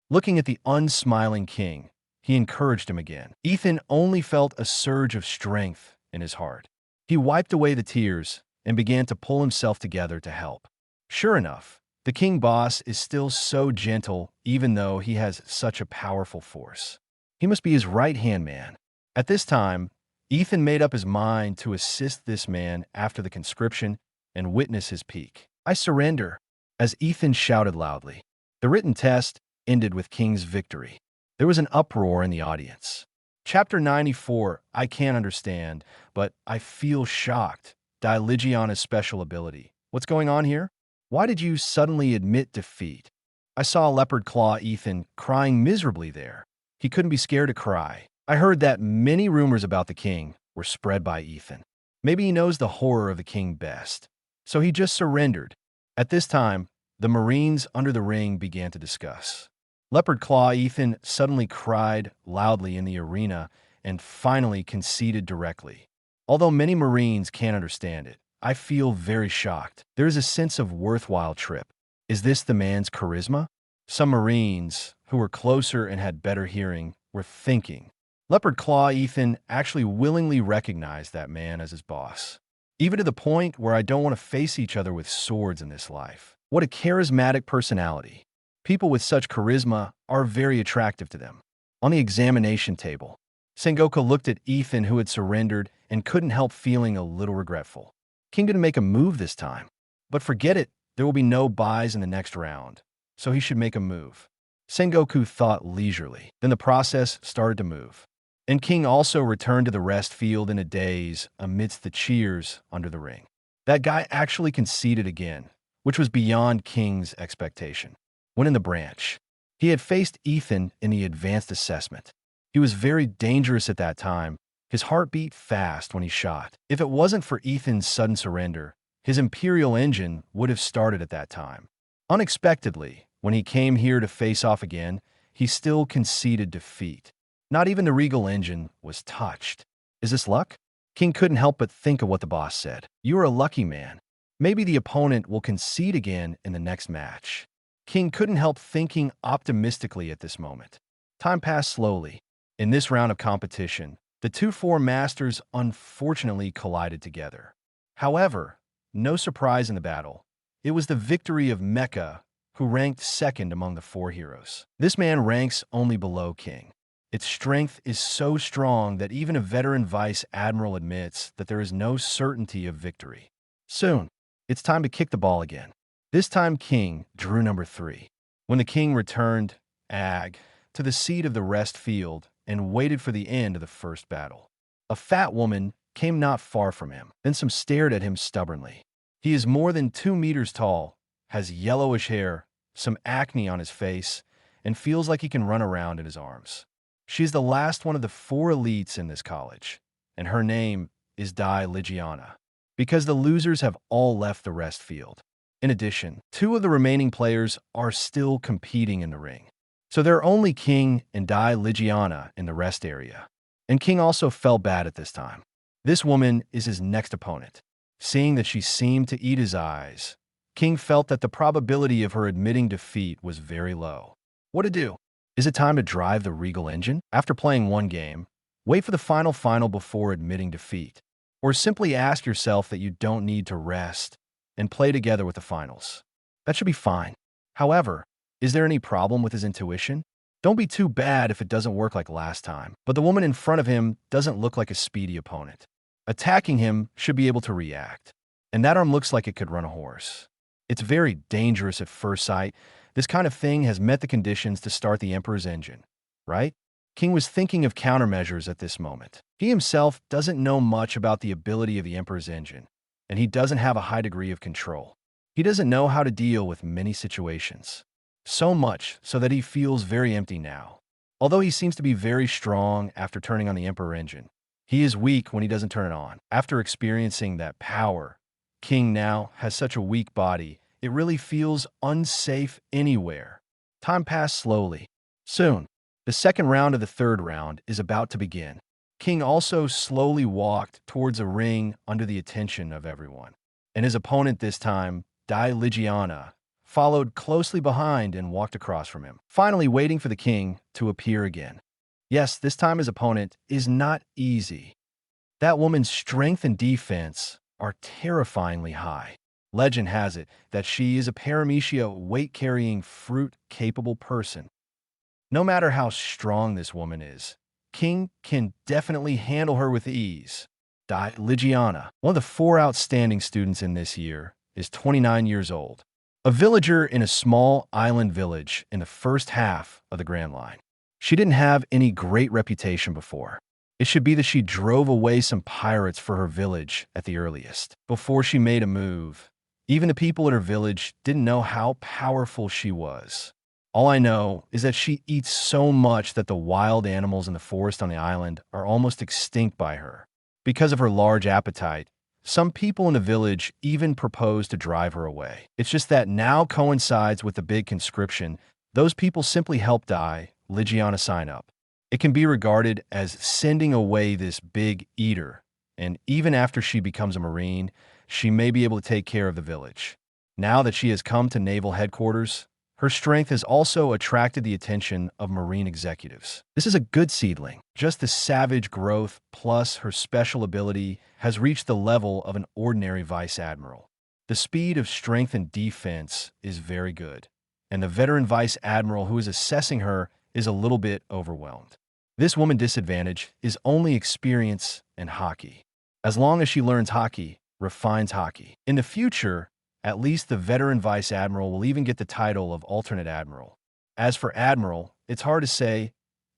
Looking at the unsmiling King, he encouraged him again. Ethan only felt a surge of strength in his heart. He wiped away the tears and began to pull himself together to help. Sure enough, the King boss is still so gentle even though he has such a powerful force. He must be his right-hand man. At this time, Ethan made up his mind to assist this man after the conscription and witness his peak. I surrender, as Ethan shouted loudly. The written test ended with King's victory. There was an uproar in the audience. Chapter 94, I can't understand, but I feel shocked. Ligiana's special ability. What's going on here? Why did you suddenly admit defeat? I saw Leopard Claw Ethan crying miserably there. He couldn't be scared to cry. I heard that many rumors about the king were spread by Ethan. Maybe he knows the horror of the king best. So he just surrendered. At this time, the Marines under the ring began to discuss. Leopard Claw Ethan suddenly cried loudly in the arena and finally conceded directly. Although many Marines can't understand it, I feel very shocked. There is a sense of worthwhile trip. Is this the man's charisma? Some Marines, who were closer and had better hearing, were thinking. Leopard Claw Ethan actually willingly recognized that man as his boss. Even to the point where I don't want to face each other with swords in this life. What a charismatic personality. People with such charisma are very attractive to them. On the examination table, Sengoku looked at Ethan, who had surrendered, and couldn't help feeling a little regretful. King didn't make a move this time. But forget it, there will be no buys in the next round, so he should make a move. Sengoku thought leisurely. Then the process started to move. And King also returned to the rest field in a daze amidst the cheers under the ring. That guy actually conceded again, which was beyond King's expectation. when in the branch. He had faced Ethan in the advanced assessment. He was very dangerous at that time. His heart beat fast when he shot. If it wasn't for Ethan's sudden surrender, his Imperial engine would have started at that time. Unexpectedly, when he came here to face off again, he still conceded defeat. Not even the Regal engine was touched. Is this luck? King couldn't help but think of what the boss said. You are a lucky man. Maybe the opponent will concede again in the next match. King couldn't help thinking optimistically at this moment. Time passed slowly. In this round of competition, the two four masters unfortunately collided together. However, no surprise in the battle. It was the victory of Mecha, who ranked second among the four heroes. This man ranks only below King. Its strength is so strong that even a veteran vice admiral admits that there is no certainty of victory. Soon, it's time to kick the ball again. This time King drew number 3. When the king returned, to the seat of the rest field and waited for the end of the first battle. A fat woman came not far from him, then some stared at him stubbornly. He is more than 2 meters tall, has yellowish hair, some acne on his face, and feels like he can run around in his arms. She is the last one of the 4 elites in this college, and her name is Dai Ligiana, because the losers have all left the rest field. In addition, 2 of the remaining players are still competing in the ring. So there are only King and Dai Ligiana in the rest area. And King also felt bad at this time. This woman is his next opponent. Seeing that she seemed to eat his eyes, King felt that the probability of her admitting defeat was very low. What to do? Is it time to drive the Regal engine? After playing one game, wait for the final before admitting defeat. Or simply ask yourself that you don't need to rest and play together with the finals. That should be fine. However, is there any problem with his intuition? Don't be too bad if it doesn't work like last time. But the woman in front of him doesn't look like a speedy opponent. Attacking him should be able to react. And that arm looks like it could run a horse. It's very dangerous at first sight. This kind of thing has met the conditions to start the Emperor's engine, right? King was thinking of countermeasures at this moment. He himself doesn't know much about the ability of the Emperor's engine, and he doesn't have a high degree of control. He doesn't know how to deal with many situations. So much so that he feels very empty now. Although he seems to be very strong after turning on the Emperor engine, he is weak when he doesn't turn it on. After experiencing that power, King now has such a weak body, it really feels unsafe anywhere. Time passed slowly. Soon, the second round of the third round is about to begin. King also slowly walked towards a ring under the attention of everyone. And his opponent this time, Dai Ligiana, followed closely behind and walked across from him, finally waiting for the king to appear again. Yes, this time his opponent is not easy. That woman's strength and defense are terrifyingly high. Legend has it that she is a paramecia weight-carrying, fruit-capable person. No matter how strong this woman is, King can definitely handle her with ease. Dai Ligiana, one of the 4 outstanding students in this year, is 29 years old. A villager in a small island village in the first half of the Grand Line. She didn't have any great reputation before. It should be that she drove away some pirates for her village at the earliest. Before she made a move, even the people at her village didn't know how powerful she was. All I know is that she eats so much that the wild animals in the forest on the island are almost extinct by her. Because of her large appetite, some people in the village even propose to drive her away. It's just that now coincides with the big conscription. Those people simply help Dai Ligiana sign up. It can be regarded as sending away this big eater, and even after she becomes a Marine, she may be able to take care of the village. Now that she has come to naval headquarters, her strength has also attracted the attention of Marine executives. This is a good seedling. Just the savage growth plus her special ability has reached the level of an ordinary vice admiral. The speed of strength and defense is very good, and the veteran vice admiral who is assessing her is a little bit overwhelmed. This woman's disadvantage is only experience and hockey. As long as she learns hockey, refines hockey. In the future, at least the veteran vice admiral will even get the title of alternate admiral. As for admiral, it's hard to say.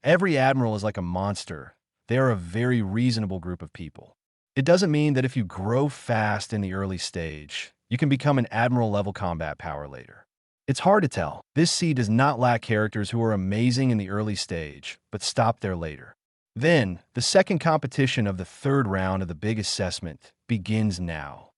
Every admiral is like a monster. They are a very reasonable group of people. It doesn't mean that if you grow fast in the early stage, you can become an admiral-level combat power later. It's hard to tell. This sea does not lack characters who are amazing in the early stage, but stop there later. Then, the second competition of the third round of the big assessment begins now.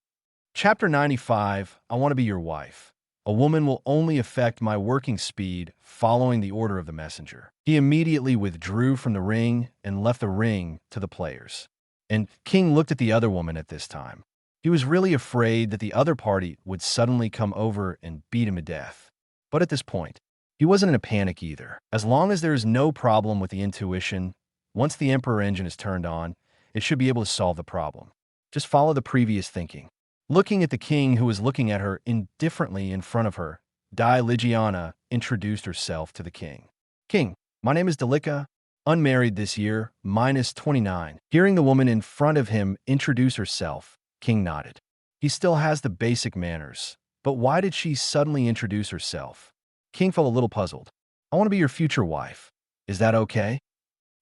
Chapter 95, I Want to Be Your Wife. A woman will only affect my working speed following the order of the messenger. He immediately withdrew from the ring and left the ring to the players. And King looked at the other woman at this time. He was really afraid that the other party would suddenly come over and beat him to death. But at this point, he wasn't in a panic either. As long as there is no problem with the intuition, once the Emperor engine is turned on, it should be able to solve the problem. Just follow the previous thinking. Looking at the king who was looking at her indifferently in front of her, Dai Ligiana introduced herself to the king. King, my name is Delika, unmarried this year, minus 29. Hearing the woman in front of him introduce herself, King nodded. He still has the basic manners, but why did she suddenly introduce herself? King felt a little puzzled. I want to be your future wife. Is that okay?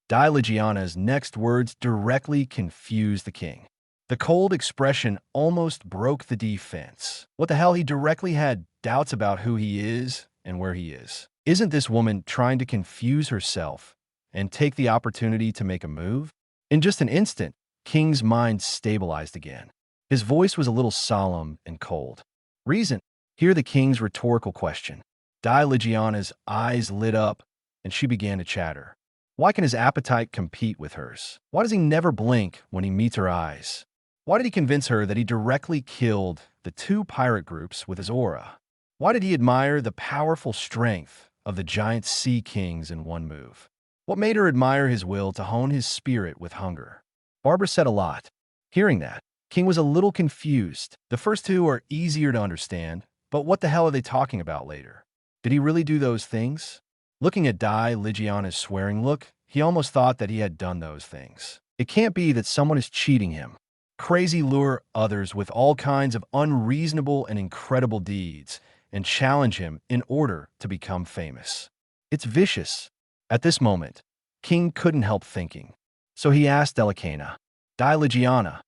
Dai Ligiana's next words directly confused the king. The cold expression almost broke the defense. What the hell? He directly had doubts about who he is and where he is. Isn't this woman trying to confuse herself and take the opportunity to make a move? In just an instant, King's mind stabilized again. His voice was a little solemn and cold. Reason? Hear the king's rhetorical question. Dai Ligiana's eyes lit up and she began to chatter. Why can his appetite compete with hers? Why does he never blink when he meets her eyes? Why did he convince her that he directly killed the two pirate groups with his aura? Why did he admire the powerful strength of the giant sea kings in one move? What made her admire his will to hone his spirit with hunger? Barbara said a lot. Hearing that, King was a little confused. The first two are easier to understand, but what the hell are they talking about later? Did he really do those things? Looking at Dai Ligiana's swearing look, he almost thought that he had done those things. It can't be that someone is cheating him. Crazy lure others with all kinds of unreasonable and incredible deeds and challenge him in order to become famous. It's vicious. At this moment, King couldn't help thinking. So he asked Delicana, Dai Ligiana,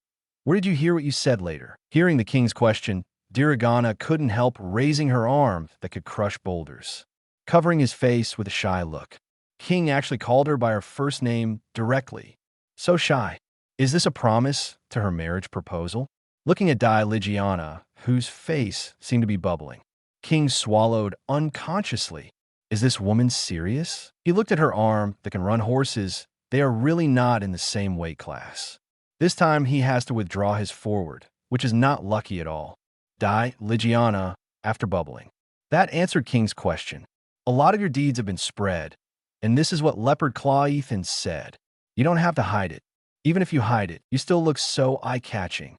where did you hear what you said later? Hearing the king's question, Dirigana couldn't help raising her arm that could crush boulders. Covering his face with a shy look. King actually called her by her first name directly. So shy. Is this a promise to her marriage proposal? Looking at Dai Ligiana, whose face seemed to be bubbling, King swallowed unconsciously. Is this woman serious? He looked at her arm that can run horses. They are really not in the same weight class. This time he has to withdraw his forward, which is not lucky at all. Dai Ligiana, after bubbling. That answered King's question. A lot of your deeds have been spread, and this is what Leopard Claw Ethan said. You don't have to hide it. Even if you hide it, you still look so eye-catching.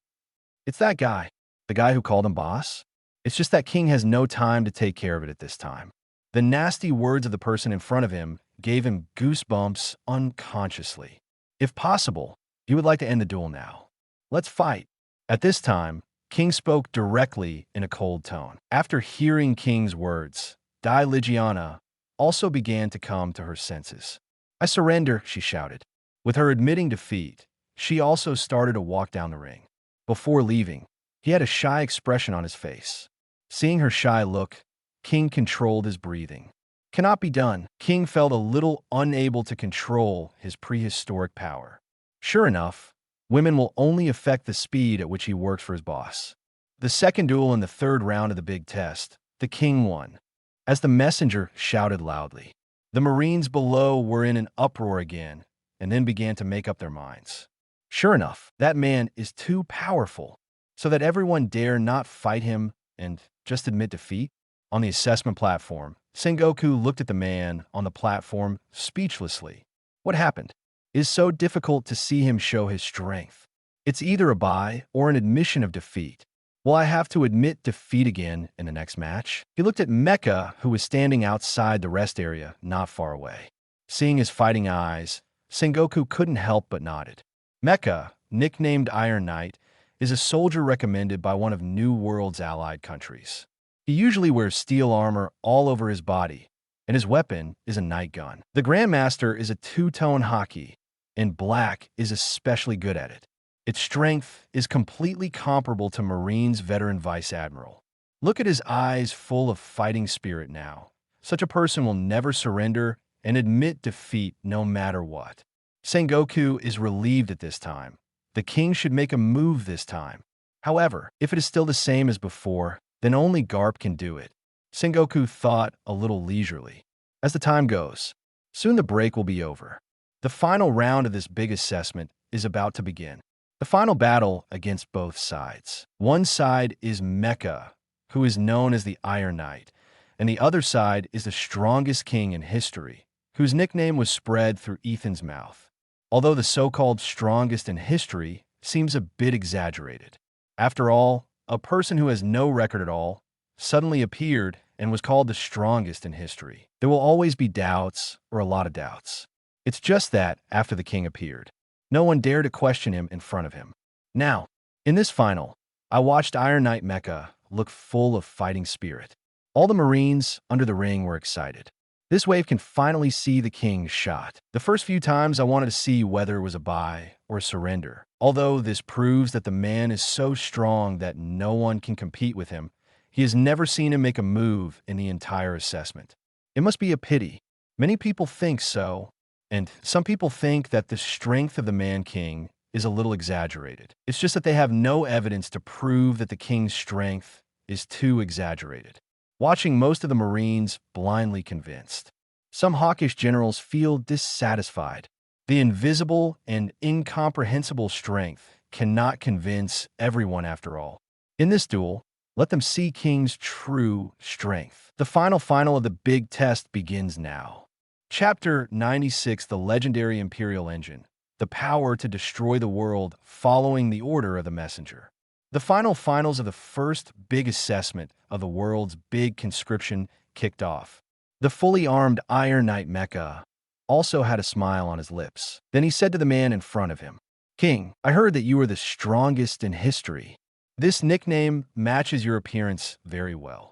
It's that guy, the guy who called him boss. It's just that King has no time to take care of it at this time. The nasty words of the person in front of him gave him goosebumps unconsciously. If possible, he would like to end the duel now. Let's fight. At this time, King spoke directly in a cold tone. After hearing King's words, Dai Ligiana also began to come to her senses. I surrender, she shouted. With her admitting defeat, she also started to walk down the ring. Before leaving, he had a shy expression on his face. Seeing her shy look, King controlled his breathing. Cannot be done. King felt a little unable to control his prehistoric power. Sure enough, women will only affect the speed at which he works for his boss. The second duel in the third round of the big test, the king won. As the messenger shouted loudly, the Marines below were in an uproar again, and then began to make up their minds. Sure enough, that man is too powerful, so that everyone dare not fight him and just admit defeat. On the assessment platform, Sengoku looked at the man on the platform speechlessly. What happened? It is so difficult to see him show his strength. It's either a bye or an admission of defeat. Will I have to admit defeat again in the next match? He looked at Mecha, who was standing outside the rest area not far away. Seeing his fighting eyes, Sengoku couldn't help but nodded. Mecha, nicknamed Iron Knight, is a soldier recommended by one of New World's allied countries. He usually wears steel armor all over his body, and his weapon is a night gun. The Grandmaster is a two-tone hockey, and Black is especially good at it. Its strength is completely comparable to Marine's veteran Vice Admiral. Look at his eyes full of fighting spirit now. Such a person will never surrender and admit defeat no matter what. Sengoku is relieved at this time. The king should make a move this time. However, if it is still the same as before, then only Garp can do it. Sengoku thought a little leisurely. As the time goes, soon the break will be over. The final round of this big assessment is about to begin. The final battle against both sides. One side is Mecha, who is known as the Iron Knight, and the other side is the strongest king in history, whose nickname was spread through Ethan's mouth. Although the so-called strongest in history seems a bit exaggerated. After all, a person who has no record at all suddenly appeared and was called the strongest in history. There will always be doubts, or a lot of doubts. It's just that, after the king appeared, no one dared to question him in front of him. Now, in this final, I watched Iron Knight Mecha look full of fighting spirit. All the Marines under the ring were excited. This wave can finally see the king shot. The first few times I wanted to see whether it was a buy or a surrender. Although this proves that the man is so strong that no one can compete with him, he has never seen him make a move in the entire assessment. It must be a pity. Many people think so, and some people think that the strength of the man-king is a little exaggerated. It's just that they have no evidence to prove that the king's strength is too exaggerated. Watching most of the Marines blindly convinced. Some hawkish generals feel dissatisfied. The invisible and incomprehensible strength cannot convince everyone after all. In this duel, let them see King's true strength. The final of the big test begins now. Chapter 96, The Legendary Imperial Engine. The power to destroy the world following the order of the messenger. The finals of the first big assessment of the world's big conscription kicked off. The fully armed Iron Knight Mecha also had a smile on his lips. Then he said to the man in front of him, "King, I heard that you are the strongest in history. This nickname matches your appearance very well.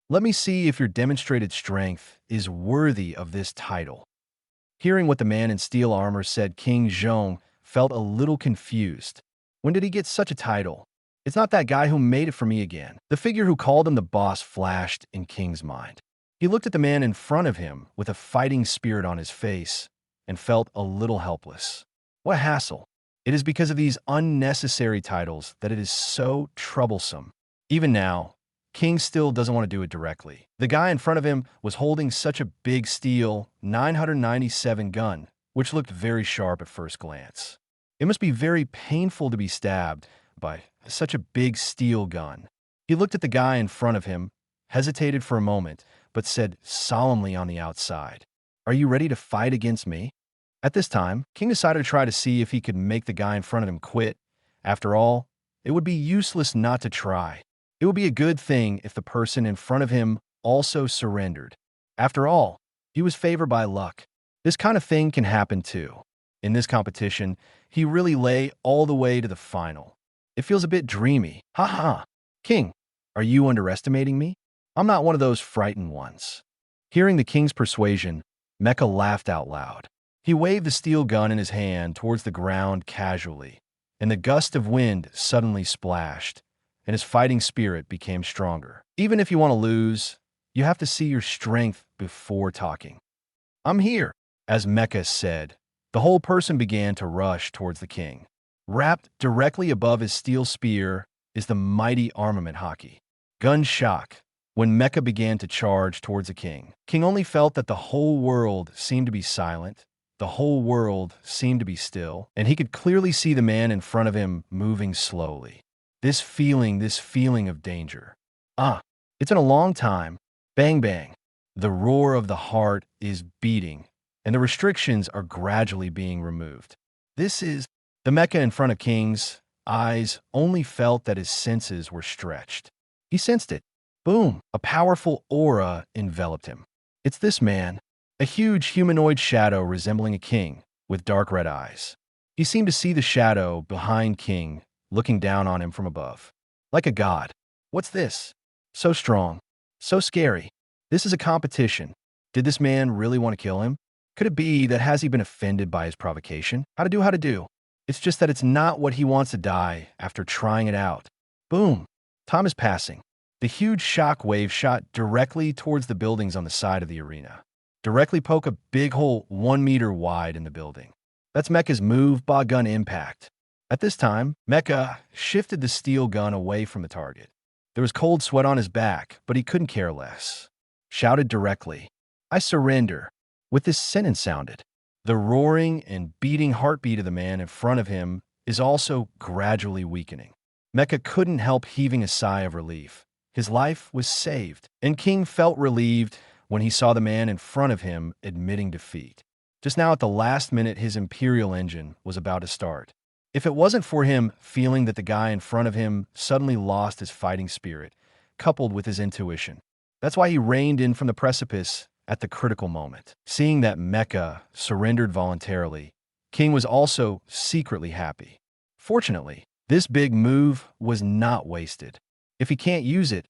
Let me see if your demonstrated strength is worthy of this title." Hearing what the man in steel armor said, King Zhong felt a little confused. When did he get such a title? It's not that guy who made it for me again. The figure who called him the boss flashed in King's mind. He looked at the man in front of him with a fighting spirit on his face and felt a little helpless. What a hassle. It is because of these unnecessary titles that it is so troublesome. Even now, King still doesn't want to do it directly. The guy in front of him was holding such a big steel 997 gun, which looked very sharp at first glance. It must be very painful to be stabbed by such a big steel gun. He looked at the guy in front of him, hesitated for a moment, but said solemnly on the outside, "Are you ready to fight against me?" At this time, King decided to try to see if he could make the guy in front of him quit. After all, it would be useless not to try. It would be a good thing if the person in front of him also surrendered. After all, he was favored by luck. This kind of thing can happen too. In this competition, he really lay all the way to the final. It feels a bit dreamy. Ha! King, are you underestimating me? I'm not one of those frightened ones. Hearing the king's persuasion, Mecha laughed out loud. He waved the steel gun in his hand towards the ground casually, and the gust of wind suddenly splashed, and his fighting spirit became stronger. Even if you want to lose, you have to see your strength before talking. "I'm here," as Mecha said. The whole person began to rush towards the king. Wrapped directly above his steel spear is the mighty armament haki. Gun shock. When Mecha began to charge towards the king, King only felt that the whole world seemed to be silent, the whole world seemed to be still, and he could clearly see the man in front of him moving slowly. This feeling of danger. It's been a long time. Bang, bang. The roar of the heart is beating, and the restrictions are gradually being removed. The Mecha in front of King's eyes only felt that his senses were stretched. He sensed it. Boom! A powerful aura enveloped him. It's this man, a huge humanoid shadow resembling a king, with dark red eyes. He seemed to see the shadow behind King, looking down on him from above. Like a god. What's this? So strong. So scary. This is a competition. Did this man really want to kill him? Could it be that has he been offended by his provocation? How to do? It's just that it's not what he wants to die after trying it out. Boom! Time is passing. The huge shock wave shot directly towards the buildings on the side of the arena. Directly poke a big hole 1 meter wide in the building. That's Mecha's move, Ba gun impact. At this time, Mecha shifted the steel gun away from the target. There was cold sweat on his back, but he couldn't care less. Shouted directly, "I surrender." With this sentence sounded, the roaring and beating heartbeat of the man in front of him is also gradually weakening. Mecha couldn't help heaving a sigh of relief. His life was saved, and King felt relieved when he saw the man in front of him admitting defeat. Just now at the last minute, his Imperial engine was about to start. If it wasn't for him feeling that the guy in front of him suddenly lost his fighting spirit, coupled with his intuition, that's why he reined in from the precipice at the critical moment. Seeing that Mecha surrendered voluntarily, King was also secretly happy. Fortunately, this big move was not wasted. If he can't use it,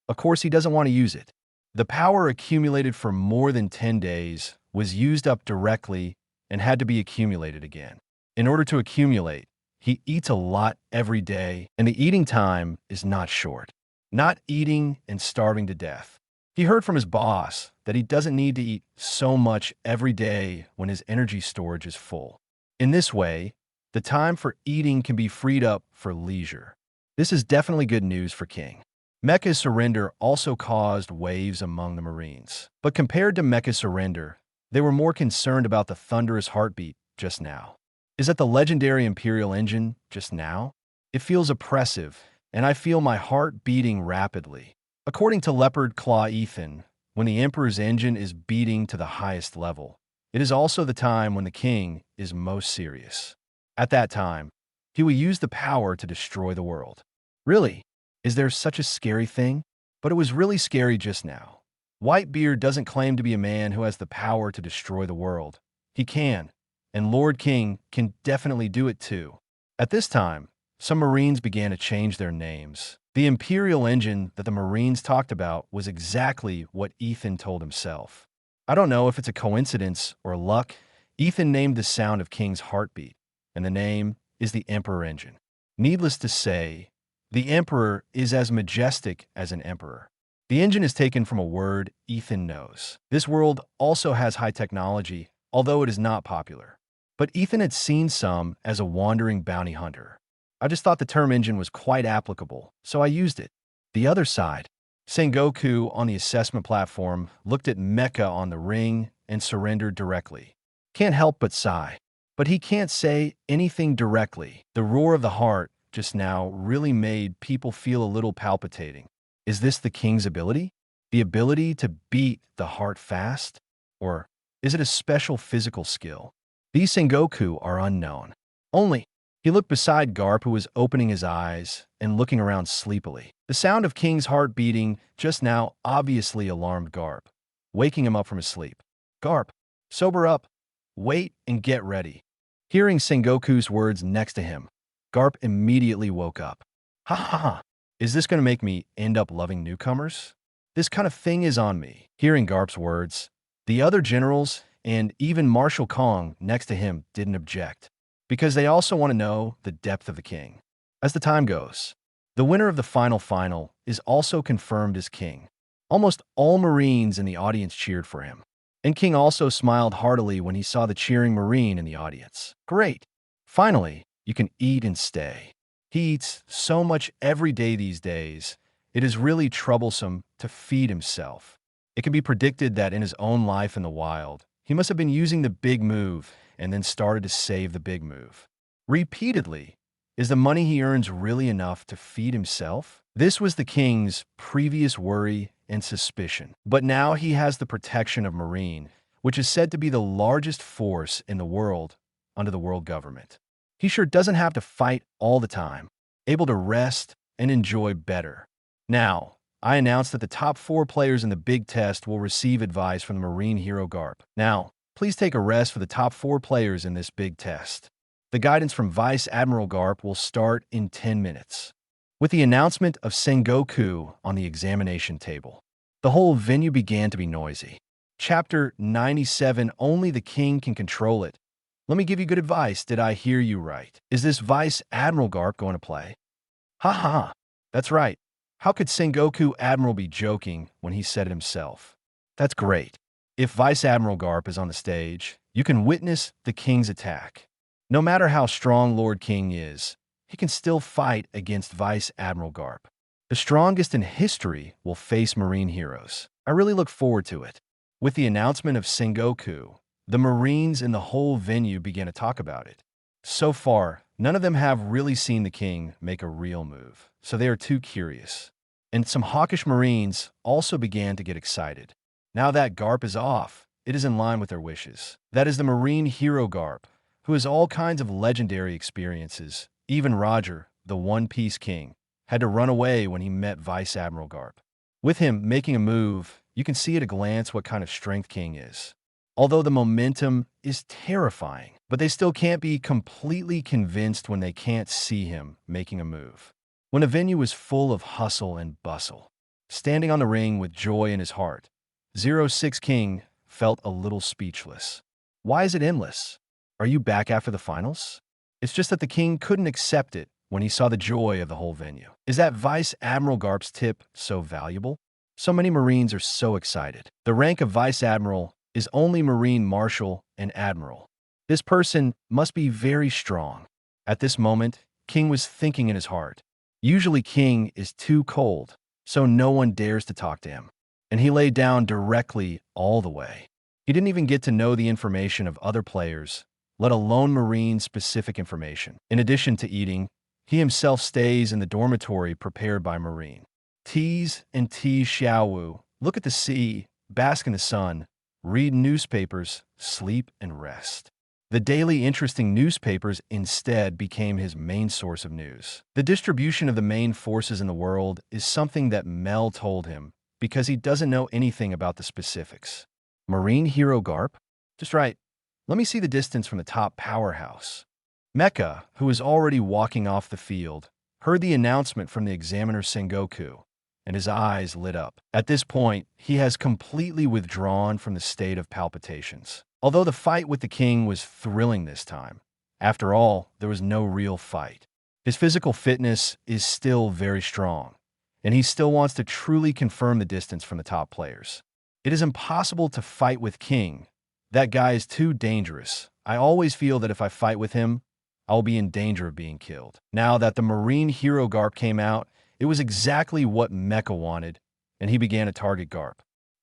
of course he doesn't want to use it. The power accumulated for more than 10 days was used up directly and had to be accumulated again. In order to accumulate, he eats a lot every day, and the eating time is not short. Not eating and starving to death. He heard from his boss that he doesn't need to eat so much every day when his energy storage is full. In this way, the time for eating can be freed up for leisure. This is definitely good news for King. Mecha's surrender also caused waves among the Marines. But compared to Mecha's surrender, they were more concerned about the thunderous heartbeat just now. Is that the legendary Imperial engine just now? It feels oppressive, and I feel my heart beating rapidly. According to Leopard Claw Ethan, when the Emperor's engine is beating to the highest level, it is also the time when the king is most serious. At that time, he will use the power to destroy the world. Really? Is there such a scary thing? But it was really scary just now. Whitebeard doesn't claim to be a man who has the power to destroy the world. He can, and Lord King can definitely do it too. At this time, some Marines began to change their names. The Imperial engine that the Marines talked about was exactly what Ethan told himself. I don't know if it's a coincidence or luck. Ethan named the sound of King's heartbeat, and the name is the Emperor engine. Needless to say, the Emperor is as majestic as an emperor. The engine is taken from a word Ethan knows. This world also has high technology, although it is not popular. But Ethan had seen some as a wandering bounty hunter. I just thought the term engine was quite applicable, so I used it. The other side, Sengoku on the assessment platform looked at Mecha on the ring and surrendered directly. Can't help but sigh. But he can't say anything directly. The roar of the heart just now really made people feel a little palpitating. Is this the king's ability? The ability to beat the heart fast? Or is it a special physical skill? These Sengoku are unknown. Only, he looked beside Garp, who was opening his eyes and looking around sleepily. The sound of King's heart beating just now obviously alarmed Garp, waking him up from his sleep. Garp, sober up, wait and get ready. Hearing Sengoku's words next to him, Garp immediately woke up. Ha ha ha, is this going to make me end up loving newcomers? This kind of thing is on me. Hearing Garp's words, the other generals and even Marshal Kong next to him didn't object, because they also want to know the depth of the king. As the time goes, the winner of the final is also confirmed as king. Almost all Marines in the audience cheered for him. And King also smiled heartily when he saw the cheering Marine in the audience. Great! Finally, you can eat and stay. He eats so much every day these days, it is really troublesome to feed himself. It can be predicted that in his own life in the wild, he must have been using the big move and then started to save the big move. Repeatedly, is the money he earns really enough to feed himself? This was the king's previous worry and suspicion. But now he has the protection of Marine, which is said to be the largest force in the world under the world government. He sure doesn't have to fight all the time, able to rest and enjoy better. Now, I announced that the top 4 players in the big test will receive advice from the Marine hero Garp. Now, please take a rest for the top 4 players in this big test. The guidance from Vice Admiral Garp will start in 10 minutes. With the announcement of Sengoku on the examination table, the whole venue began to be noisy. Chapter 97, only the king can control it. Let me give you good advice. Did I hear you right? Is this Vice Admiral Garp going to play? Ha ha ha. That's right. How could Sengoku Admiral be joking when he said it himself? That's great. If Vice Admiral Garp is on the stage, you can witness the King's attack. No matter how strong Lord King is, he can still fight against Vice Admiral Garp. The strongest in history will face Marine heroes. I really look forward to it. With the announcement of Sengoku, the Marines in the whole venue began to talk about it. So far, none of them have really seen the King make a real move, so they are too curious. And some hawkish Marines also began to get excited. Now that Garp is off, it is in line with their wishes. That is the Marine hero Garp, who has all kinds of legendary experiences. Even Roger, the One Piece King, had to run away when he met Vice Admiral Garp. With him making a move, you can see at a glance what kind of strength King is. Although the momentum is terrifying, but they still can't be completely convinced when they can't see him making a move. When a venue is full of hustle and bustle, standing on the ring with joy in his heart, 06 King felt a little speechless. Why is it endless? Are you back after the finals? It's just that the King couldn't accept it when he saw the joy of the whole venue. Is that Vice Admiral Garp's tip so valuable? So many Marines are so excited. The rank of Vice Admiral is only Marine Marshal and Admiral. This person must be very strong. At this moment, King was thinking in his heart. Usually King is too cold, so no one dares to talk to him. And he lay down directly all the way. He didn't even get to know the information of other players, let alone Marine-specific information. In addition to eating, he himself stays in the dormitory prepared by Marine. Tease and Tease Xiaowu look at the sea, bask in the sun, read newspapers, sleep, and rest. The daily interesting newspapers instead became his main source of news. The distribution of the main forces in the world is something that Mel told him because he doesn't know anything about the specifics. Marine hero Garp? Just right. Let me see the distance from the top powerhouse. Mecha, who was already walking off the field, heard the announcement from the examiner Sengoku, and his eyes lit up. At this point, he has completely withdrawn from the state of palpitations. Although the fight with the King was thrilling this time, after all, there was no real fight. His physical fitness is still very strong, and he still wants to truly confirm the distance from the top players. It is impossible to fight with King. That guy is too dangerous. I always feel that if I fight with him, I'll be in danger of being killed. Now that the Marine hero Garp came out, it was exactly what Mecha wanted, and he began to target Garp.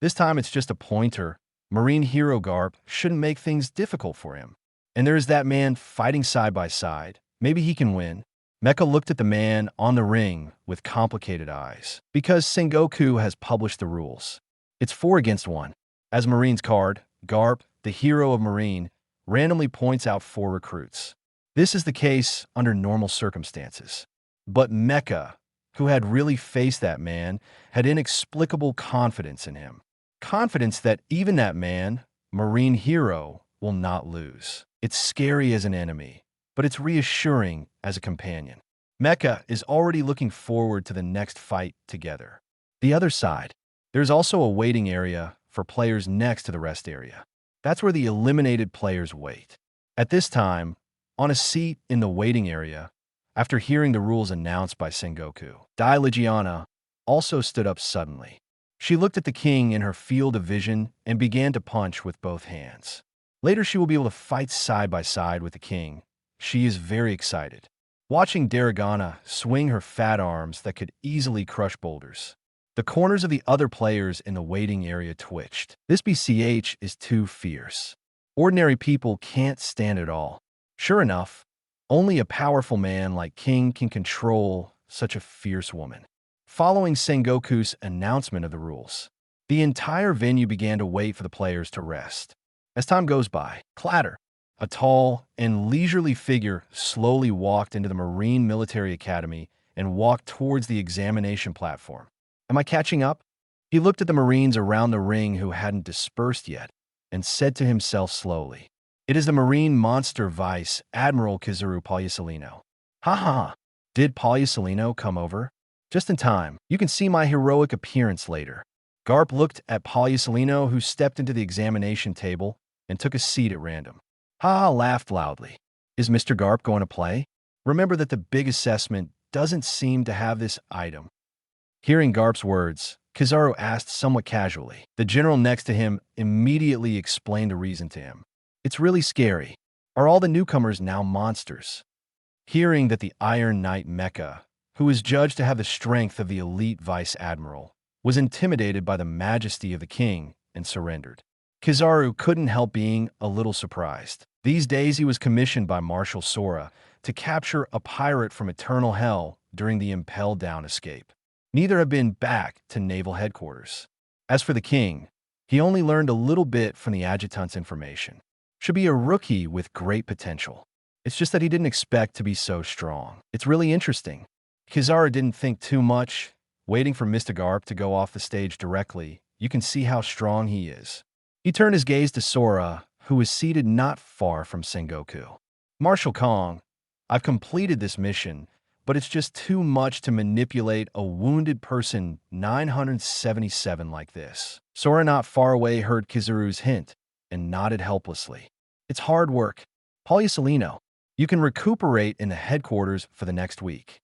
This time it's just a pointer. Marine hero Garp shouldn't make things difficult for him. And there's that man fighting side by side. Maybe he can win. Mecha looked at the man on the ring with complicated eyes. Because Sengoku has published the rules. It's 4 against 1. As Marine's card, Garp, the hero of Marine, randomly points out 4 recruits. This is the case under normal circumstances. But Mecha, who had really faced that man, had inexplicable confidence in him. Confidence that even that man, Marine hero, will not lose. It's scary as an enemy, but it's reassuring as a companion. Mecha is already looking forward to the next fight together. The other side, there's also a waiting area for players next to the rest area. That's where the eliminated players wait. At this time, on a seat in the waiting area, after hearing the rules announced by Sengoku, Dai Ligiana also stood up suddenly. She looked at the King in her field of vision and began to punch with both hands. Later she will be able to fight side by side with the King. She is very excited. Watching Daragana swing her fat arms that could easily crush boulders. The corners of the other players in the waiting area twitched. This BCH is too fierce. Ordinary people can't stand it all. Sure enough, only a powerful man like King can control such a fierce woman. Following Sengoku's announcement of the rules, the entire venue began to wait for the players to rest. As time goes by, clatter. A tall and leisurely figure slowly walked into the Marine Military Academy and walked towards the examination platform. Am I catching up? He looked at the Marines around the ring who hadn't dispersed yet and said to himself slowly, "It is the Marine monster Vice Admiral Kizaru Palyasolino." Ha ha! Did Palyasolino come over? Just in time. You can see my heroic appearance later. Garp looked at Palyasolino, who stepped into the examination table and took a seat at random. Ha laughed loudly. Is Mr. Garp going to play? Remember that the big assessment doesn't seem to have this item. Hearing Garp's words, Kizaru asked somewhat casually. The general next to him immediately explained the reason to him. It's really scary. Are all the newcomers now monsters? Hearing that the Iron Knight Mecha, who is judged to have the strength of the elite vice admiral, was intimidated by the majesty of the king and surrendered, Kizaru couldn't help being a little surprised. These days he was commissioned by Marshal Sora to capture a pirate from eternal hell during the Impel Down escape. Neither have been back to naval headquarters. As for the king, he only learned a little bit from the adjutant's information. Should be a rookie with great potential. It's just that he didn't expect to be so strong. It's really interesting. Kizaru didn't think too much. Waiting for Mr. Garp to go off the stage directly, you can see how strong he is. He turned his gaze to Sora, who was seated not far from Sengoku. Marshal Kong, I've completed this mission, but it's just too much to manipulate a wounded person 977 like this. Sora, not far away, heard Kizaru's hint and nodded helplessly. It's hard work. Pauliusolino, you can recuperate in the headquarters for the next week.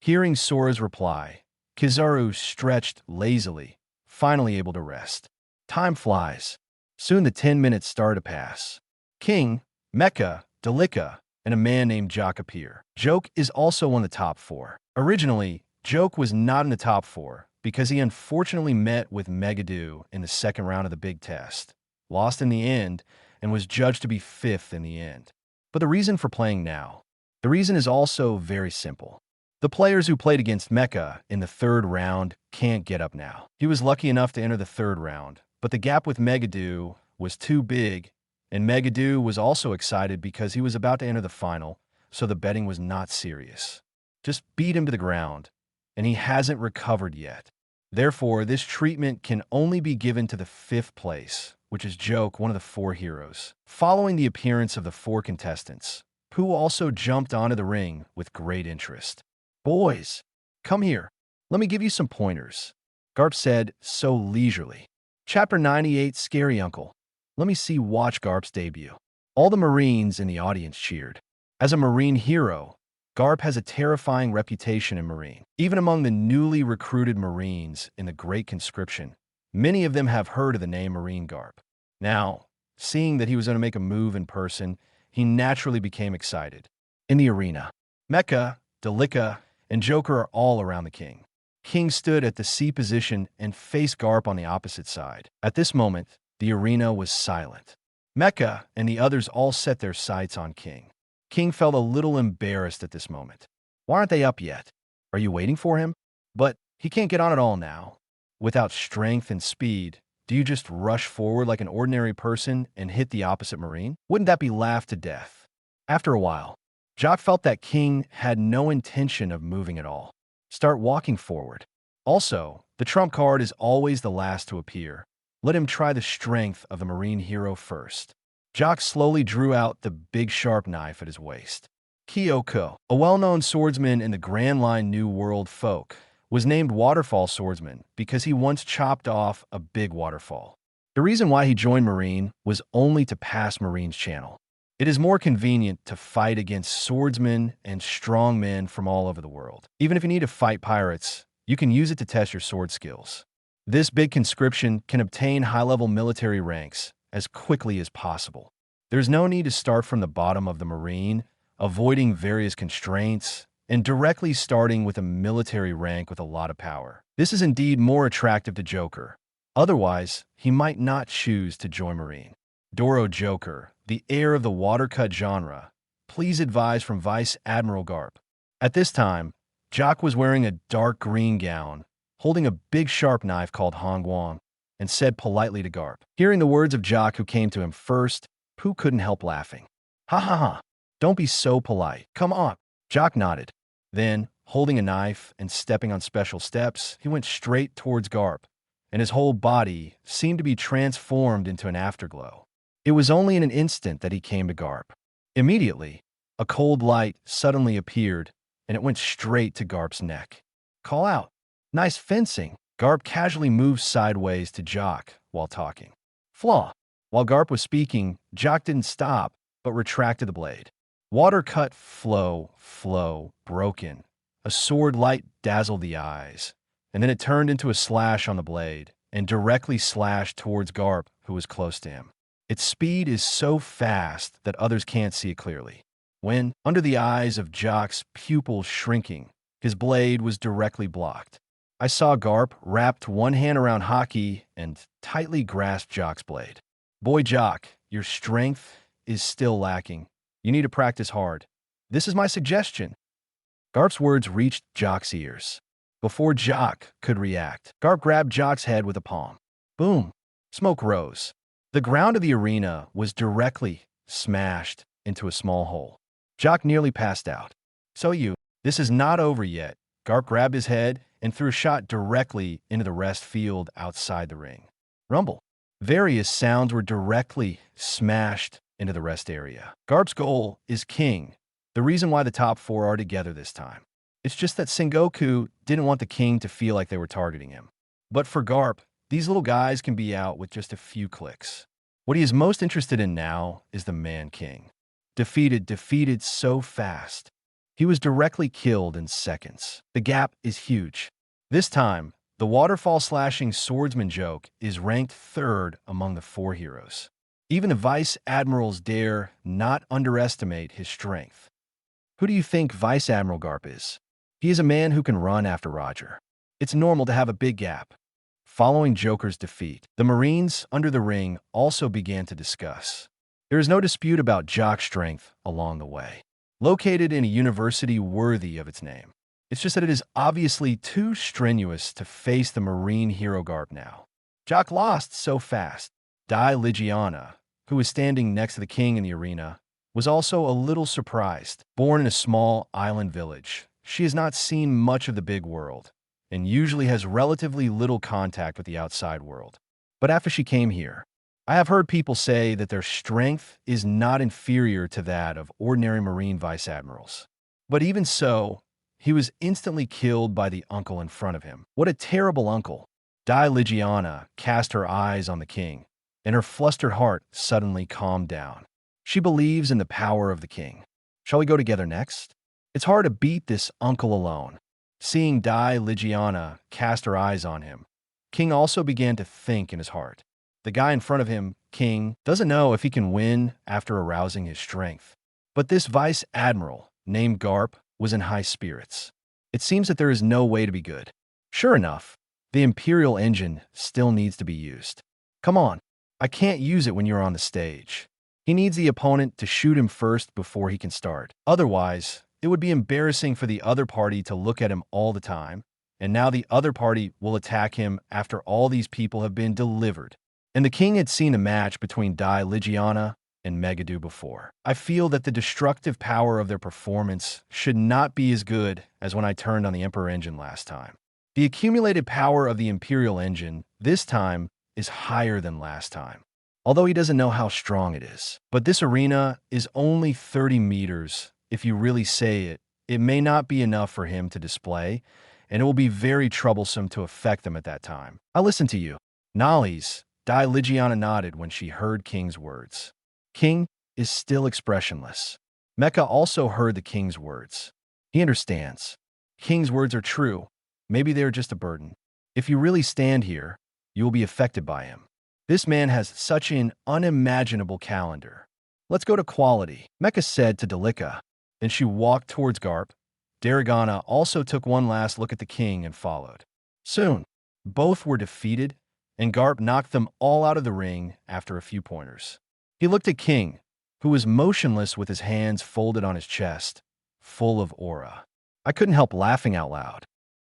Hearing Sora's reply, Kizaru stretched lazily, finally able to rest. Time flies. Soon the 10 minutes start to pass. King, Mecha, Delica, and a man named Jock appear. Joke is also on the top 4. Originally, Joke was not in the top 4 because he unfortunately met with Megadu in the second round of the big test, lost in the end, and was judged to be 5th in the end. But the reason for playing now, the reason is also very simple. The players who played against Mecha in the 3rd round can't get up now. He was lucky enough to enter the 3rd round, but the gap with Megadu was too big, and Megadu was also excited because he was about to enter the final, so the betting was not serious. Just beat him to the ground, and he hasn't recovered yet. Therefore, this treatment can only be given to the 5th place, which is Joke, one of the 4 heroes. Following the appearance of the 4 contestants, Pooh also jumped onto the ring with great interest. Boys, come here. Let me give you some pointers, Garp said so leisurely. Chapter 98, Scary Uncle. Let me see Watch Garp's debut. All the Marines in the audience cheered. As a Marine hero, Garp has a terrifying reputation in Marine. Even among the newly recruited Marines in the Great Conscription, many of them have heard of the name Marine Garp. Now, seeing that he was going to make a move in person, he naturally became excited. In the arena, Mecha, Delica, and Joker are all around the king. King stood at the C position and faced Garp on the opposite side. At this moment, the arena was silent. Mecha and the others all set their sights on King. King felt a little embarrassed at this moment. Why aren't they up yet? Are you waiting for him? But he can't get on at all now. Without strength and speed, do you just rush forward like an ordinary person and hit the opposite Marine? Wouldn't that be laughed to death? After a while, Jock felt that King had no intention of moving at all. Start walking forward. Also, the trump card is always the last to appear. Let him try the strength of the Marine hero first. Jock slowly drew out the big sharp knife at his waist. Kyoko, a well-known swordsman in the Grand Line New World folk, was named Waterfall Swordsman because he once chopped off a big waterfall. The reason why he joined Marine was only to pass Marine's channel. It is more convenient to fight against swordsmen and strong men from all over the world. Even if you need to fight pirates, you can use it to test your sword skills. This big conscription can obtain high-level military ranks as quickly as possible. There's no need to start from the bottom of the Marine, avoiding various constraints, and directly starting with a military rank with a lot of power. This is indeed more attractive to Joker. Otherwise, he might not choose to join Marine. Doro Joker, the heir of the watercut genre, please advise from Vice Admiral Garp. At this time, Jock was wearing a dark green gown, holding a big sharp knife called Hongguang, and said politely to Garp. Hearing the words of Jock who came to him first, Pooh couldn't help laughing. Ha ha ha, don't be so polite. Come on. Jock nodded. Then, holding a knife and stepping on special steps, he went straight towards Garp, and his whole body seemed to be transformed into an afterglow. It was only in an instant that he came to Garp. Immediately, a cold light suddenly appeared, and it went straight to Garp's neck. Call out. Nice fencing. Garp casually moved sideways to Jock while talking. Flaw. While Garp was speaking, Jock didn't stop, but retracted the blade. Water cut, flow, broken. A sword light dazzled the eyes, and then it turned into a slash on the blade and directly slashed towards Garp, who was close to him. Its speed is so fast that others can't see it clearly. When, under the eyes of Jock's pupils shrinking, his blade was directly blocked. I saw Garp wrapped one hand around Haki and tightly grasped Jock's blade. Boy Jock, your strength is still lacking. You need to practice hard. This is my suggestion. Garp's words reached Jock's ears. Before Jock could react, Garp grabbed Jock's head with a palm. Boom! Smoke rose. The ground of the arena was directly smashed into a small hole. Jock nearly passed out. This is not over yet. Garp grabbed his head and threw a shot directly into the rest field outside the ring. Rumble. Various sounds were directly smashed into the rest area. Garp's goal is king. The reason why the top four are together this time. It's just that Sengoku didn't want the king to feel like they were targeting him. But for Garp, these little guys can be out with just a few clicks. What he is most interested in now is the man king. Defeated so fast. He was directly killed in seconds. The gap is huge. This time, the waterfall slashing swordsman joke is ranked third among the four heroes. Even the vice admirals dare not underestimate his strength. Who do you think Vice Admiral Garp is? He is a man who can run after Roger. It's normal to have a big gap. Following Joker's defeat, the Marines under the ring also began to discuss. There is no dispute about Jock's strength along the way. Located in a university worthy of its name. It's just that it is obviously too strenuous to face the Marine hero Garp now. Jock lost so fast. Dai Ligiana, who was standing next to the king in the arena, was also a little surprised. Born in a small island village, she has not seen much of the big world, and usually has relatively little contact with the outside world. But after she came here, I have heard people say that their strength is not inferior to that of ordinary Marine vice admirals. But even so, he was instantly killed by the uncle in front of him. What a terrible uncle! Dai Ligiana cast her eyes on the king, and her flustered heart suddenly calmed down. She believes in the power of the king. Shall we go together next? It's hard to beat this uncle alone. Seeing Dai Ligiana cast her eyes on him, King also began to think in his heart. The guy in front of him, King, doesn't know if he can win after arousing his strength. But this vice admiral, named Garp, was in high spirits. It seems that there is no way to be good. Sure enough, the Imperial engine still needs to be used. Come on, I can't use it when you're on the stage. He needs the opponent to shoot him first before he can start. Otherwise, it would be embarrassing for the other party to look at him all the time, and now the other party will attack him after all these people have been delivered. And the king had seen a match between Dai Ligiana and Megadu before. I feel that the destructive power of their performance should not be as good as when I turned on the Emperor engine last time. The accumulated power of the Imperial engine this time is higher than last time, although he doesn't know how strong it is. But this arena is only 30 meters. If you really say it, it may not be enough for him to display, and it will be very troublesome to affect them at that time. I listen to you. Nollies, Dai Ligiana nodded when she heard King's words. King is still expressionless. Mecha also heard the King's words. He understands. King's words are true. Maybe they are just a burden. If you really stand here, you will be affected by him. This man has such an unimaginable calendar. Let's go to quality, Mecha said to Delica. Then she walked towards Garp. Daragana also took one last look at the king and followed. Soon, both were defeated, and Garp knocked them all out of the ring after a few pointers. He looked at King, who was motionless with his hands folded on his chest, full of aura. I couldn't help laughing out loud.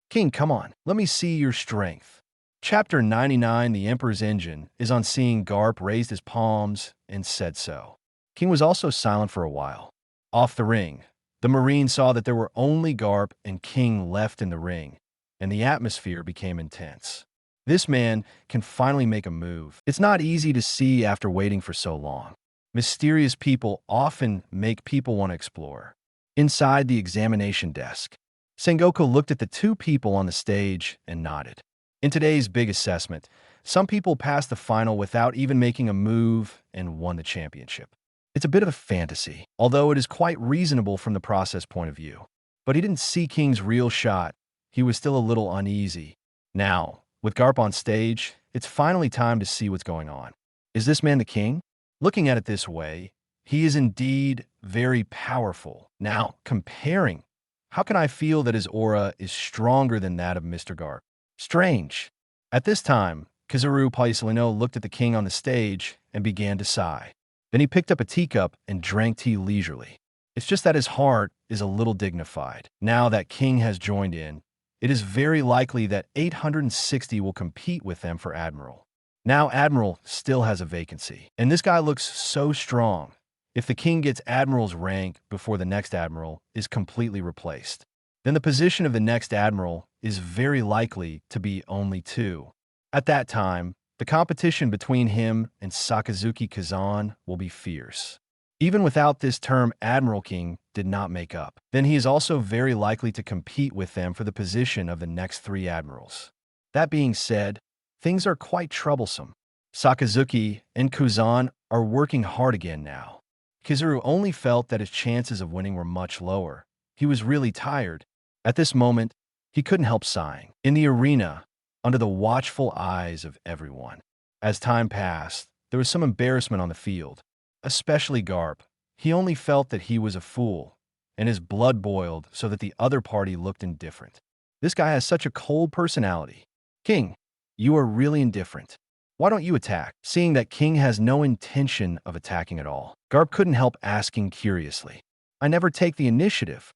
King, come on, let me see your strength. Chapter 99, The Emperor's Engine, is on seeing Garp raised his palms and said so. King was also silent for a while. Off the ring, the Marine saw that there were only Garp and King left in the ring, and the atmosphere became intense. This man can finally make a move. It's not easy to see after waiting for so long. Mysterious people often make people want to explore. Inside the examination desk, Sengoku looked at the two people on the stage and nodded. In today's big assessment, some people passed the final without even making a move and won the championship. It's a bit of a fantasy, although it is quite reasonable from the process point of view. But he didn't see King's real shot. He was still a little uneasy, Now, with Garp on stage, it's finally time to see what's going on. Is this man the king? Looking at it this way, he is indeed very powerful. Now, comparing, how can I feel that his aura is stronger than that of Mr. Garp? Strange. At this time, Kizaru Paisalino looked at the king on the stage and began to sigh. Then he picked up a teacup and drank tea leisurely. It's just that his heart is a little dignified. Now that king has joined in, it is very likely that 860 will compete with them for Admiral. Now Admiral still has a vacancy, and this guy looks so strong. If the king gets Admiral's rank before the next Admiral is completely replaced, then the position of the next Admiral is very likely to be only 2. At that time, the competition between him and Sakazuki Kazan will be fierce. Even without this term Admiralking did not make up, then he is also very likely to compete with them for the position of the next 3 admirals. That being said, things are quite troublesome. Sakazuki and Kazan are working hard again now. Kizaru only felt that his chances of winning were much lower. He was really tired. At this moment, he couldn't help sighing. In the arena, under the watchful eyes of everyone. As time passed, there was some embarrassment on the field. Especially Garp. He only felt that he was a fool, and his blood boiled so that the other party looked indifferent. This guy has such a cold personality. King, you are really indifferent. Why don't you attack? Seeing that King has no intention of attacking at all, Garp couldn't help asking curiously. I never take the initiative.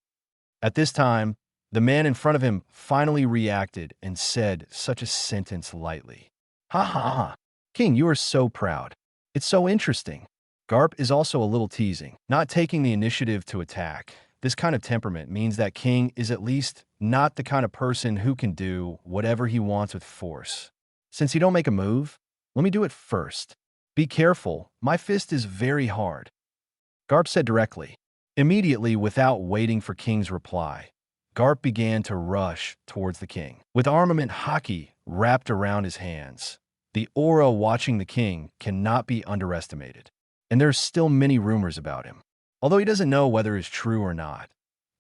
At this time, the man in front of him finally reacted and said such a sentence lightly. Ha ha ha. King, you are so proud. It's so interesting. Garp is also a little teasing, not taking the initiative to attack. This kind of temperament means that King is at least not the kind of person who can do whatever he wants with force. Since you don't make a move, let me do it first. Be careful, my fist is very hard. Garp said directly. Immediately, without waiting for King's reply, Garp began to rush towards the king, with armament hockey wrapped around his hands. The aura watching the king cannot be underestimated. And there's still many rumors about him. Although he doesn't know whether it's true or not,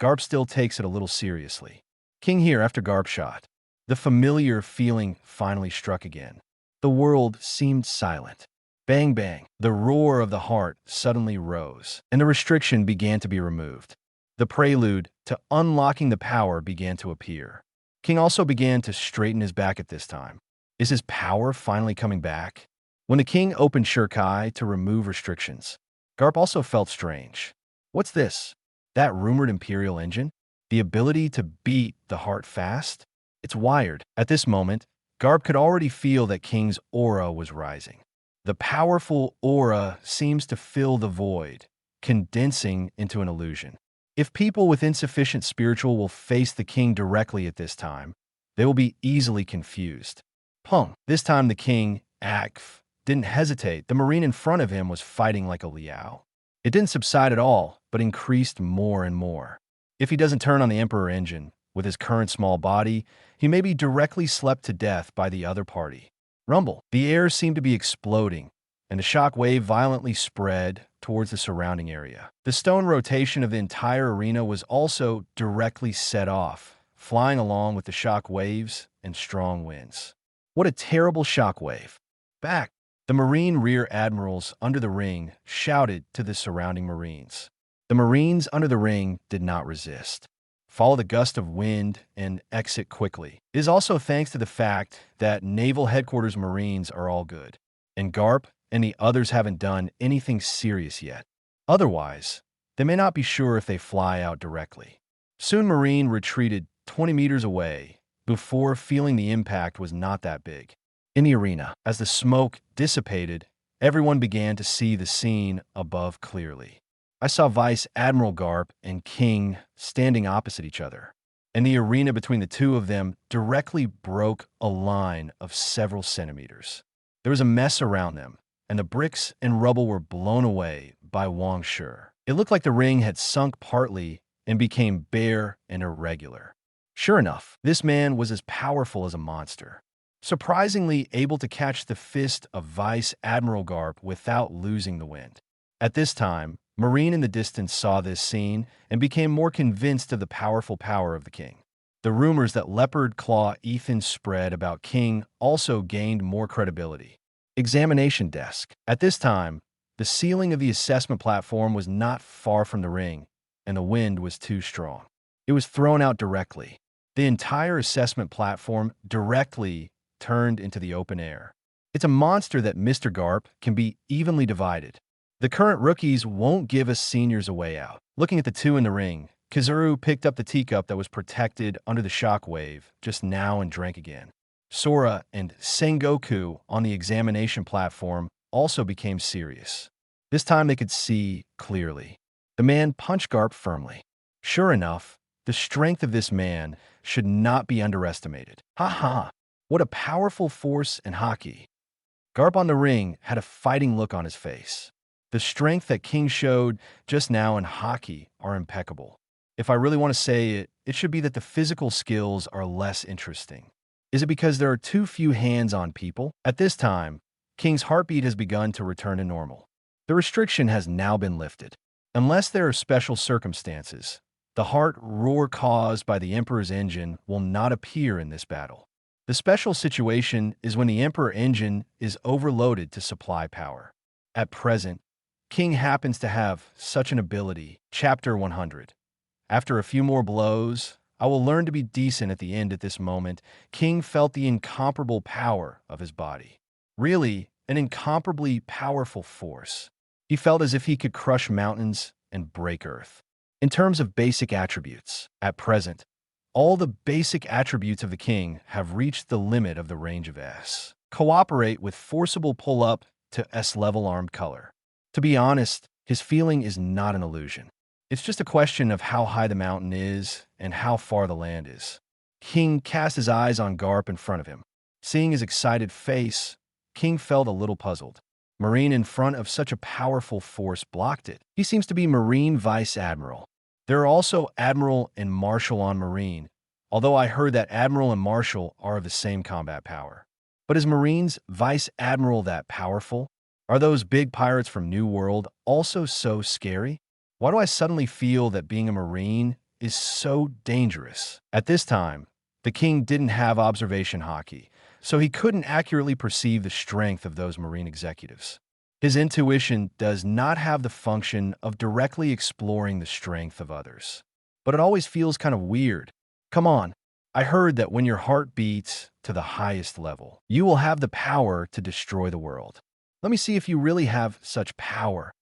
Garp still takes it a little seriously. King here after Garp shot. The familiar feeling finally struck again. The world seemed silent. Bang bang, the roar of the heart suddenly rose, and the restriction began to be removed. The prelude to unlocking the power began to appear. King also began to straighten his back at this time. Is his power finally coming back? When the king opened Shirkai to remove restrictions, Garp also felt strange. What's this? That rumored Imperial engine? The ability to beat the heart fast? It's wired. At this moment, Garp could already feel that King's aura was rising. The powerful aura seems to fill the void, condensing into an illusion. If people with insufficient spiritual will face the king directly at this time, they will be easily confused. Pung. This time the king, Akf, didn't hesitate. The marine in front of him was fighting like a liao. It didn't subside at all, but increased more and more. If he doesn't turn on the Emperor engine, with his current small body, he may be directly slept to death by the other party. Rumble. The air seemed to be exploding, and the shock wave violently spread towards the surrounding area. The stone rotation of the entire arena was also directly set off, flying along with the shock waves and strong winds. What a terrible shock wave. Back. The Marine rear admirals under the ring shouted to the surrounding Marines. The Marines under the ring did not resist. Follow the gust of wind and exit quickly. It is also thanks to the fact that Naval Headquarters Marines are all good, and Garp and the others haven't done anything serious yet. Otherwise, they may not be sure if they fly out directly. Soon Marine retreated 20 meters away before feeling the impact was not that big. In the arena, as the smoke dissipated, everyone began to see the scene above clearly. I saw Vice Admiral Garp and King standing opposite each other, and the arena between the two of them directly broke a line of several centimeters. There was a mess around them, and the bricks and rubble were blown away by Wang Shi. It looked like the ring had sunk partly and became bare and irregular. Sure enough, this man was as powerful as a monster, surprisingly able to catch the fist of Vice Admiral Garp without losing the wind. At this time, Marine in the distance saw this scene and became more convinced of the powerful power of the king. The rumors that Leopard Claw Ethan spread about King also gained more credibility. Examination desk. At this time, the ceiling of the assessment platform was not far from the ring, and the wind was too strong. It was thrown out directly. The entire assessment platform directly turned into the open air. It's a monster that Mr. Garp can be evenly divided. The current rookies won't give us seniors a way out. Looking at the two in the ring, Kizuru picked up the teacup that was protected under the shockwave just now and drank again. Sora and Sengoku on the examination platform also became serious. This time they could see clearly. The man punched Garp firmly. Sure enough, the strength of this man should not be underestimated. Ha ha! What a powerful force and haki. Garp on the ring had a fighting look on his face. The strength that King showed just now in haki are impeccable. If I really want to say it, it should be that the physical skills are less interesting. Is it because there are too few hands on people? At this time, King's heartbeat has begun to return to normal. The restriction has now been lifted. Unless there are special circumstances, the heart roar caused by the Emperor's engine will not appear in this battle. The special situation is when the Emperor engine is overloaded to supply power. At present, King happens to have such an ability. Chapter 100. After a few more blows, I will learn to be decent at the end. At this moment, King felt the incomparable power of his body. Really, an incomparably powerful force. He felt as if he could crush mountains and break earth. In terms of basic attributes, at present, all the basic attributes of the King have reached the limit of the range of S. Cooperate with forcible pull-up to S-level armed color. To be honest, his feeling is not an illusion. It's just a question of how high the mountain is and how far the land is. King cast his eyes on Garp in front of him. Seeing his excited face, King felt a little puzzled. Marine in front of such a powerful force blocked it. He seems to be Marine Vice Admiral. There are also Admiral and Marshal on Marine, although I heard that Admiral and Marshal are of the same combat power. But is Marine's Vice Admiral that powerful? Are those big pirates from New World also so scary? Why do I suddenly feel that being a Marine is so dangerous? At this time, the King didn't have observation haki, so he couldn't accurately perceive the strength of those Marine executives. His intuition does not have the function of directly exploring the strength of others. But it always feels kind of weird. Come on, I heard that when your heart beats to the highest level, you will have the power to destroy the world. Let me see if you really have such power.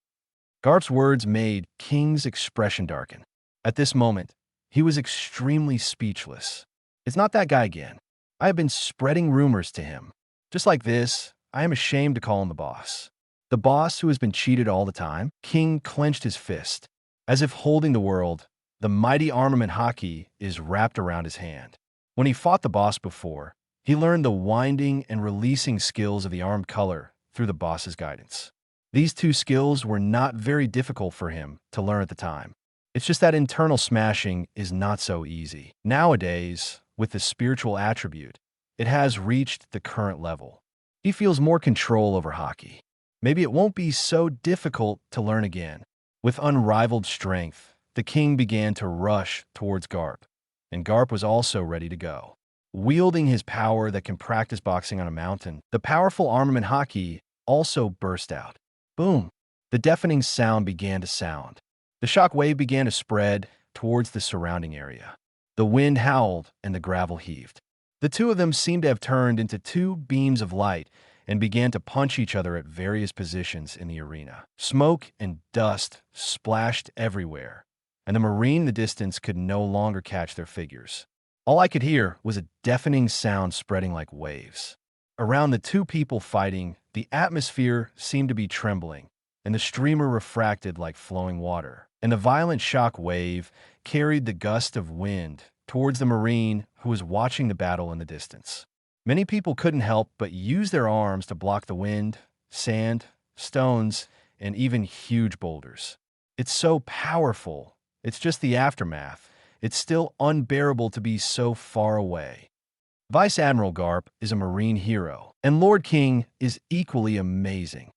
Garp's words made King's expression darken. At this moment, he was extremely speechless. It's not that guy again. I have been spreading rumors to him. Just like this, I am ashamed to call him the boss. The boss who has been cheated all the time? King clenched his fist. As if holding the world, the mighty armament haki is wrapped around his hand. When he fought the boss before, he learned the winding and releasing skills of the armed color through the boss's guidance. These two skills were not very difficult for him to learn at the time. It's just that internal smashing is not so easy. Nowadays, with the spiritual attribute, it has reached the current level. He feels more control over haki. Maybe it won't be so difficult to learn again. With unrivaled strength, the King began to rush towards Garp, and Garp was also ready to go. Wielding his power that can practice boxing on a mountain, the powerful armament haki also burst out. Boom! The deafening sound began to sound. The shock wave began to spread towards the surrounding area. The wind howled and the gravel heaved. The two of them seemed to have turned into two beams of light and began to punch each other at various positions in the arena. Smoke and dust splashed everywhere, and the Marine in the distance could no longer catch their figures. All I could hear was a deafening sound spreading like waves. Around the two people fighting, the atmosphere seemed to be trembling, and the streamer refracted like flowing water. And the violent shock wave carried the gust of wind towards the Marine who was watching the battle in the distance. Many people couldn't help but use their arms to block the wind, sand, stones, and even huge boulders. It's so powerful. It's just the aftermath. It's still unbearable to be so far away. Vice Admiral Garp is a Marine hero, and Lord King is equally amazing.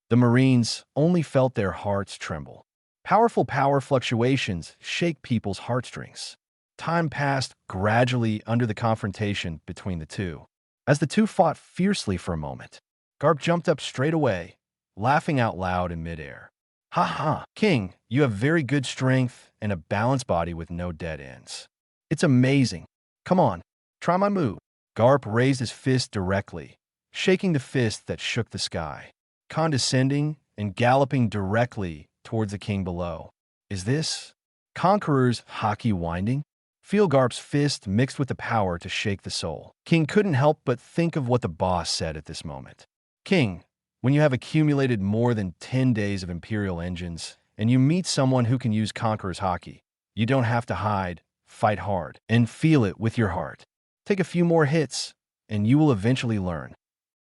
The Marines only felt their hearts tremble. Powerful power fluctuations shake people's heartstrings. Time passed gradually under the confrontation between the two. As the two fought fiercely for a moment, Garp jumped up straight away, laughing out loud in midair. Ha ha, King, you have very good strength and a balanced body with no dead ends. It's amazing. Come on, try my move. Garp raised his fist directly, shaking the fist that shook the sky, condescending and galloping directly towards the king below. Is this Conqueror's haki winding? Feel Garp's fist mixed with the power to shake the soul. King couldn't help but think of what the boss said at this moment. King, when you have accumulated more than 10 days of Imperial engines and you meet someone who can use Conqueror's haki, you don't have to hide, fight hard, and feel it with your heart. Take a few more hits, and you will eventually learn.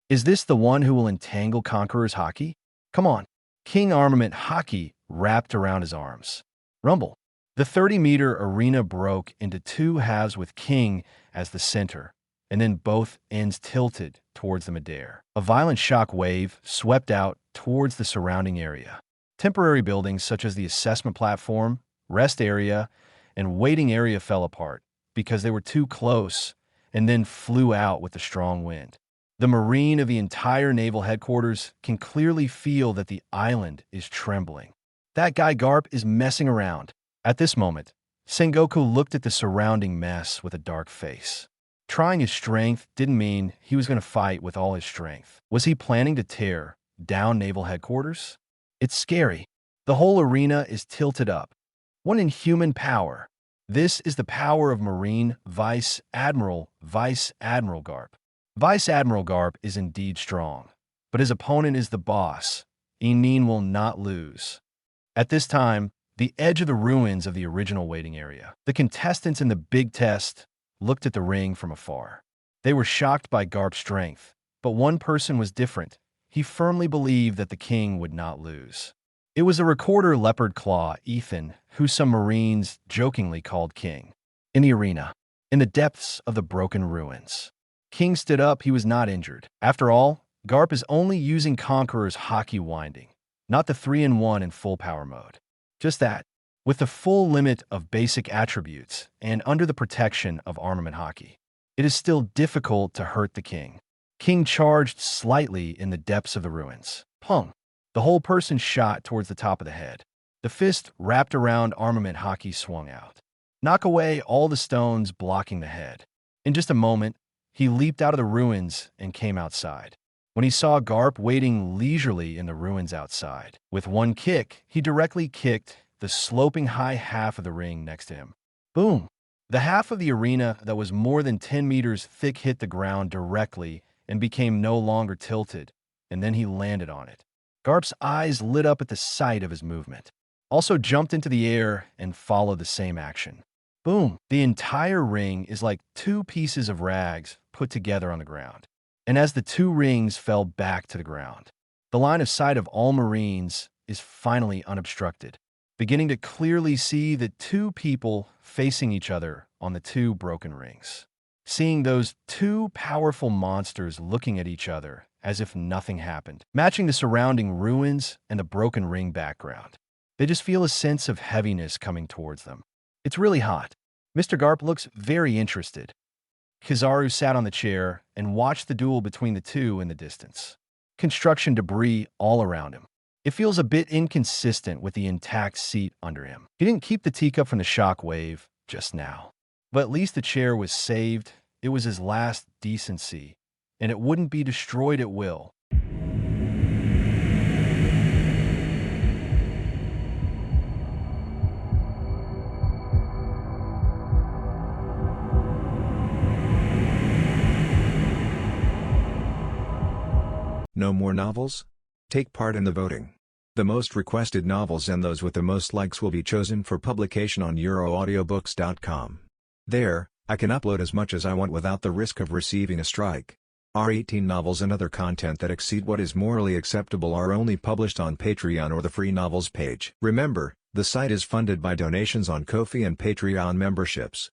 Is this the one who will entangle Conqueror's haki? Come on. King Armament haki wrapped around his arms. Rumble. The 30-meter arena broke into two halves with King as the center, and then both ends tilted towards the midair. A violent shock wave swept out towards the surrounding area. Temporary buildings such as the assessment platform, rest area, and waiting area fell apart because they were too close and then flew out with the strong wind. The Marine of the entire naval headquarters can clearly feel that the island is trembling. That guy Garp is messing around. At this moment, Sengoku looked at the surrounding mess with a dark face. Trying his strength didn't mean he was going to fight with all his strength. Was he planning to tear down naval headquarters? It's scary. The whole arena is tilted up. What inhuman power! This is the power of Marine Vice Admiral Garp. Vice Admiral Garp is indeed strong, but his opponent is the boss. Inin will not lose. At this time, the edge of the ruins of the original waiting area. The contestants in the big test looked at the ring from afar. They were shocked by Garp's strength, but one person was different. He firmly believed that the king would not lose. It was a recorder leopard claw, Ethan, who some Marines jokingly called King. In the arena, in the depths of the broken ruins, King stood up. He was not injured. After all, Garp is only using Conqueror's haki winding, not the 3-in-1 in full power mode. Just that, with the full limit of basic attributes and under the protection of armament haki, it is still difficult to hurt the king. King charged slightly in the depths of the ruins. Pung! The whole person shot towards the top of the head. The fist wrapped around armament haki swung out. Knock away all the stones blocking the head. In just a moment, he leaped out of the ruins and came outside. When he saw Garp waiting leisurely in the ruins outside, with one kick, he directly kicked the sloping high half of the ring next to him. Boom! The half of the arena that was more than 10 meters thick hit the ground directly and became no longer tilted, and then he landed on it. Garp's eyes lit up at the sight of his movement, also jumped into the air and followed the same action. Boom! The entire ring is like two pieces of rags put together on the ground. And as the two rings fell back to the ground, the line of sight of all Marines is finally unobstructed, beginning to clearly see the two people facing each other on the two broken rings. Seeing those two powerful monsters looking at each other as if nothing happened, matching the surrounding ruins and the broken ring background. They just feel a sense of heaviness coming towards them. It's really hot. Mr. Garp looks very interested. Kizaru sat on the chair and watched the duel between the two in the distance. Construction debris all around him. It feels a bit inconsistent with the intact seat under him. He didn't keep the teacup from the shock wave just now. But at least the chair was saved. It was his last decency, and it wouldn't be destroyed at will. No more novels? Take part in the voting. The most requested novels and those with the most likes will be chosen for publication on euroaudiobooks.com. There, I can upload as much as I want without the risk of receiving a strike. Our 18 novels and other content that exceed what is morally acceptable are only published on Patreon or the free novels page. Remember, the site is funded by donations on Ko-fi and Patreon memberships.